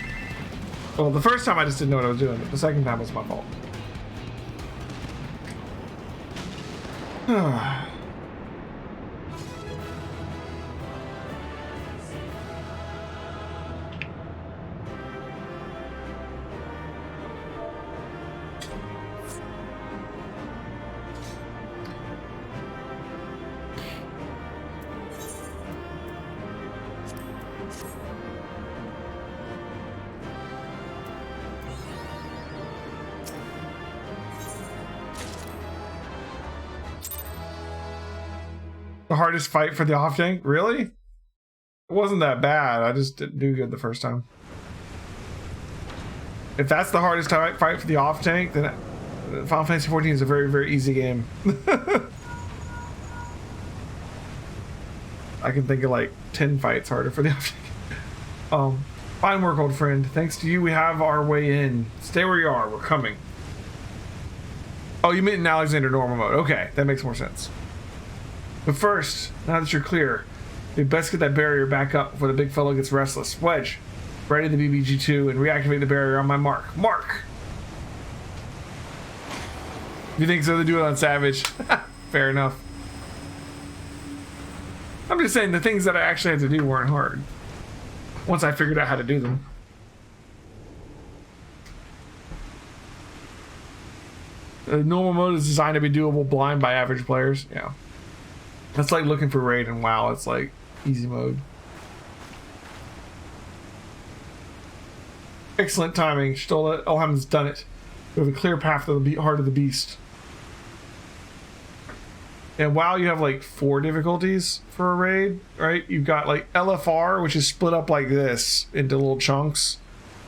Well, the first time I just didn't know what I was doing, but the second time was my fault. The hardest fight for the off tank? Really? It wasn't that bad. I just didn't do good the first time. If that's the hardest fight for the off tank, then Final Fantasy XIV is a very, very easy game. I can think of like 10 fights harder for the off tank. Fine work, old friend. Thanks to you, we have our way in. Stay where you are. We're coming. Oh, you meant in Alexander normal mode. Okay, that makes more sense. But first, now that you're clear, we best get that barrier back up before the big fellow gets restless. Wedge, ready the BBG2 and reactivate the barrier on my mark. Mark! If you think so, then do it on Savage. Fair enough. I'm just saying the things that I actually had to do weren't hard. Once I figured out how to do them. The normal mode is designed to be doable blind by average players. Yeah. That's like looking for raid and WoW. It's like easy mode. Excellent timing. Stola Elham's done it. We have a clear path to the heart of the beast. And WoW, you have like 4 difficulties for a raid, right? You've got like LFR, which is split up like this into little chunks,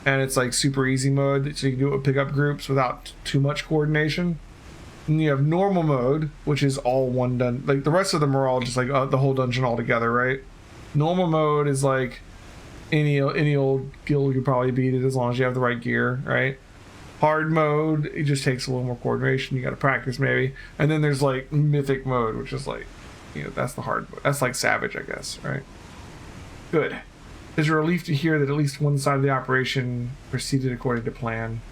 and it's like super easy mode, so you can do it with pickup groups without too much coordination. And you have normal mode, which is all one done. Like the rest of them are all just like the whole dungeon all together, right? Normal mode is like any old guild you probably beat it as long as you have the right gear, right? Hard mode, it just takes a little more coordination. You got to practice maybe. And then there's like mythic mode, which is like, you know, that's the hard mode. That's like Savage, I guess, right? Good. It's a relief to hear that at least one side of the operation proceeded according to plan.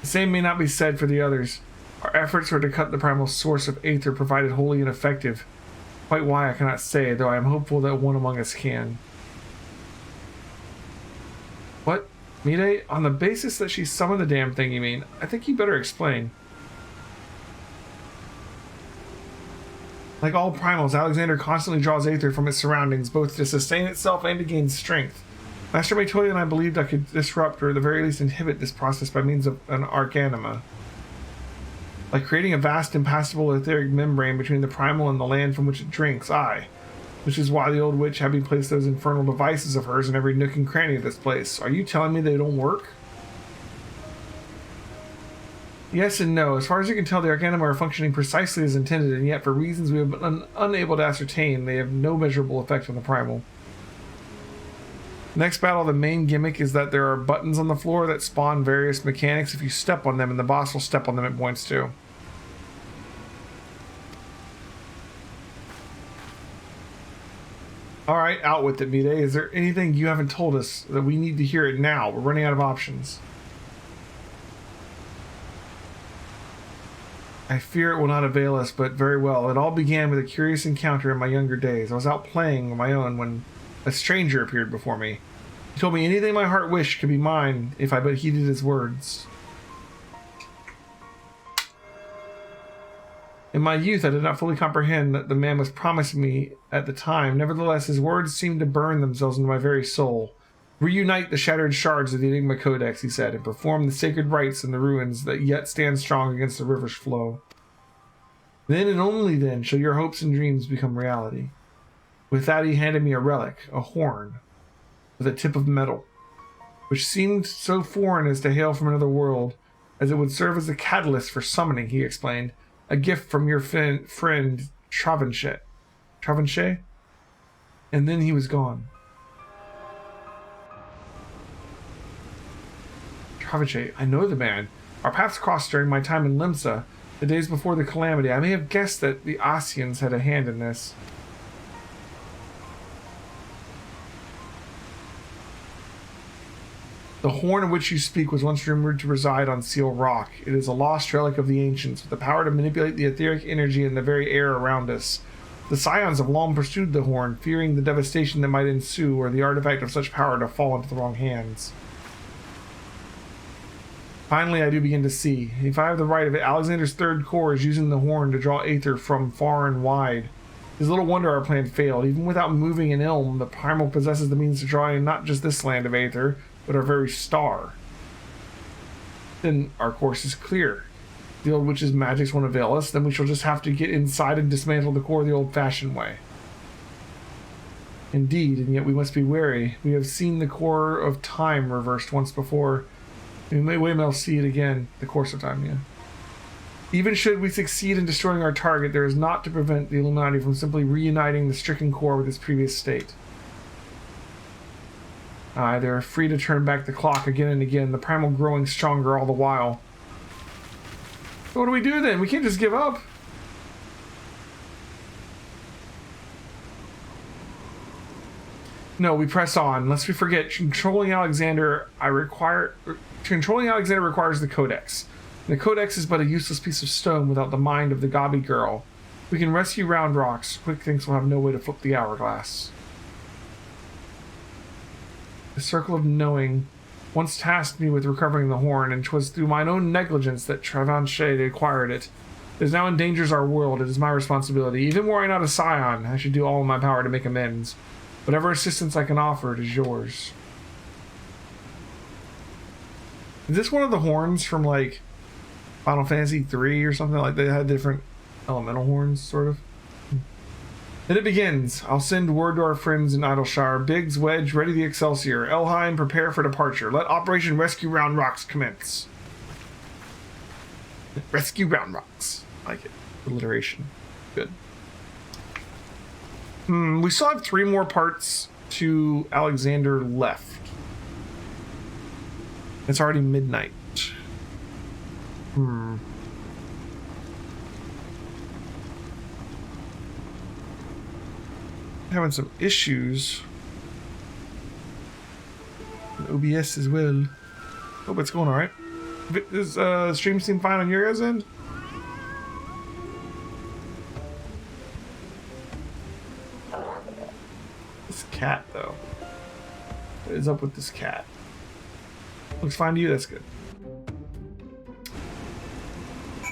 The same may not be said for the others. Our efforts were to cut the primal source of Aether provided wholly ineffective. Quite why I cannot say, though I am hopeful that one among us can. What? Mide? On the basis that she summoned the damn thing, you mean? I think you better explain. Like all primals, Alexander constantly draws Aether from its surroundings, both to sustain itself and to gain strength. Master Matoya and I believed I could disrupt, or at the very least inhibit, this process by means of an arcanima. Like creating a vast, impassable etheric membrane between the primal and the land from which it drinks, aye. Which is why the old witch had me place those infernal devices of hers in every nook and cranny of this place. Are you telling me they don't work? Yes and no. As far as you can tell, the arcanima are functioning precisely as intended, and yet for reasons we have been unable to ascertain, they have no measurable effect on the primal. Next battle, the main gimmick is that there are buttons on the floor that spawn various mechanics if you step on them, and the boss will step on them at points too. Alright, out with it, Mide. Is there anything you haven't told us that we need to hear it now? We're running out of options. I fear it will not avail us, but very well. It all began with a curious encounter in my younger days. I was out playing on my own when a stranger appeared before me. He told me anything my heart wished could be mine if I but heeded his words. In my youth, I did not fully comprehend that the man was promising me at the time. Nevertheless, his words seemed to burn themselves into my very soul. Reunite the shattered shards of the Enigma Codex, he said, and perform the sacred rites in the ruins that yet stand strong against the river's flow. Then and only then shall your hopes and dreams become reality. With that, he handed me a relic, a horn, with a tip of metal, which seemed so foreign as to hail from another world, as it would serve as a catalyst for summoning, he explained. A gift from your friend Travinchet. Travinchet? And then he was gone. Travinchet, I know the man. Our paths crossed during my time in Limsa, the days before the calamity. I may have guessed that the Asians had a hand in this. The horn of which you speak was once rumored to reside on Seal Rock. It is a lost relic of the ancients, with the power to manipulate the etheric energy in the very air around us. The Scions have long pursued the horn, fearing the devastation that might ensue, or the artifact of such power to fall into the wrong hands. Finally, I do begin to see. If I have the right of it, Alexander's third corps is using the horn to draw aether from far and wide. It is little wonder our plan failed. Even without moving an ilm, the Primal possesses the means to draw in not just this land of aether, but our very star. Then our course is clear. The old witch's magics won't avail us, then we shall just have to get inside and dismantle the core the old-fashioned way. Indeed, and yet we must be wary. We have seen the core of time reversed once before. We may well see it again, the course of time, yeah. Even should we succeed in destroying our target, there is naught to prevent the Illuminati from simply reuniting the stricken core with its previous state. They're free to turn back the clock again and again, the primal growing stronger all the while. So what do we do then? We can't just give up. No, we press on. Lest we forget, controlling Alexander requires the Codex. And the Codex is but a useless piece of stone without the mind of the Gabi girl. We can rescue Round Rocks. Quick things will have no way to flip the hourglass. The Circle of Knowing once tasked me with recovering the horn, and 'twas through mine own negligence that Travinchet acquired it. It now endangers our world. It is my responsibility. Even were I not a scion, I should do all in my power to make amends. Whatever assistance I can offer, it is yours. Is this one of the horns from, like, Final Fantasy 3 or something? Like, they had different elemental horns, sort of? Then it begins. I'll send word to our friends in Idleshire. Biggs, Wedge, ready the Excelsior. Elheim, prepare for departure. Let Operation Rescue Round Rocks commence. Rescue Round Rocks. I like it. Alliteration. Good. We still have 3 more parts to Alexander left. It's already midnight. Having some issues. OBS as well. Hope it's going alright. Does stream seem fine on your guys' end? This cat, though. What is up with this cat? Looks fine to you, that's good.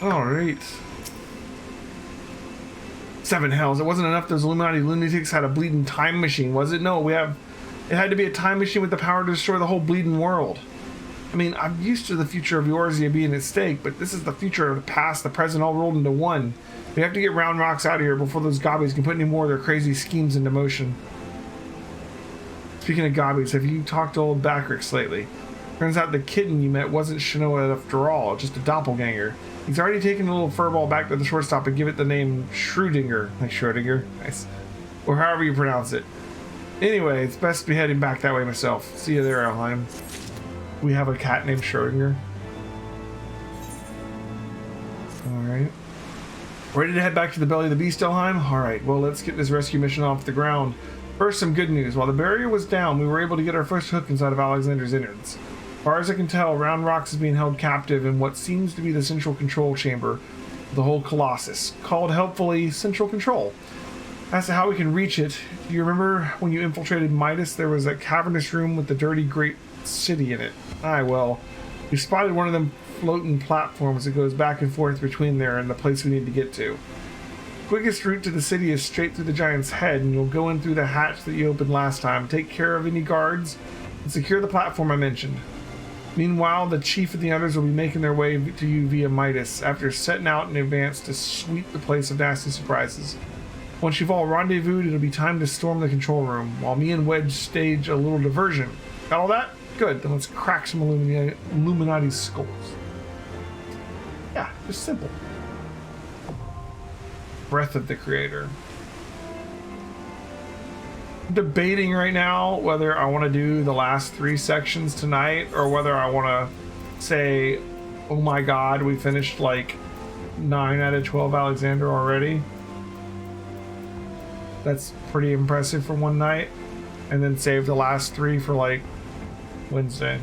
Alright. 7 hells. It wasn't enough those Illuminati lunatics had a bleeding time machine, was it? No, it had to be a time machine with the power to destroy the whole bleeding world. I mean, I'm used to the future of Eorzea being at stake, but this is the future of the past, the present, all rolled into one. We have to get Round Rocks out of here before those gobbies can put any more of their crazy schemes into motion. Speaking of gobbies, have you talked to old Backrix lately? Turns out the kitten you met wasn't Shinoa after all, just a doppelganger. He's already taken a little furball back to the shortstop and give it the name Schrödinger. Like Schrödinger, nice. Or however you pronounce it. Anyway, it's best to be heading back that way myself. See you there, Elheim. We have a cat named Schrödinger. Alright. Ready to head back to the belly of the beast, Elheim? Alright, well, let's get this rescue mission off the ground. First, some good news. While the barrier was down, we were able to get our first hook inside of Alexander's innards. As far as I can tell, Round Rocks is being held captive in what seems to be the central control chamber of the whole Colossus, called helpfully Central Control. As to how we can reach it, do you remember when you infiltrated Midas, there was a cavernous room with the dirty great city in it? Aye, well, we spotted one of them floating platforms that goes back and forth between there and the place we need to get to. Quickest route to the city is straight through the giant's head, and you'll go in through the hatch that you opened last time. Take care of any guards and secure the platform I mentioned. Meanwhile, the chief and the others will be making their way to you via Midas after setting out in advance to sweep the place of nasty surprises. Once you've all rendezvoused, it'll be time to storm the control room, while me and Wedge stage a little diversion. Got all that? Good, then let's crack some Illuminati skulls. Yeah, just simple. Breath of the Creator. I'm debating right now whether I want to do the last 3 sections tonight or whether I want to say, oh my god, we finished like 9 out of 12 Alexander already. That's pretty impressive for one night. And then save the last 3 for like Wednesday.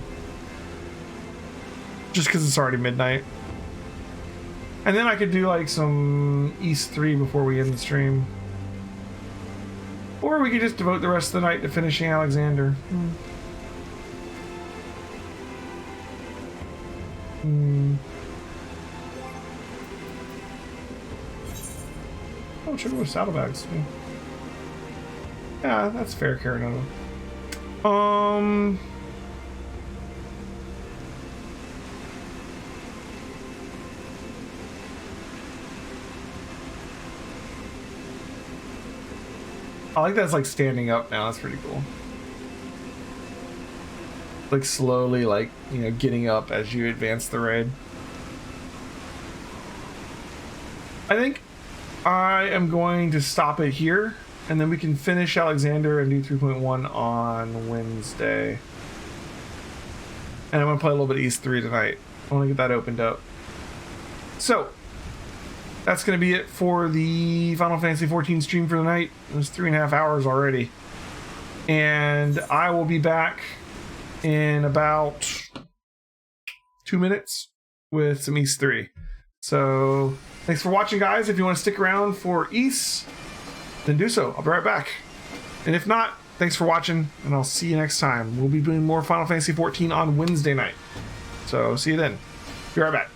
Just because it's already midnight. And then I could do like some East 3 before we end the stream. Or we could just devote the rest of the night to finishing Alexander. Oh, should go with saddlebags too. Yeah, that's fair, Karanova. I like that it's like standing up now. That's pretty cool. Like slowly, like, you know, getting up as you advance the raid. I think I am going to stop it here, and then we can finish Alexander and do 3.1 on Wednesday. And I'm going to play a little bit of East 3 tonight. I want to get that opened up. So, that's going to be it for the Final Fantasy XIV stream for the night. It was 3.5 hours already. And I will be back in about 2 minutes with some East 3. So, thanks for watching, guys. If you want to stick around for East, then do so. I'll be right back. And if not, thanks for watching, and I'll see you next time. We'll be doing more Final Fantasy XIV on Wednesday night. So, see you then. Be right back.